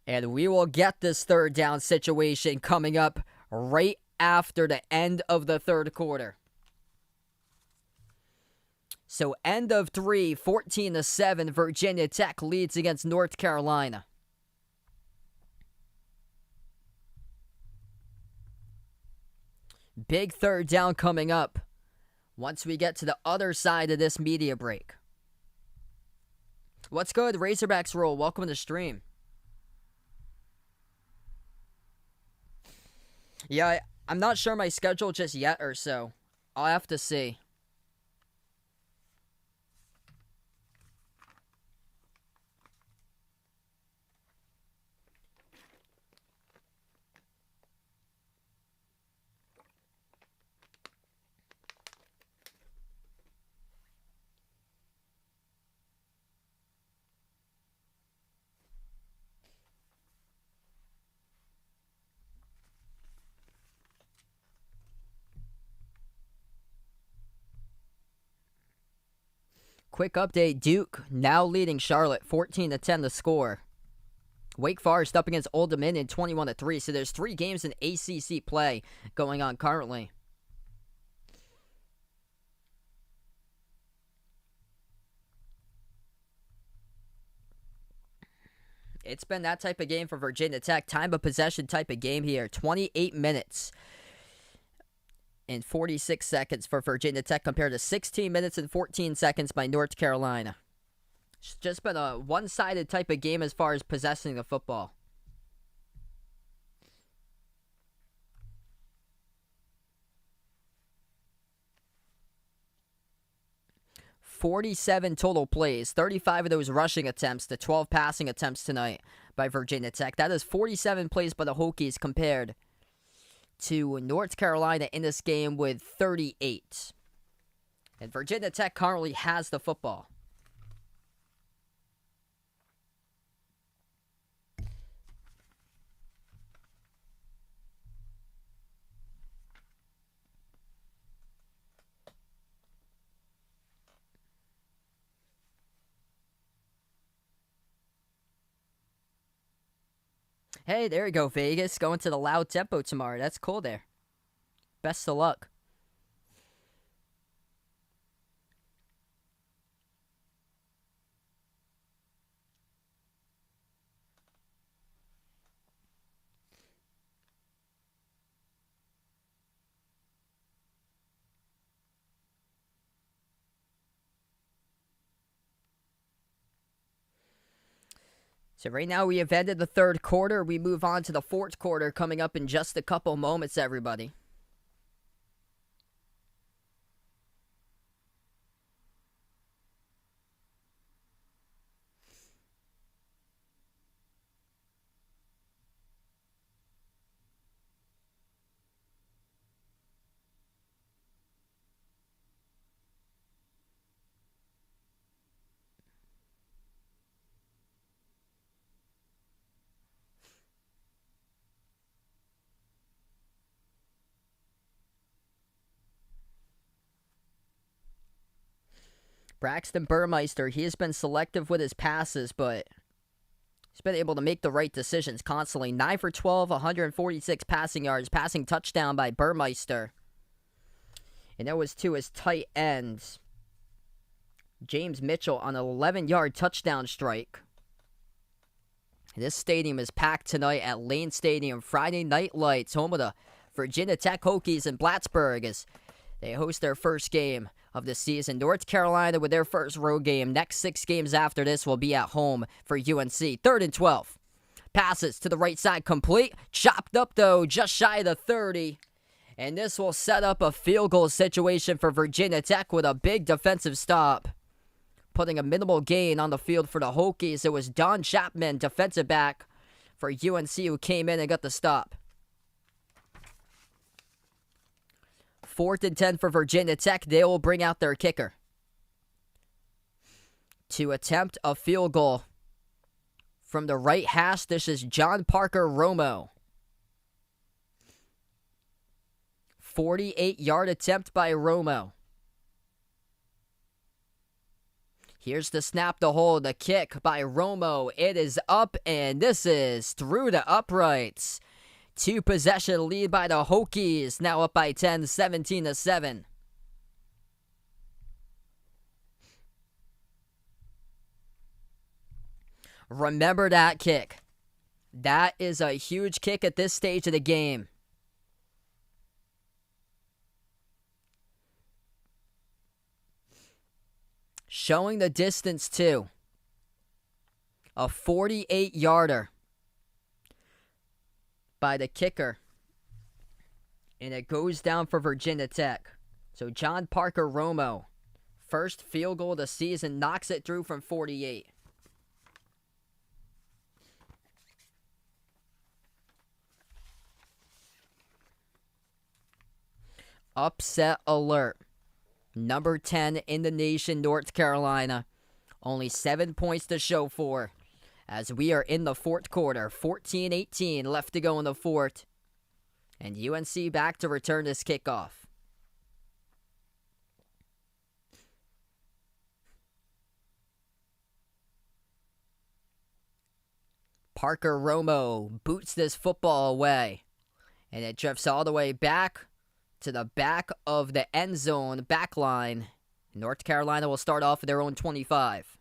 And we will get this third down situation coming up right after the end of the third quarter. So end of 3, 14-7, Virginia Tech leads against North Carolina. Big third down coming up once we get to the other side of this media break. What's good, Razorbacks Roll? Welcome to the stream. Yeah, I'm not sure my schedule just yet or so. I'll have to see. Quick update, Duke now leading Charlotte 14-10 to score. Wake Forest up against Old Dominion 21-3, so there's 3 games in ACC play going on currently. It's been that type of game for Virginia Tech, time of possession type of game here. 28 minutes and 46 seconds for Virginia Tech compared to 16 minutes and 14 seconds by North Carolina. It's just been a one-sided type of game as far as possessing the football. "47 total plays, 35 of those rushing attempts to 12 passing attempts tonight by Virginia Tech. That is 47 plays by the Hokies compared to North Carolina in this game with 38. And Virginia Tech currently has the football. Hey, there you go, Vegas. Going to the loud tempo tomorrow. That's cool there. Best of luck. So right now we have ended the third quarter. We move on to the fourth quarter coming up in just a couple moments, everybody. Braxton Burmeister, he has been selective with his passes, but he's been able to make the right decisions constantly. 9 for 12, 146 passing yards, passing touchdown by Burmeister. And that was to his tight end, James Mitchell, on an 11-yard touchdown strike. This stadium is packed tonight at Lane Stadium. Friday Night Lights, home of the Virginia Tech Hokies in Plattsburgh, as they host their first game of the season. North Carolina with their first road game. Next 6 games after this will be at home for UNC. 3rd and 12. Passes to the right side, complete. Chopped up, though, just shy of the 30. And this will set up a field goal situation for Virginia Tech with a big defensive stop. Putting a minimal gain on the field for the Hokies. It was Don Chapman, defensive back for UNC, who came in and got the stop. 4th and 10 for Virginia Tech. They will bring out their kicker to attempt a field goal. From the right hash, this is John Parker Romo. 48-yard attempt by Romo. Here's the snap to hold, the kick by Romo. It is up, and this is through the uprights. 2-possession lead by the Hokies, now up by 10, 17-7. Remember that kick. That is a huge kick at this stage of the game. Showing the distance, too. A 48-yarder by the kicker. And it goes down for Virginia Tech. So John Parker Romo, first field goal of the season, knocks it through from 48. Upset alert. Number 10 in the nation, North Carolina. Only 7 points to show for as we are in the fourth quarter. 14-18 left to go in the fourth. And UNC back to return this kickoff. Parker Romo boots this football away. And it drifts all the way back to the back of the end zone, back line. North Carolina will start off with their own 25.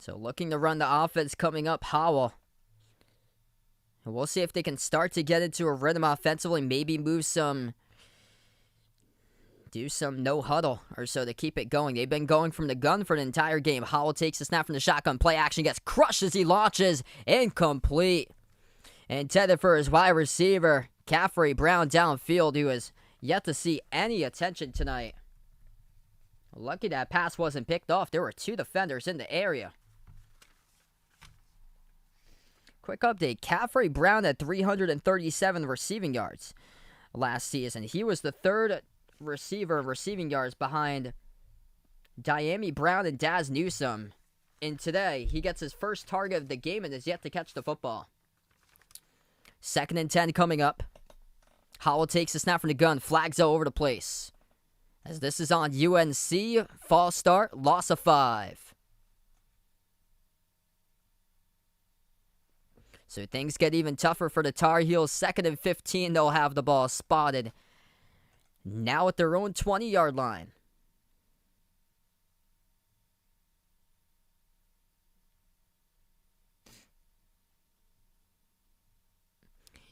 So looking to run the offense coming up, Howell. And we'll see if they can start to get into a rhythm offensively. Maybe do some no huddle or so to keep it going. They've been going from the gun for the entire game. Howell takes the snap from the shotgun. Play action, gets crushed as he launches. Incomplete. Intended for his wide receiver, Caffrey Brown downfield, who has yet to see any attention tonight. Lucky that pass wasn't picked off. There were 2 defenders in the area. Quick update, Caffrey Brown had 337 receiving yards last season. He was the 3rd receiver receiving yards behind Diami Brown and Daz Newsome. And today, he gets his first target of the game and is yet to catch the football. 2nd and 10 coming up. Howell takes the snap from the gun, flags all over the place. As this is on UNC, false start, loss of 5. So things get even tougher for the Tar Heels. 2nd and 15, they'll have the ball spotted. Now at their own 20-yard line.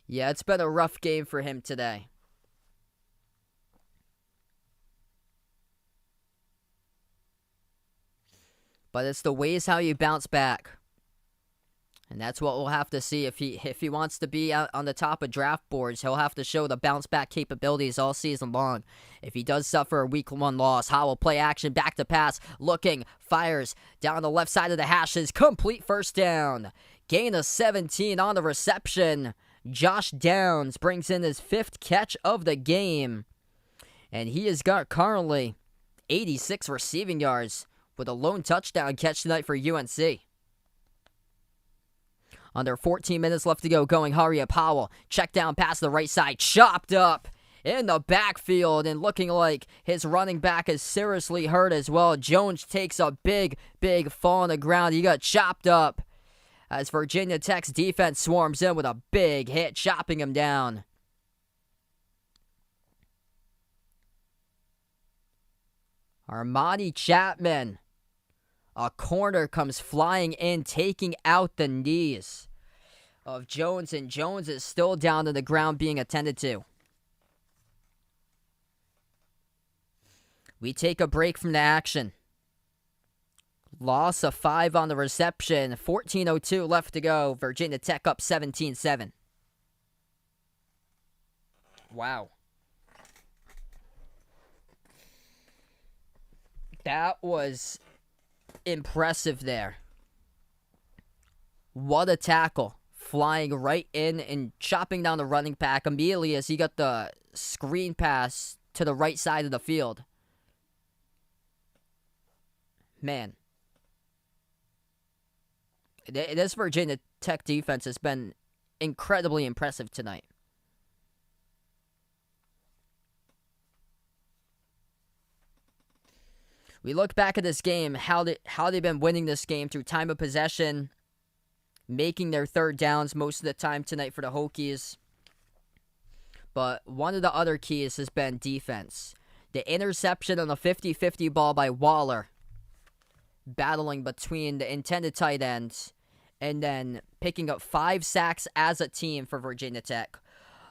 Yeah, it's been a rough game for him today. But it's the ways how you bounce back. And that's what we'll have to see. If he wants to be out on the top of draft boards, he'll have to show the bounce back capabilities all season long. If he does suffer a week 1 loss, Howell play action, back to pass, looking, fires down the left side of the hashes, complete first down. Gain of 17 on the reception. Josh Downs brings in his 5th catch of the game. And he has got currently 86 receiving yards with a lone touchdown catch tonight for UNC. Under 14 minutes left to go, going hurry up Howell. Check down past the right side, chopped up in the backfield and looking like his running back is seriously hurt as well. Jones takes a big fall on the ground. He got chopped up as Virginia Tech's defense swarms in with a big hit, chopping him down. Armani Chapman. A corner comes flying in, taking out the knees of Jones, and Jones is still down to the ground being attended to. We take a break from the action. Loss of 5 on the reception. 14:02 left to go. Virginia Tech up 17-7. Wow. That was impressive there. What a tackle. Flying right in and chopping down the running back immediately as he got the screen pass to the right side of the field. Man. This Virginia Tech defense has been incredibly impressive tonight. We look back at this game, how they've been winning this game through time of possession, making their third downs most of the time tonight for the Hokies. But one of the other keys has been defense. The interception on the 50-50 ball by Waller, battling between the intended tight ends, and then picking up 5 sacks as a team for Virginia Tech,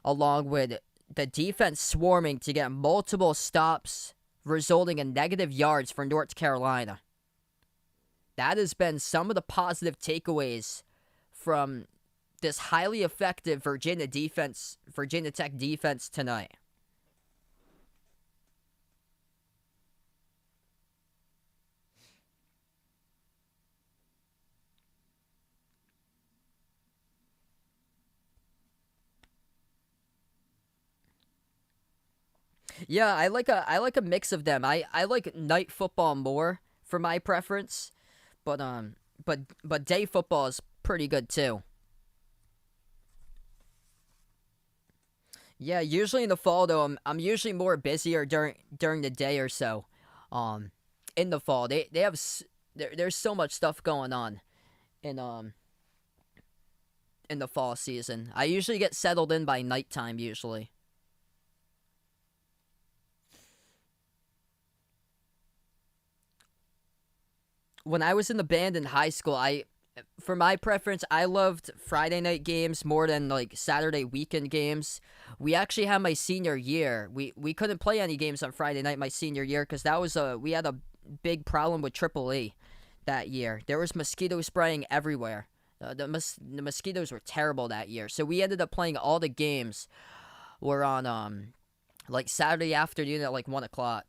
along with the defense swarming to get multiple stops, resulting in negative yards for North Carolina. That has been some of the positive takeaways from this highly effective Virginia Tech defense tonight. Yeah, I like a mix of them. I like night football more for my preference, but day football is pretty good too. Yeah, usually in the fall though, I'm usually more busier during the day or so. In the fall, they have there's so much stuff going on in in the fall season. I usually get settled in by nighttime usually. When I was in the band in high school, for my preference, I loved Friday night games more than like Saturday weekend games. We actually had my senior year. We couldn't play any games on Friday night my senior year because we had a big problem with Triple E that year. There was mosquito spraying everywhere. The mosquitoes were terrible that year. So we ended up playing all the games were on like Saturday afternoon at like 1:00.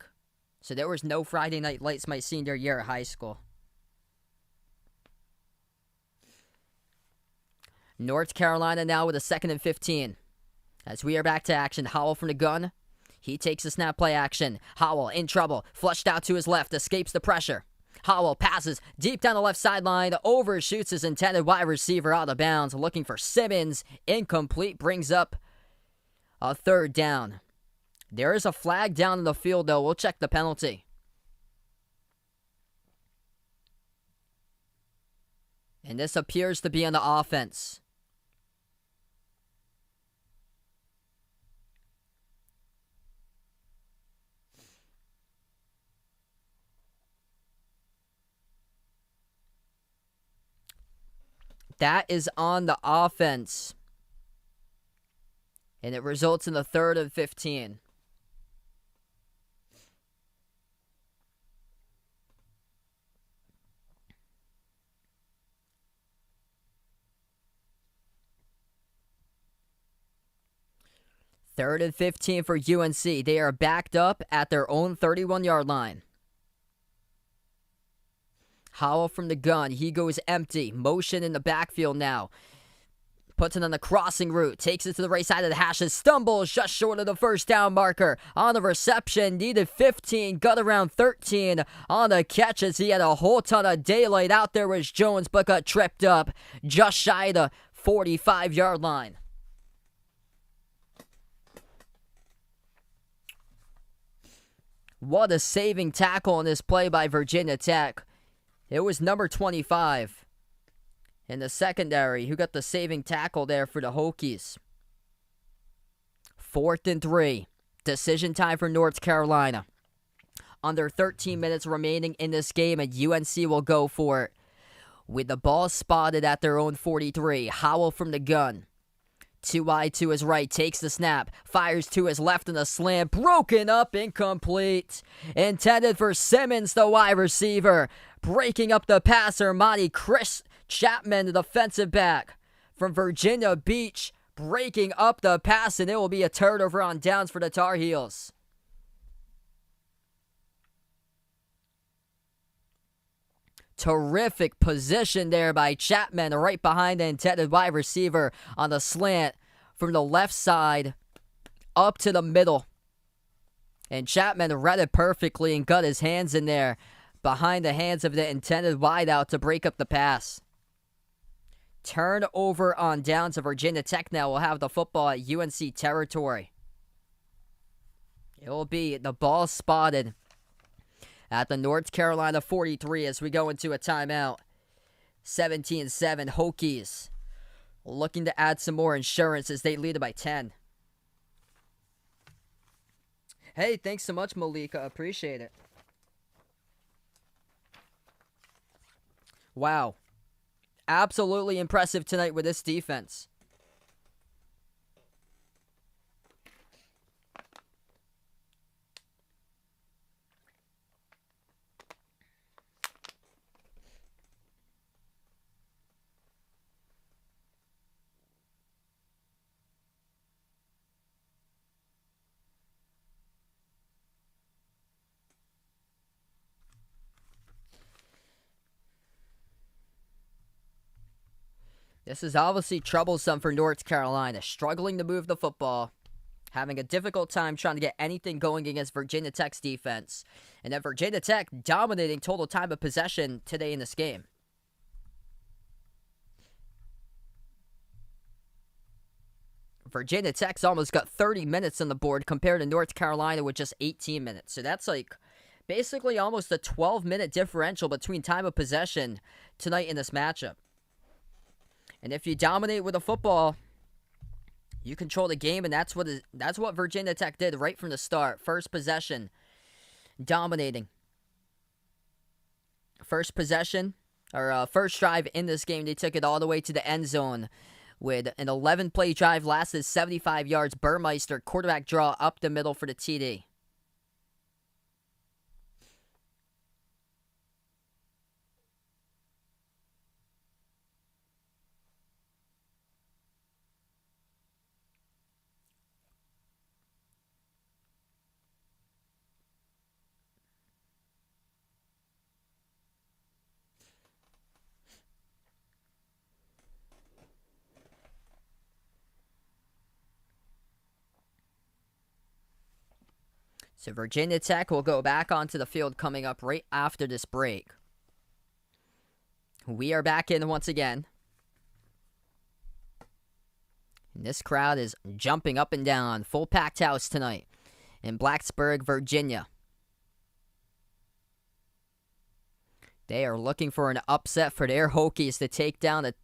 So there was no Friday night lights my senior year at high school. North Carolina now with a 2nd and 15. As we are back to action, Howell from the gun. He takes the snap play action. Howell in trouble. Flushed out to his left. Escapes the pressure. Howell passes deep down the left sideline. Overshoots his intended wide receiver out of bounds. Looking for Simmons. Incomplete. Brings up a 3rd down. There is a flag down in the field, though. We'll check the penalty. And this appears to be on the offense. That is on the offense. And it results in the 3rd and 15. Third and 15 for UNC. They are backed up at their own 31-yard line. Howell from the gun. He goes empty. Motion in the backfield now. Puts it on the crossing route. Takes it to the right side of the hashes. Stumbles just short of the 1st down marker. On the reception. Needed 15. Got around 13. On the catches. He had a whole ton of daylight. Out there was Jones, but got tripped up just shy of the 45-yard line. What a saving tackle on this play by Virginia Tech. It was number 25 in the secondary who got the saving tackle there for the Hokies. 4th and 3. Decision time for North Carolina. Under 13 minutes remaining in this game, and UNC will go for it. With the ball spotted at their own 43, Howell from the gun. Too wide to his right, takes the snap, fires to his left in a slam, broken up, incomplete. Intended for Simmons, the wide receiver. Breaking up the passer, Chris Chapman, the defensive back from Virginia Beach. Breaking up the pass, and it will be a turnover on downs for the Tar Heels. Terrific position there by Chapman, right behind the intended wide receiver on the slant from the left side up to the middle. And Chapman read it perfectly and got his hands in there behind the hands of the intended wideout to break up the pass. Turnover on downs of Virginia Tech now will have the football at UNC territory. It will be the ball spotted at the North Carolina 43 as we go into a timeout. 17-7 Hokies looking to add some more insurance as they lead it by 10. Hey, thanks so much, Malika. Appreciate it. Wow. Absolutely impressive tonight with this defense. This is obviously troublesome for North Carolina, struggling to move the football, having a difficult time trying to get anything going against Virginia Tech's defense, and then Virginia Tech dominating total time of possession today in this game. Virginia Tech's almost got 30 minutes on the board compared to North Carolina with just 18 minutes. So that's like basically almost a 12-minute differential between time of possession tonight in this matchup. And if you dominate with a football, you control the game, and that's what Virginia Tech did right from the start. First possession, dominating. First possession, or first drive in this game, they took it all the way to the end zone with an 11-play drive, lasted 75 yards. Burmeister, quarterback draw up the middle for the TD. So Virginia Tech will go back onto the field coming up right after this break. We are back in once again. And this crowd is jumping up and down. Full packed house tonight in Blacksburg, Virginia. They are looking for an upset for their Hokies to take down the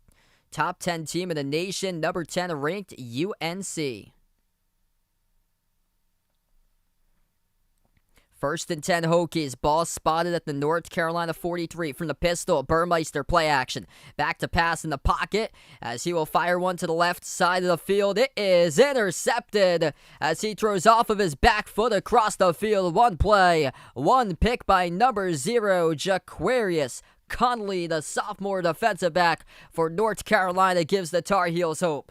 top 10 team in the nation, number 10 ranked UNC. First and 10 Hokies. Ball spotted at the North Carolina 43 from the pistol. Burmeister play action. Back to pass in the pocket as he will fire one to the left side of the field. It is intercepted as he throws off of his back foot across the field. One play, one pick by number 0, Jaquarius Conley, the sophomore defensive back for North Carolina, gives the Tar Heels hope.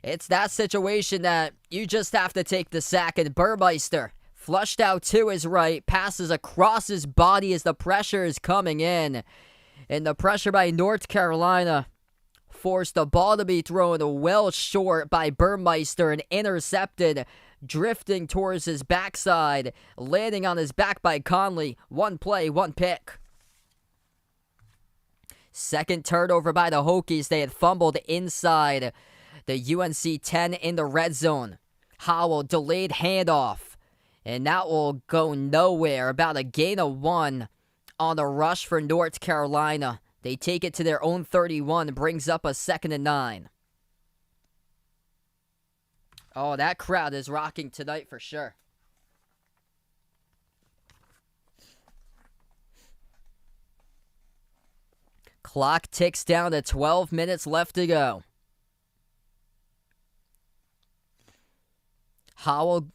It's that situation that you just have to take the sack, and Burmeister flushed out to his right, passes across his body as the pressure is coming in. And the pressure by North Carolina forced the ball to be thrown well short by Burmeister and intercepted, drifting towards his backside, landing on his back by Conley. One play, one pick. Second turnover by the Hokies. They had fumbled inside the UNC 10 in the red zone. Howell, delayed handoff. And that will go nowhere. About a gain of 1 on the rush for North Carolina. They take it to their own 31. Brings up a 2nd and 9. Oh, that crowd is rocking tonight for sure. Clock ticks down to 12 minutes left to go. Howell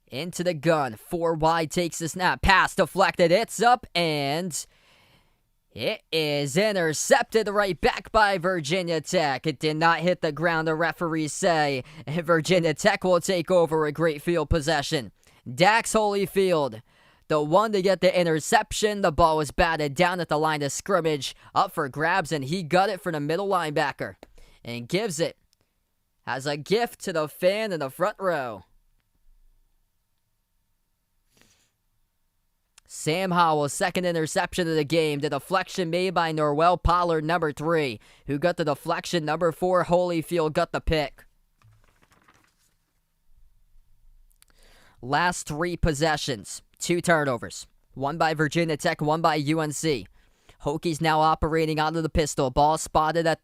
into the gun. 4 wide, takes the snap. Pass deflected. It's up, and it is intercepted right back by Virginia Tech. It did not hit the ground, the referees say. And Virginia Tech will take over a great field possession. Dax Holyfield, the one to get the interception. The ball was batted down at the line of scrimmage. Up for grabs, and he got it for the middle linebacker. And gives it as a gift to the fan in the front row. Sam Howell's second interception of the game. The deflection made by Norwell Pollard, number 3, who got the deflection. Number 4, Holyfield, got the pick. Last 3 possessions, 2 turnovers. One by Virginia Tech, one by UNC. Hokies now operating out of the pistol. Ball spotted at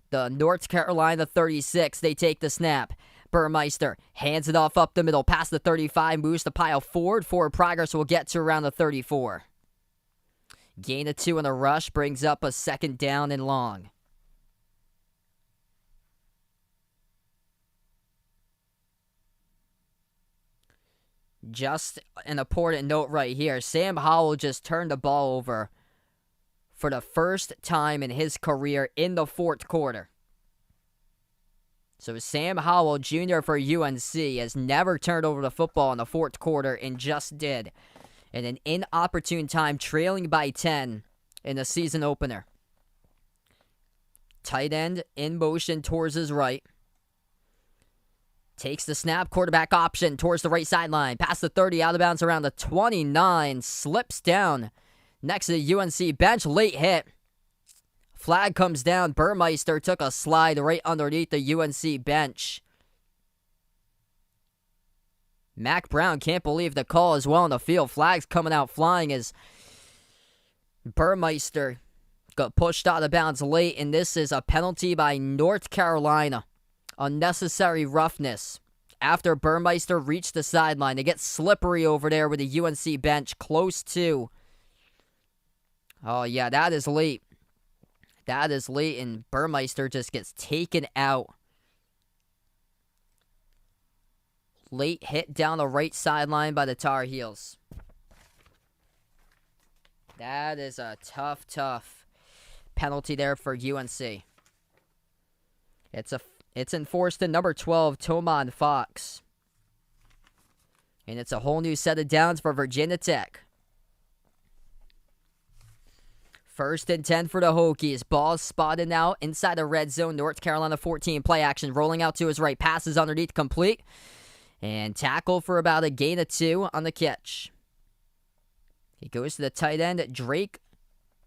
the North Carolina 36. They take the snap. Burmeister hands it off up the middle, past the 35, moves the pile forward. Forward progress will get to around the 34. Gain of 2 in a rush brings up a second down and long. Just an important note right here. Sam Howell just turned the ball over for the first time in his career in the 4th quarter. So Sam Howell Jr. for UNC has never turned over the football in the 4th quarter and just did. In an inopportune time, trailing by 10 in the season opener. Tight end in motion towards his right. Takes the snap, quarterback option towards the right sideline. Past the 30, out of bounds around the 29. Slips down next to the UNC bench. Late hit. Flag comes down. Burmeister took a slide right underneath the UNC bench. Mac Brown can't believe the call as well on the field. Flags coming out flying as Burmeister got pushed out of bounds late, and this is a penalty by North Carolina. Unnecessary roughness. After Burmeister reached the sideline, they get slippery over there with the UNC bench close to. Oh, yeah, that is late. That is late, and Burmeister just gets taken out. Late hit down the right sideline by the Tar Heels. That is a tough penalty there for UNC. It's enforced in number 12, Tomon Fox. And it's a whole new set of downs for Virginia Tech. 1st and 10 for the Hokies. Ball spotted now inside the red zone. North Carolina 14. Play action. Rolling out to his right. Passes underneath complete. And tackle for about a gain of 2 on the catch. He goes to the tight end, Drake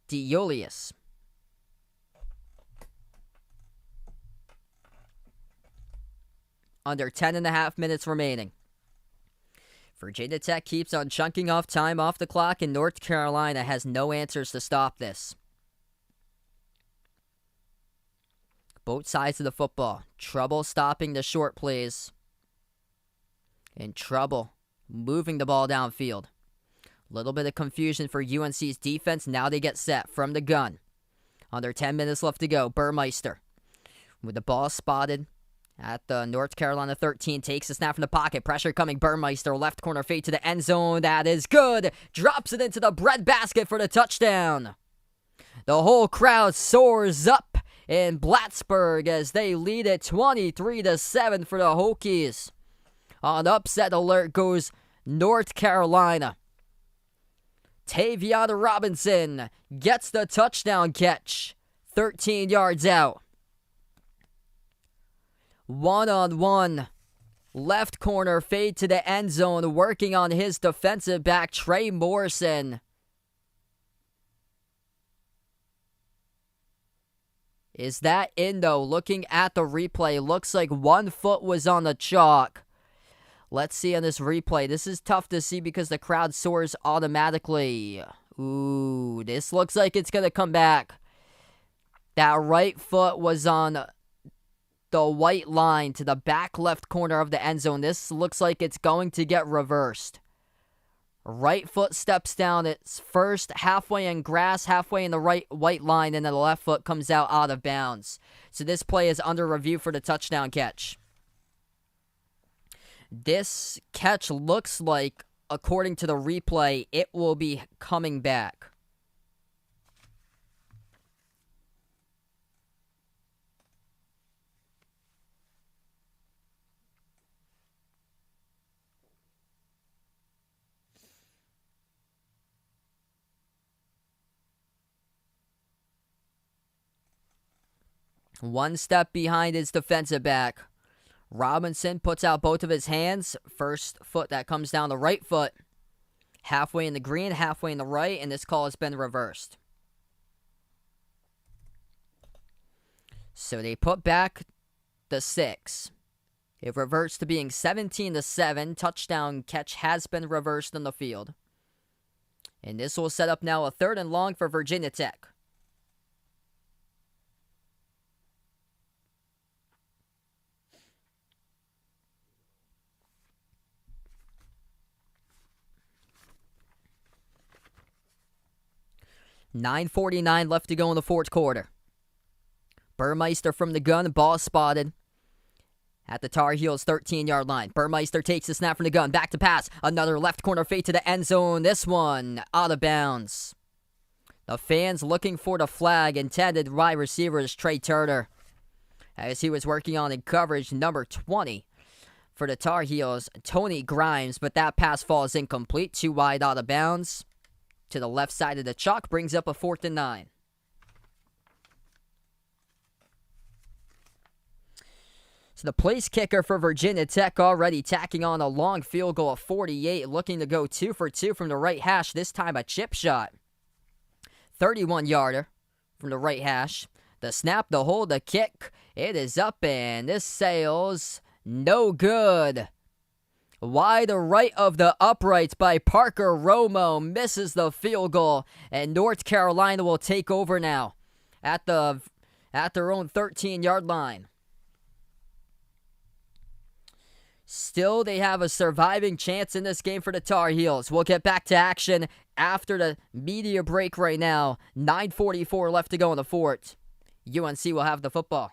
DeIulius. Under 10.5 minutes remaining. Virginia Tech keeps on chunking off time off the clock, and North Carolina has no answers to stop this. Both sides of the football. Trouble stopping the short plays. And trouble moving the ball downfield. A little bit of confusion for UNC's defense. Now they get set from the gun. Under 10 minutes left to go. Burmeister with the ball spotted at the North Carolina 13, takes the snap from the pocket. Pressure coming. Burmeister, left corner fade to the end zone. That is good. Drops it into the breadbasket for the touchdown. The whole crowd soars up in Plattsburgh as they lead it 23-7 for the Hokies. On upset alert goes North Carolina. Tavion Robinson gets the touchdown catch. 13 yards out. One-on-one. Left corner fade to the end zone. Working on his defensive back, Trey Morrison. Is that in though? Looking at the replay, looks like 1 foot was on the chalk. Let's see on this replay. This is tough to see because the crowd soars automatically. Ooh, this looks like it's going to come back. That right foot was on the white line to the back left corner of the end zone. This looks like it's going to get reversed. Right foot steps down. It's first halfway in grass, halfway in the right white line, and then the left foot comes out of bounds. So this play is under review for the touchdown catch. This catch looks like, according to the replay, it will be coming back. One step behind his defensive back. Robinson puts out both of his hands. First foot that comes down the right foot. Halfway in the green, halfway in the right, and this call has been reversed. So they put back the 6. It reverts to being 17-7. Touchdown catch has been reversed on the field. And this will set up now a 3rd and long for Virginia Tech. $9:49 left to go in the 4th quarter. Burmeister from the gun, ball spotted at the Tar Heels 13-yard line. Burmeister takes the snap from the gun, back to pass. Another left corner fade to the end zone. This one out of bounds. The fans looking for the flag. Intended wide receiver is Trey Turner, as he was working on in coverage number 20 for the Tar Heels, Tony Grimes, but that pass falls incomplete. Too wide out of bounds. To the left side of the chalk, brings up a 4th and 9. So the place kicker for Virginia Tech already tacking on a long field goal of 48, looking to go 2 for 2 from the right hash, this time a chip shot. 31-yarder from the right hash. The snap, the hold, the kick, it is up, and this sails no good. Wide right of the uprights by Parker Romo, misses the field goal, and North Carolina will take over now at their own 13-yard line. Still, they have a surviving chance in this game for the Tar Heels. We'll get back to action after the media break right now. 9:44 left to go in the 4th. UNC will have the football.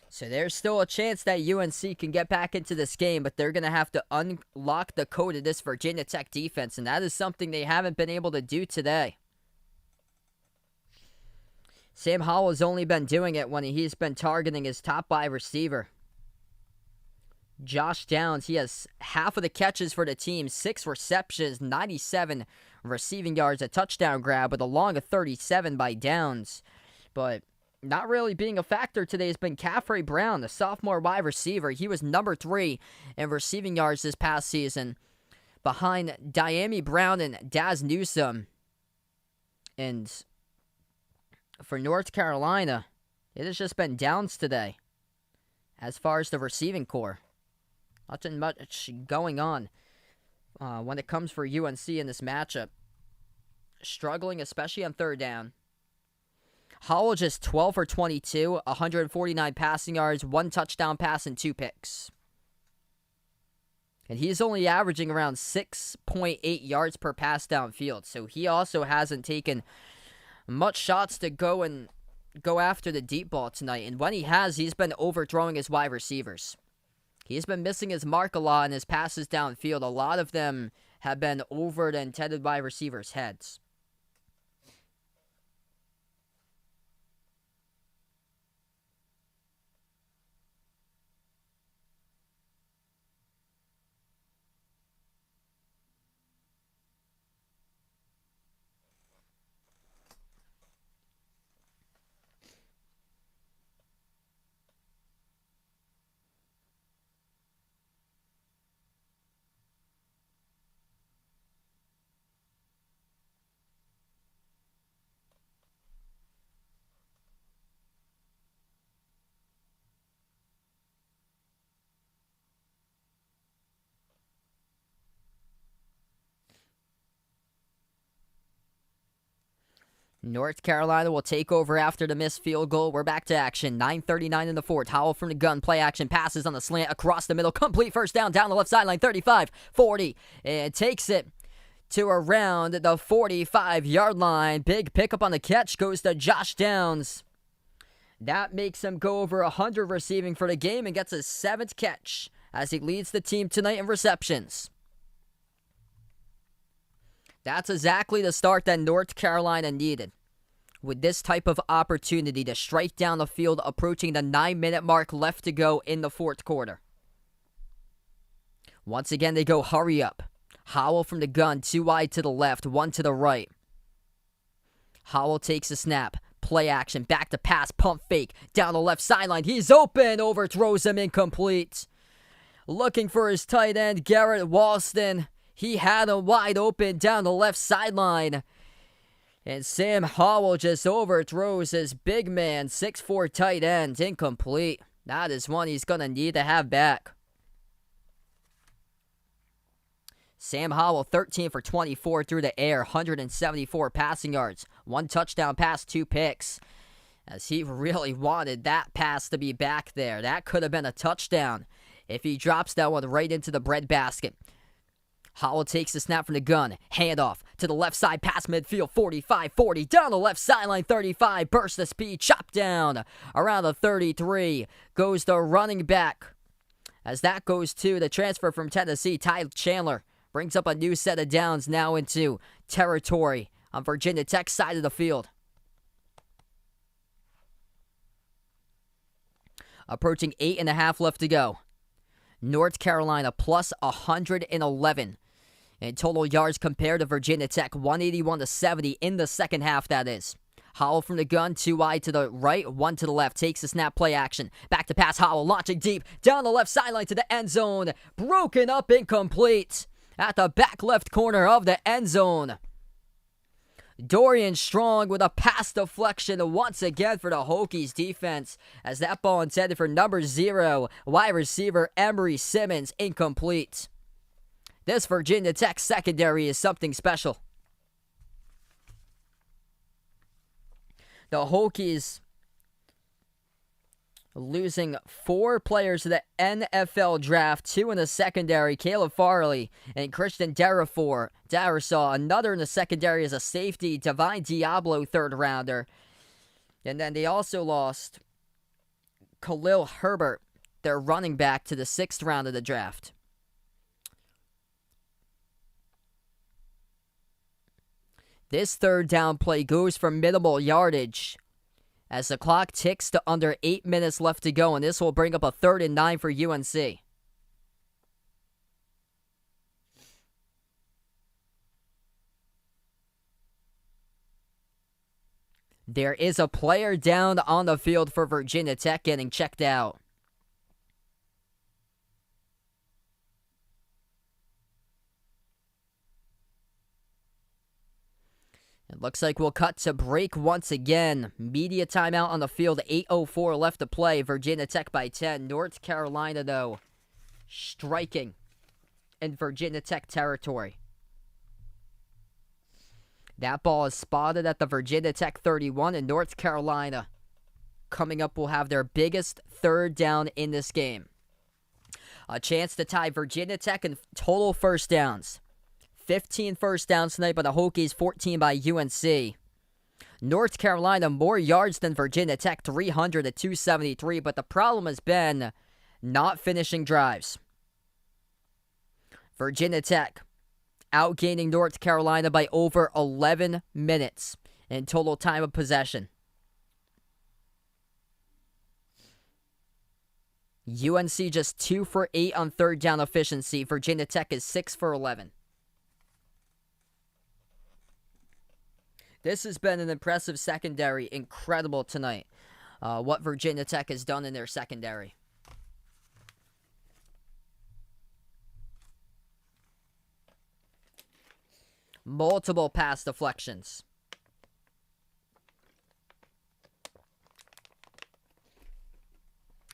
So there's still a chance that UNC can get back into this game, but they're going to have to unlock the code of this Virginia Tech defense, and that is something they haven't been able to do today. Sam Howell has only been doing it when he's been targeting his top wide receiver. Josh Downs, he has half of the catches for the team, 6 receptions, 97 receiving yards, a touchdown grab with a long of 37 by Downs. But not really being a factor today has been Caffrey Brown, the sophomore wide receiver. He was number 3 in receiving yards this past season, behind Diami Brown and Daz Newsome. And for North Carolina, it has just been Downs today as far as the receiving core. Nothing much going on when it comes for UNC in this matchup. Struggling, especially on 3rd down. Howell just 12 for 22, 149 passing yards, 1 touchdown pass, and 2 picks. And he's only averaging around 6.8 yards per pass downfield, so he also hasn't taken much shots to go after the deep ball tonight. And when he has, he's been overthrowing his wide receivers. He's been missing his mark a lot in his passes downfield. A lot of them have been over the intended wide receivers' heads. North Carolina will take over after the missed field goal. We're back to action. 9:39 in the fourth. Howell from the gun. Play action. Passes on the slant across the middle. Complete first down the left sideline. 35, 40. And takes it to around the 45-yard line. Big pickup on the catch goes to Josh Downs. That makes him go over 100 receiving for the game and gets his 7th catch as he leads the team tonight in receptions. That's exactly the start that North Carolina needed. With this type of opportunity to strike down the field approaching the 9-minute mark left to go in the fourth quarter. Once again, they go hurry up. Howell from the gun, 2 wide to the left, 1 to the right. Howell takes a snap. Play action, back to pass, pump fake, down the left sideline. He's open, overthrows him, incomplete. Looking for his tight end, Garrett Walston. He had him wide open down the left sideline. And Sam Howell just overthrows his big man, 6'4" tight end, incomplete. That is one he's going to need to have back. Sam Howell, 13 for 24 through the air, 174 passing yards, 1 touchdown pass, 2 picks. As he really wanted that pass to be back there. That could have been a touchdown if he drops that one right into the breadbasket. Howell takes the snap from the gun. Handoff to the left side, pass midfield, 45-40. Down the left sideline, 35. Burst of speed, chop down. Around the 33. Goes the running back. As that goes to the transfer from Tennessee, Ty Chandler. Brings up a new set of downs now into territory on Virginia Tech's side of the field. Approaching 8.5 left to go. North Carolina plus 111 in total yards compared to Virginia Tech. 181 to 70 in the second half, that is. Howell from the gun, 2 wide to the right, 1 to the left. Takes the snap, play action. Back to pass, Howell launching deep. Down the left sideline to the end zone. Broken up, incomplete. At the back left corner of the end zone. Dorian Strong with a pass deflection once again for the Hokies defense. As that ball intended for number 0, wide receiver Emery Simmons, incomplete. This Virginia Tech secondary is something special. The Hokies losing 4 players to the NFL draft, 2 in the secondary, Caleb Farley and Christian Darrisaw. Another in the secondary is a safety, Divine Diablo, 3rd rounder. And then they also lost Khalil Herbert, their running back, to the 6th round of the draft. This 3rd down play goes for minimal yardage as the clock ticks to under 8 minutes left to go, and this will bring up a 3rd and 9 for UNC. There is a player down on the field for Virginia Tech getting checked out. It looks like we'll cut to break once again. Media timeout on the field. 8:04 left to play. Virginia Tech by 10. North Carolina, though, striking in Virginia Tech territory. That ball is spotted at the Virginia Tech 31, and North Carolina coming up will have their biggest 3rd down in this game. A chance to tie Virginia Tech in total first downs. 15 first downs tonight by the Hokies, 14 by UNC. North Carolina more yards than Virginia Tech, 300 to 273, but the problem has been not finishing drives. Virginia Tech outgaining North Carolina by over 11 minutes in total time of possession. UNC just 2 for 8 on 3rd down efficiency. Virginia Tech is 6 for 11. This has been an impressive secondary. Incredible tonight. What Virginia Tech has done in their secondary. Multiple pass deflections.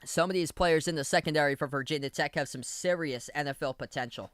Some of these players in the secondary for Virginia Tech have some serious NFL potential.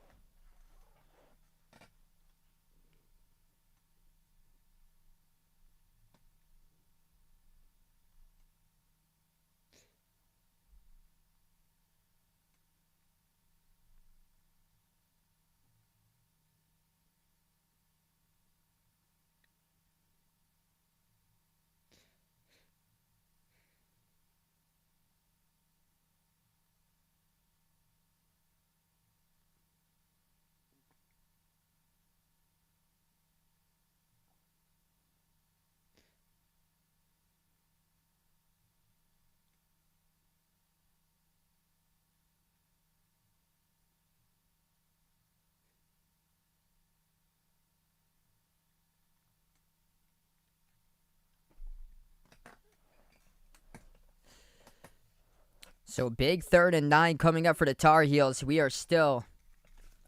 So big 3rd and 9 coming up for the Tar Heels. We are still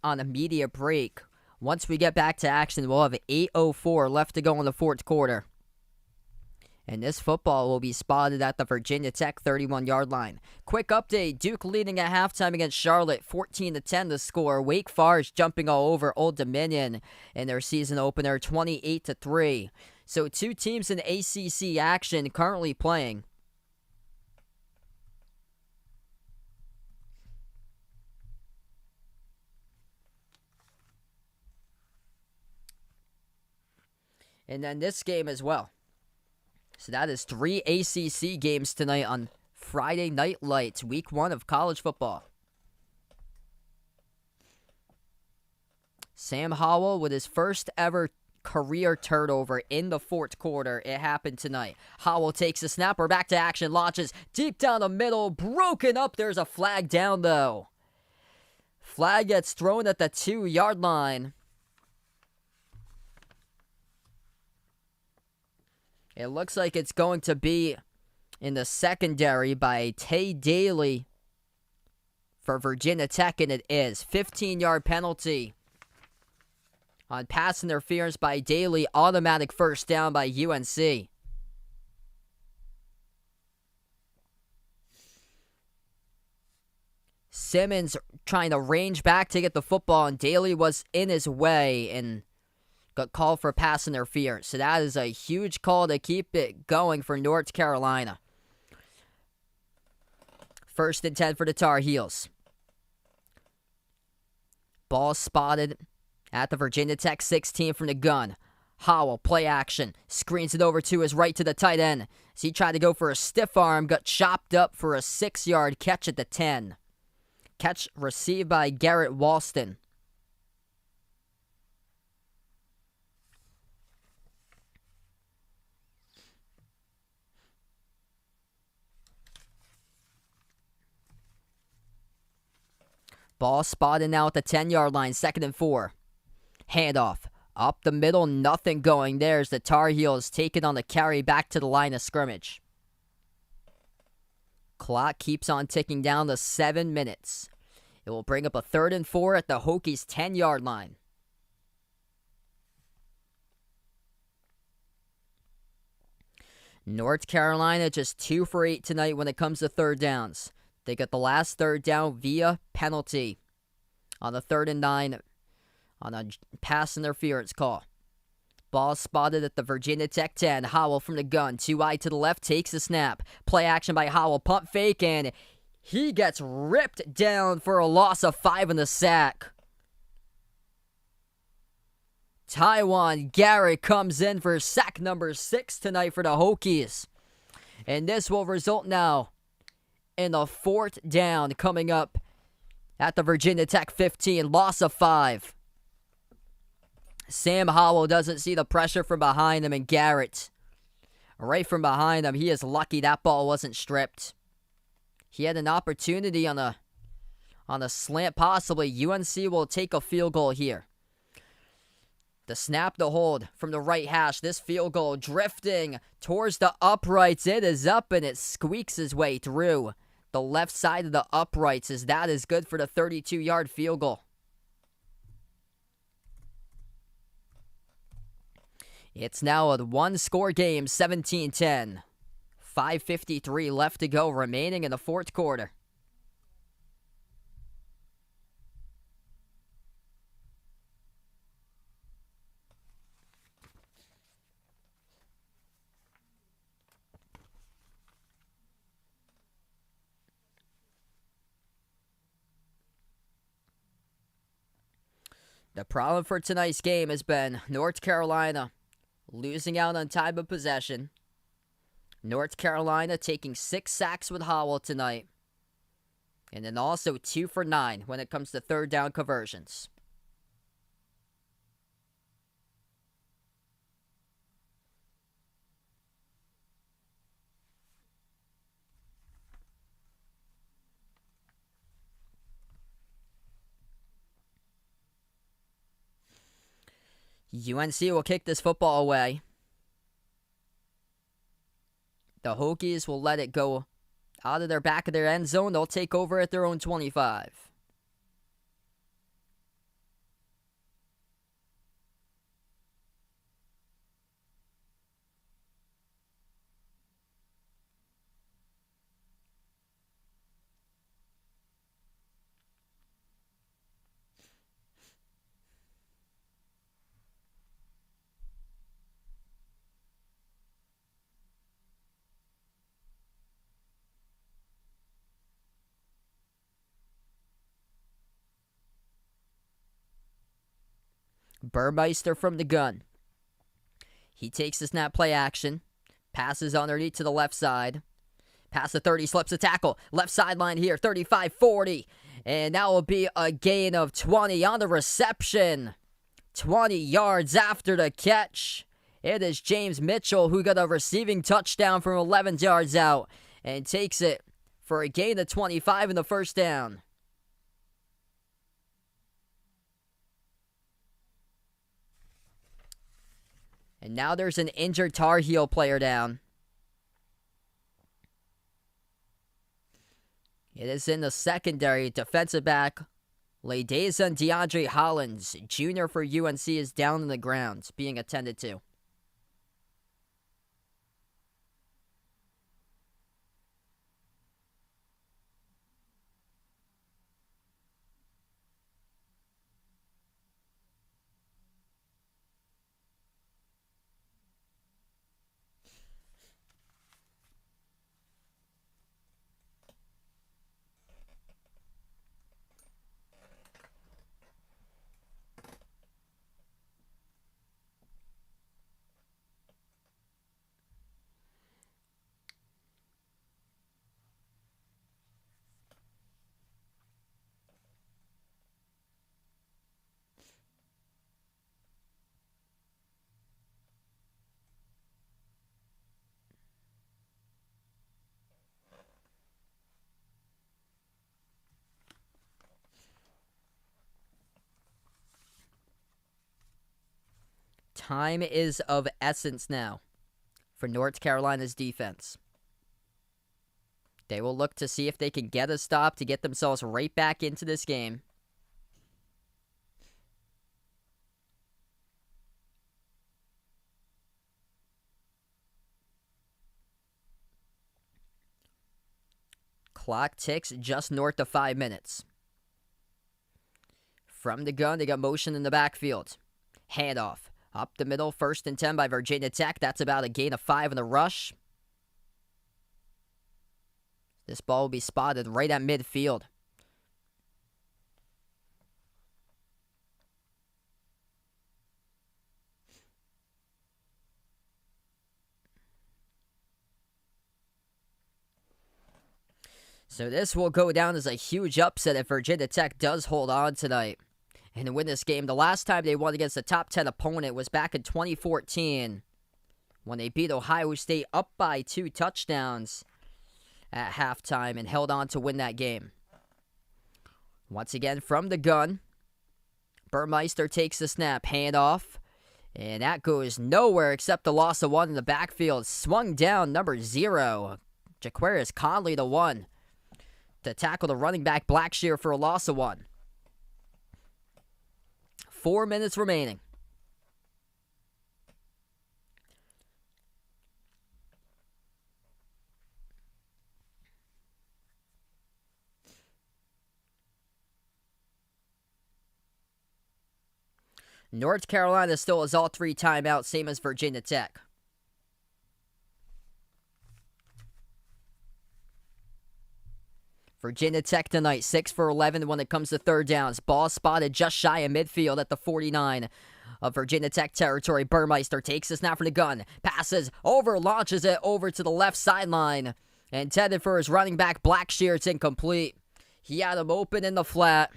on a media break. Once we get back to action, we'll have 8:04 left to go in the 4th quarter. And this football will be spotted at the Virginia Tech 31-yard line. Quick update, Duke leading at halftime against Charlotte, 14-10 the score. Wake Forest jumping all over Old Dominion in their season opener, 28-3. So 2 teams in ACC action currently playing. And then this game as well. So that is 3 ACC games tonight on Friday Night Lights, week 1 of college football. Sam Howell with his first ever career turnover in the 4th quarter. It happened tonight. Howell takes a snap. We're back to action. Launches deep down the middle. Broken up. There's a flag down though. Flag gets thrown at the 2-yard line. It looks like it's going to be in the secondary by Tay Daly for Virginia Tech, and it is. 15-yard penalty on pass interference by Daly. Automatic first down by UNC. Simmons trying to range back to get the football, and Daly was in his way and got called for pass interference. So that is a huge call to keep it going for North Carolina. 1st and 10 for the Tar Heels. Ball spotted at the Virginia Tech 16 from the gun. Howell, play action, screens it over to his right to the tight end. As he tried to go for a stiff arm, got chopped up for a 6-yard catch at the 10. Catch received by Garrett Walston. Ball spotted now at the 10-yard line, 2nd and 4. Handoff. Up the middle, nothing going there as the Tar Heels take it on the carry back to the line of scrimmage. Clock keeps on ticking down to 7 minutes. It will bring up a 3rd and 4 at the Hokies' 10-yard line. North Carolina just 2 for 8 tonight when it comes to 3rd downs. They got the last 3rd down via penalty on the 3rd and 9 on a pass interference call. Ball spotted at the Virginia Tech 10. Howell from the gun. 2 wide to the left. Takes the snap. Play action by Howell. Pump fake, and he gets ripped down for a loss of 5 in the sack. Tywon Garrett comes in for sack number 6 tonight for the Hokies. And this will result now in the 4th down coming up at the Virginia Tech 15. Loss of 5. Sam Howell doesn't see the pressure from behind him, and Garrett right from behind him. He is lucky that ball wasn't stripped. He had an opportunity on a slant possibly. UNC will take a field goal here. The snap to hold from the right hash. This field goal drifting towards the uprights. It is up and it squeaks his way through the left side of the uprights, as that is good for the 32-yard field goal. It's now a 1-score game, 17-10. 5:53 left to go remaining in the 4th quarter. The problem for tonight's game has been North Carolina losing out on time of possession. North Carolina taking 6 sacks with Howell tonight. And then also 2 for 9 when it comes to 3rd down conversions. UNC will kick this football away. The Hokies will let it go out of their back of their end zone. They'll take over at their own 25. Burmeister from the gun. He takes the snap, play action. Passes underneath to the left side. Past the 30, slips a tackle. Left sideline here, 35-40. And that will be a gain of 20 on the reception. 20 yards after the catch. It is James Mitchell who got a receiving touchdown from 11 yards out and takes it for a gain of 25 in the first down. And now there's an injured Tar Heel player down. It is in the secondary. Defensive back Ladazan DeAndre Hollins, junior for UNC, is down on the ground, being attended to. Time is of essence now for North Carolina's defense. They will look to see if they can get a stop to get themselves right back into this game. Clock ticks just north of 5 minutes. From the gun, they got motion in the backfield. Handoff. Up the middle, 1st and 10 by Virginia Tech. That's about a gain of 5 in the rush. This ball will be spotted right at midfield. So this will go down as a huge upset if Virginia Tech does hold on tonight and win this game. The last time they won against a top 10 opponent was back in 2014 when they beat Ohio State up by 2 touchdowns at halftime and held on to win that game. Once again, from the gun, Burmeister takes the snap, handoff, and that goes nowhere except the loss of 1 in the backfield. Swung down, number 0, Jaquarius Conley, the 1, to tackle the running back Blackshear for a loss of 1. 4 minutes remaining. North Carolina still has all 3 timeouts, same as Virginia Tech. Virginia Tech tonight, 6 for 11 when it comes to third downs. Ball spotted just shy of midfield at the 49 of Virginia Tech territory. Burmeister takes the snap from the gun, passes over, launches it over to the left sideline. Intended for his running back Blackshear, it's incomplete. He had him open in the flat.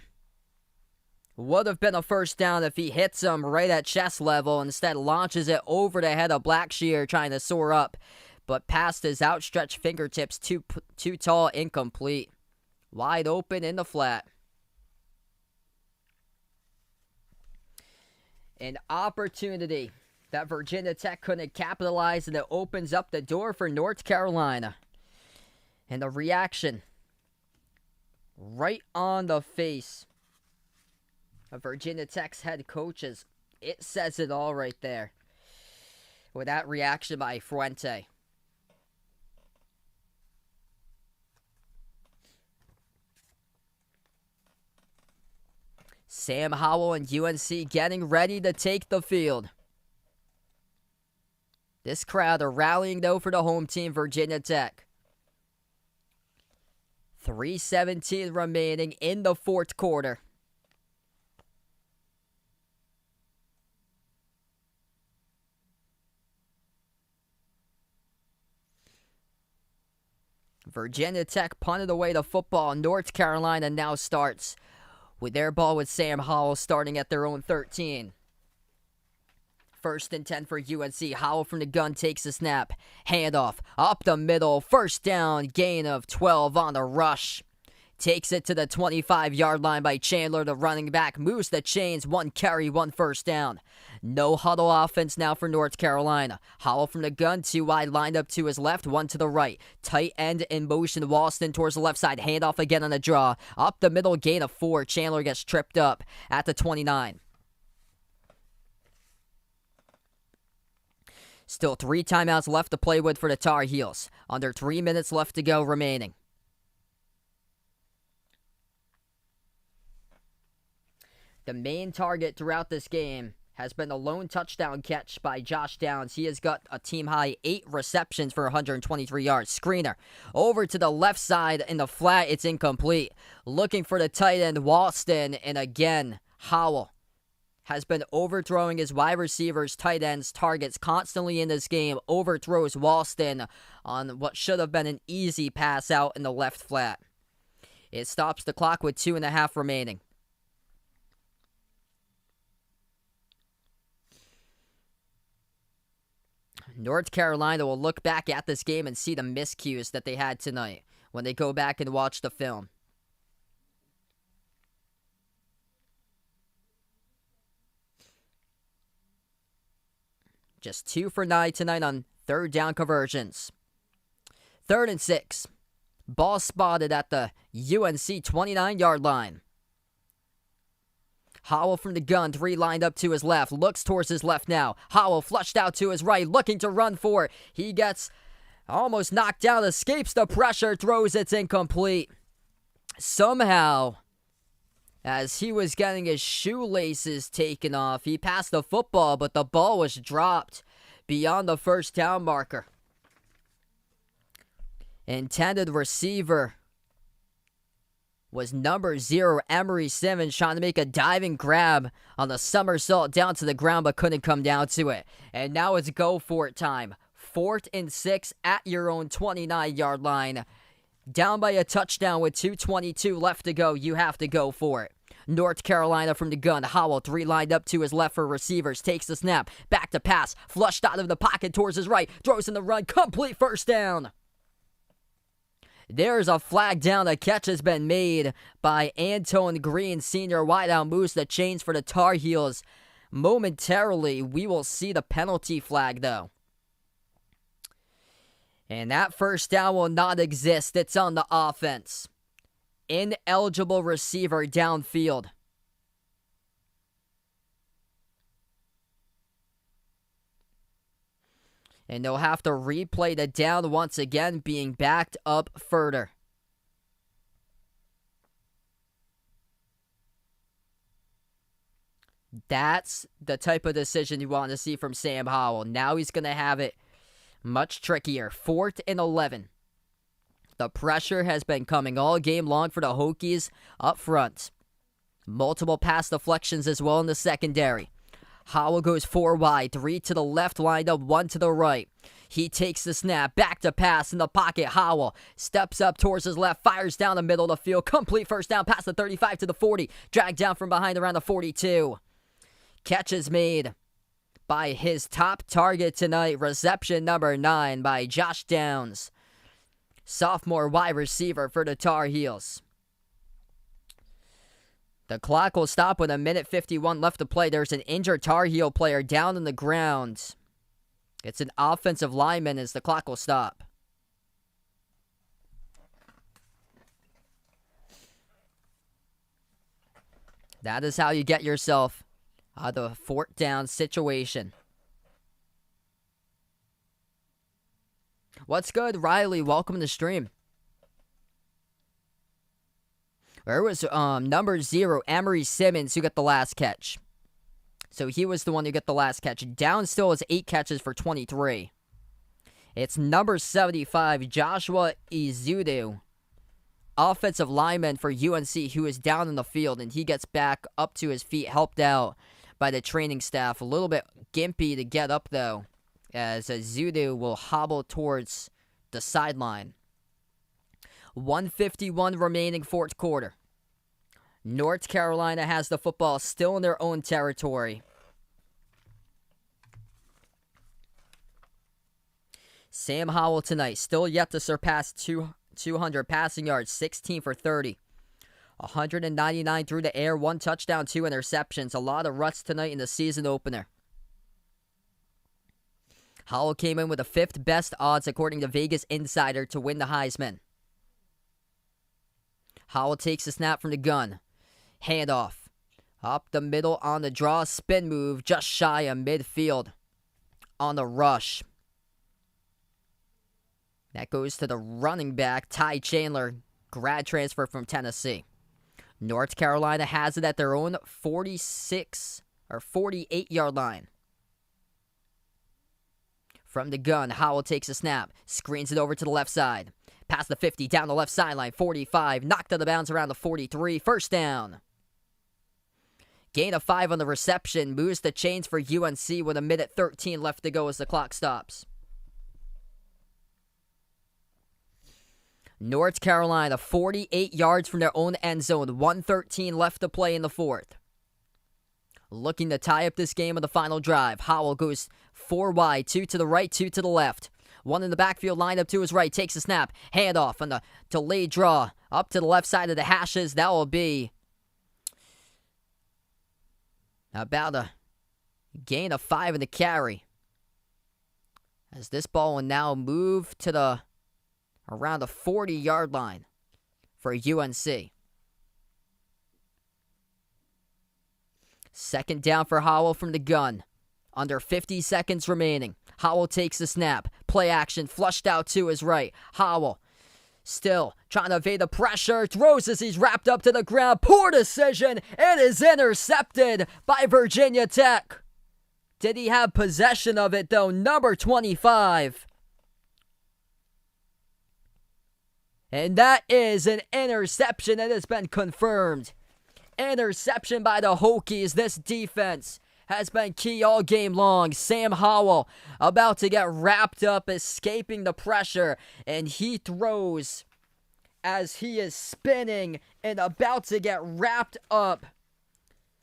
Would have been a first down if he hits him right at chest level. Instead, launches it over the head of Blackshear, trying to soar up. But past his outstretched fingertips, too tall, incomplete. Wide open in the flat. An opportunity that Virginia Tech couldn't capitalize, and it opens up the door for North Carolina. And the reaction right on the face of Virginia Tech's head coaches, it says it all right there. With that reaction by Fuente. Sam Howell and UNC getting ready to take the field. This crowd are rallying, though, for the home team, Virginia Tech. 3:17 remaining in the fourth quarter. Virginia Tech punted away the football. North Carolina now starts with their ball with Sam Howell starting at their own 13. 1st and 10 for UNC. Howell from the gun takes the snap. Handoff up the middle. First down. Gain of 12 on the rush. Takes it to the 25-yard line by Chandler. The running back moves the chains. 1 carry, 1 first down. No huddle offense now for North Carolina. Howell from the gun. 2 wide lined up to his left. 1 to the right. Tight end in motion. Walston towards the left side. Handoff again on the draw. Up the middle. Gain of 4. Chandler gets tripped up at the 29. Still 3 timeouts left to play with for the Tar Heels. Under 3 minutes left to go remaining. The main target throughout this game has been a lone touchdown catch by Josh Downs. He has got a team-high 8 receptions for 123 yards. Screener over to the left side in the flat. It's incomplete. Looking for the tight end, Walston, and again, Howell has been overthrowing his wide receivers, tight ends, targets constantly in this game. Overthrows Walston on what should have been an easy pass out in the left flat. It stops the clock with 2.5 remaining. North Carolina will look back at this game and see the miscues that they had tonight when they go back and watch the film. Just 2 for 9 tonight on 3rd down conversions. 3rd and 6. Ball spotted at the UNC 29-yard line. Howell from the gun, 3 lined up to his left, looks towards his left now. Howell flushed out to his right, looking to run for it. He gets almost knocked down, escapes the pressure, throws it's incomplete. Somehow, as he was getting his shoelaces taken off, he passed the football, but the ball was dropped beyond the first down marker. Intended receiver was number 0, Emery Simmons, trying to make a diving grab on the somersault down to the ground, but couldn't come down to it. And now it's go for it time. 4th and 6 at your own 29-yard line. Down by a touchdown with 2:22 left to go. You have to go for it. North Carolina from the gun. Howell, 3 lined up to his left for receivers. Takes the snap. Back to pass. Flushed out of the pocket towards his right. Throws in the run. Complete first down. There's a flag down. A catch has been made by Antone Green. Senior wideout moves the chains for the Tar Heels. Momentarily, we will see the penalty flag, though. And that first down will not exist. It's on the offense. Ineligible receiver downfield. And they'll have to replay the down once again, being backed up further. That's the type of decision you want to see from Sam Howell. Now he's going to have it much trickier. 4th and 11. The pressure has been coming all game long for the Hokies up front. Multiple pass deflections as well in the secondary. Howell goes 4 wide, 3 to the left, lined up, 1 to the right. He takes the snap, back to pass in the pocket. Howell steps up towards his left, fires down the middle of the field. Complete first down past the 35 to the 40. Dragged down from behind around the 42. Catch is made by his top target tonight, reception number 9 by Josh Downs. Sophomore wide receiver for the Tar Heels. The clock will stop with 1:51 left to play. There's an injured Tar Heel player down on the ground. It's an offensive lineman as the clock will stop. That is how you get yourself out of a fourth down situation. What's good, Riley? Welcome to the stream. There was number 0, Emery Simmons, who got the last catch. So he was the one who got the last catch. Down still is 8 catches for 23. It's number 75, Joshua Izudu, offensive lineman for UNC, who is down in the field, and he gets back up to his feet, helped out by the training staff. A little bit gimpy to get up, though, as Izudu will hobble towards the sideline. 1:51 remaining fourth quarter. North Carolina has the football still in their own territory. Sam Howell tonight, still yet to surpass 200 passing yards, 16 for 30. 199 through the air, 1 touchdown, 2 interceptions. A lot of ruts tonight in the season opener. Howell came in with the 5th best odds according to Vegas Insider to win the Heisman. Howell takes the snap from the gun. Handoff. Up the middle on the draw, spin move, just shy of midfield on the rush. That goes to the running back, Ty Chandler, grad transfer from Tennessee. North Carolina has it at their own 48-yard line. From the gun, Howell takes a snap, screens it over to the left side. Past the 50, down the left sideline, 45, knocked out of bounds around the 43, first down. Gain of 5 on the reception, moves the chains for UNC with 1:13 left to go as the clock stops. North Carolina, 48 yards from their own end zone, 1:13 left to play in the fourth. Looking to tie up this game on the final drive. Howell goes 4 wide, 2 to the right, 2 to the left. 1 in the backfield, lined up to his right, takes a snap. Handoff on the delayed draw, up to the left side of the hashes. That will be about a gain of 5 in the carry. As this ball will now move to around the 40-yard line for UNC. Second down for Howell from the gun. Under 50 seconds remaining. Howell takes the snap. Play action, flushed out to his right. Howell still trying to evade the pressure. Throws as he's wrapped up to the ground. Poor decision. It is intercepted by Virginia Tech. Did he have possession of it, though? Number 25. And that is an interception that has been confirmed. Interception by the Hokies. This defense has been key all game long. Sam Howell about to get wrapped up, escaping the pressure, and he throws as he is spinning and about to get wrapped up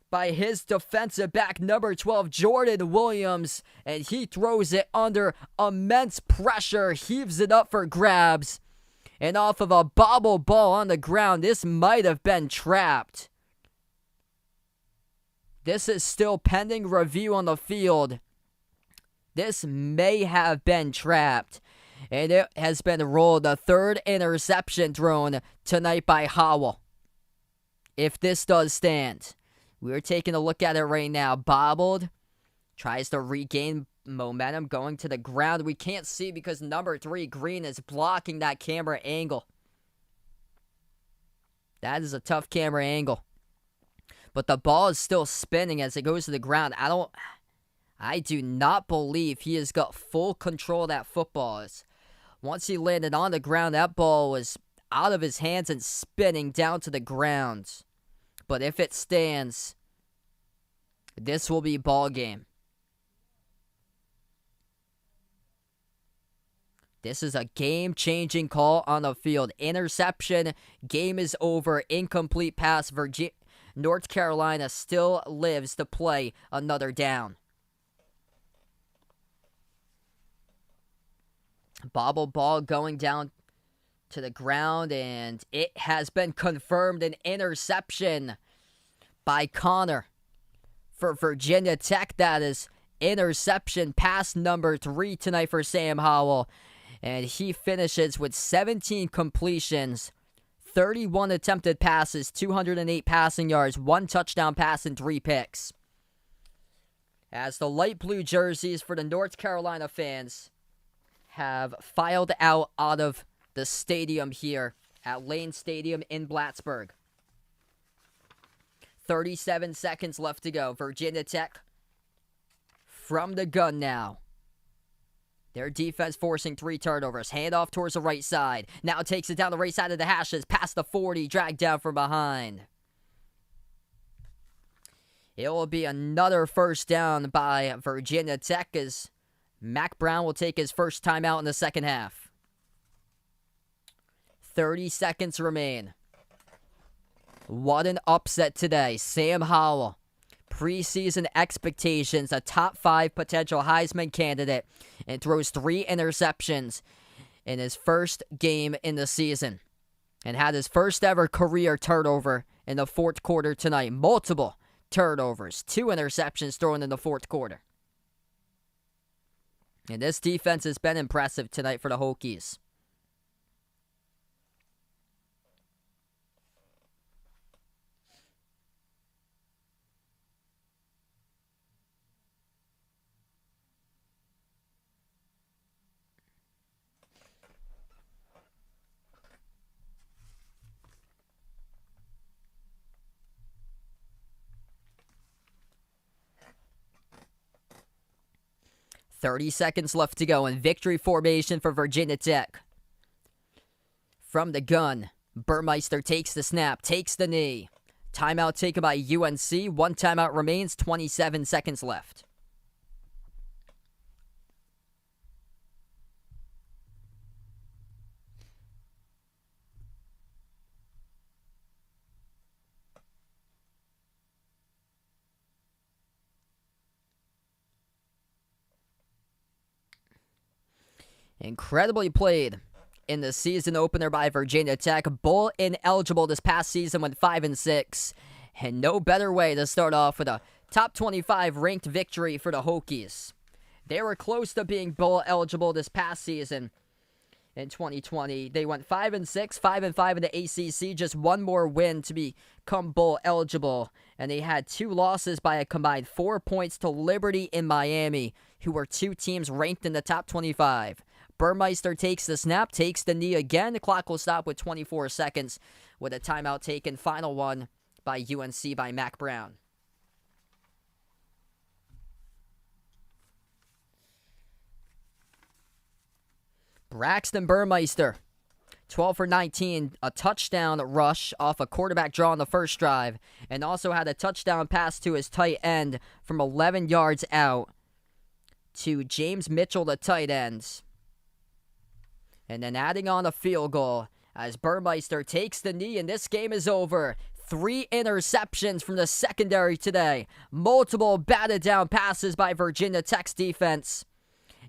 by his defensive back, number 12, Jordan Williams, and he throws it under immense pressure, heaves it up for grabs, and off of a bobble ball on the ground. This might have been trapped. This is still pending review on the field. This may have been trapped. And it has been ruled the 3rd interception thrown tonight by Howell. If this does stand. We're taking a look at it right now. Bobbled. Tries to regain momentum going to the ground. We can't see because number 3, Green, is blocking that camera angle. That is a tough camera angle. But the ball is still spinning as it goes to the ground. I do not believe he has got full control of that football. Once he landed on the ground, that ball was out of his hands and spinning down to the ground. But if it stands, this will be ball game. This is a game-changing call on the field. Interception, game is over, incomplete pass. North Carolina still lives to play another down. Bobble ball going down to the ground, and it has been confirmed an interception by Connor for Virginia Tech. That is interception pass number 3 tonight for Sam Howell, and he finishes with 17 completions, 31 attempted passes, 208 passing yards, 1 touchdown pass, and 3 picks. As the light blue jerseys for the North Carolina fans have filed out of the stadium here at Lane Stadium in Plattsburgh. 37 seconds left to go. Virginia Tech from the gun now. Their defense forcing 3 turnovers. Handoff towards the right side. Now takes it down the right side of the hashes. Past the 40. Dragged down from behind. It will be another first down by Virginia Tech as Mac Brown will take his first timeout in the second half. 30 seconds remain. What an upset today. Sam Howell, preseason expectations, a top 5 potential Heisman candidate, and throws 3 interceptions in his first game in the season. And had his first ever career turnover in the fourth quarter tonight. Multiple turnovers. 2 interceptions thrown in the fourth quarter. And this defense has been impressive tonight for the Hokies. .30 seconds left to go in victory formation for Virginia Tech. From the gun, Burmeister takes the snap, takes the knee. Timeout taken by UNC. 1 timeout remains, 27 seconds left. Incredibly played in the season opener by Virginia Tech. Bowl ineligible this past season, went 5-6. And no better way to start off with a top 25 ranked victory for the Hokies. They were close to being bowl eligible this past season in 2020. They went 5-6, 5-5 in the ACC, just 1 more win to become bowl eligible. And they had 2 losses by a combined 4 points to Liberty in Miami, who were 2 teams ranked in the top 25. Burmeister takes the snap, takes the knee again. The clock will stop with 24 seconds with a timeout taken. Final one by UNC by Mac Brown. Braxton Burmeister, 12 for 19, a touchdown rush off a quarterback draw on the first drive, and also had a touchdown pass to his tight end from 11 yards out to James Mitchell, the tight end. And then adding on a field goal as Burmeister takes the knee, and this game is over. 3 interceptions from the secondary today. Multiple batted down passes by Virginia Tech's defense.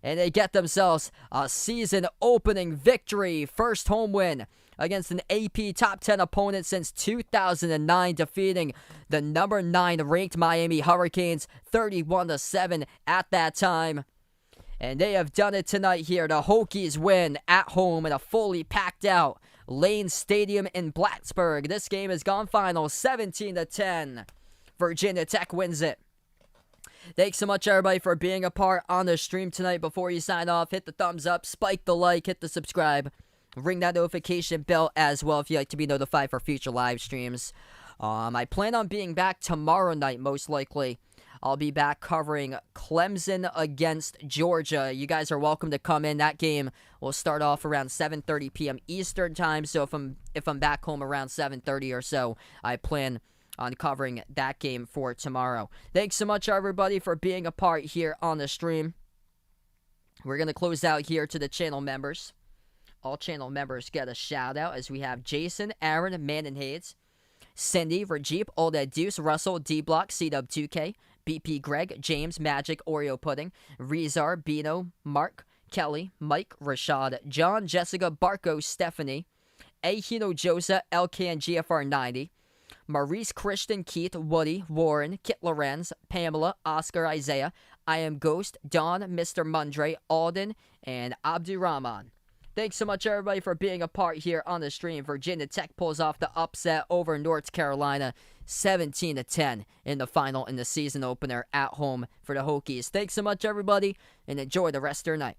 And they get themselves a season-opening victory. First home win against an AP top 10 opponent since 2009, defeating the number 9 ranked Miami Hurricanes 31-7 at that time. And they have done it tonight here. The Hokies win at home in a fully packed out Lane Stadium in Plattsburgh. This game has gone final 17-10. Virginia Tech wins it. Thanks so much, everybody, for being a part on the stream tonight. Before you sign off, hit the thumbs up, spike the like, hit the subscribe, ring that notification bell as well if you'd like to be notified for future live streams. I plan on being back tomorrow night, most likely. I'll be back covering Clemson against Georgia. You guys are welcome to come in. That game will start off around 7:30 p.m. Eastern time. So if I'm back home around 7:30 or so, I plan on covering that game for tomorrow. Thanks so much, everybody, for being a part here on the stream. We're going to close out here to the channel members. All channel members get a shout out as we have Jason, Aaron, Manenhades, Cindy, Rajip, Old Ed Deuce, Russell, D-Block, CW2K, BP Greg, James, Magic, Oreo Pudding, Rezar, Bino, Mark, Kelly, Mike, Rashad, John, Jessica, Barco, Stephanie, Ahino Josa, LK and GFR 90, Maurice, Christian, Keith, Woody, Warren, Kit Lorenz, Pamela, Oscar, Isaiah, I Am Ghost, Don, Mr. Mundre, Alden, and Abdurrahman. Thanks so much, everybody, for being a part here on the stream. Virginia Tech pulls off the upset over North Carolina, 17-10 in the final in the season opener at home for the Hokies. Thanks so much, everybody, and enjoy the rest of your night.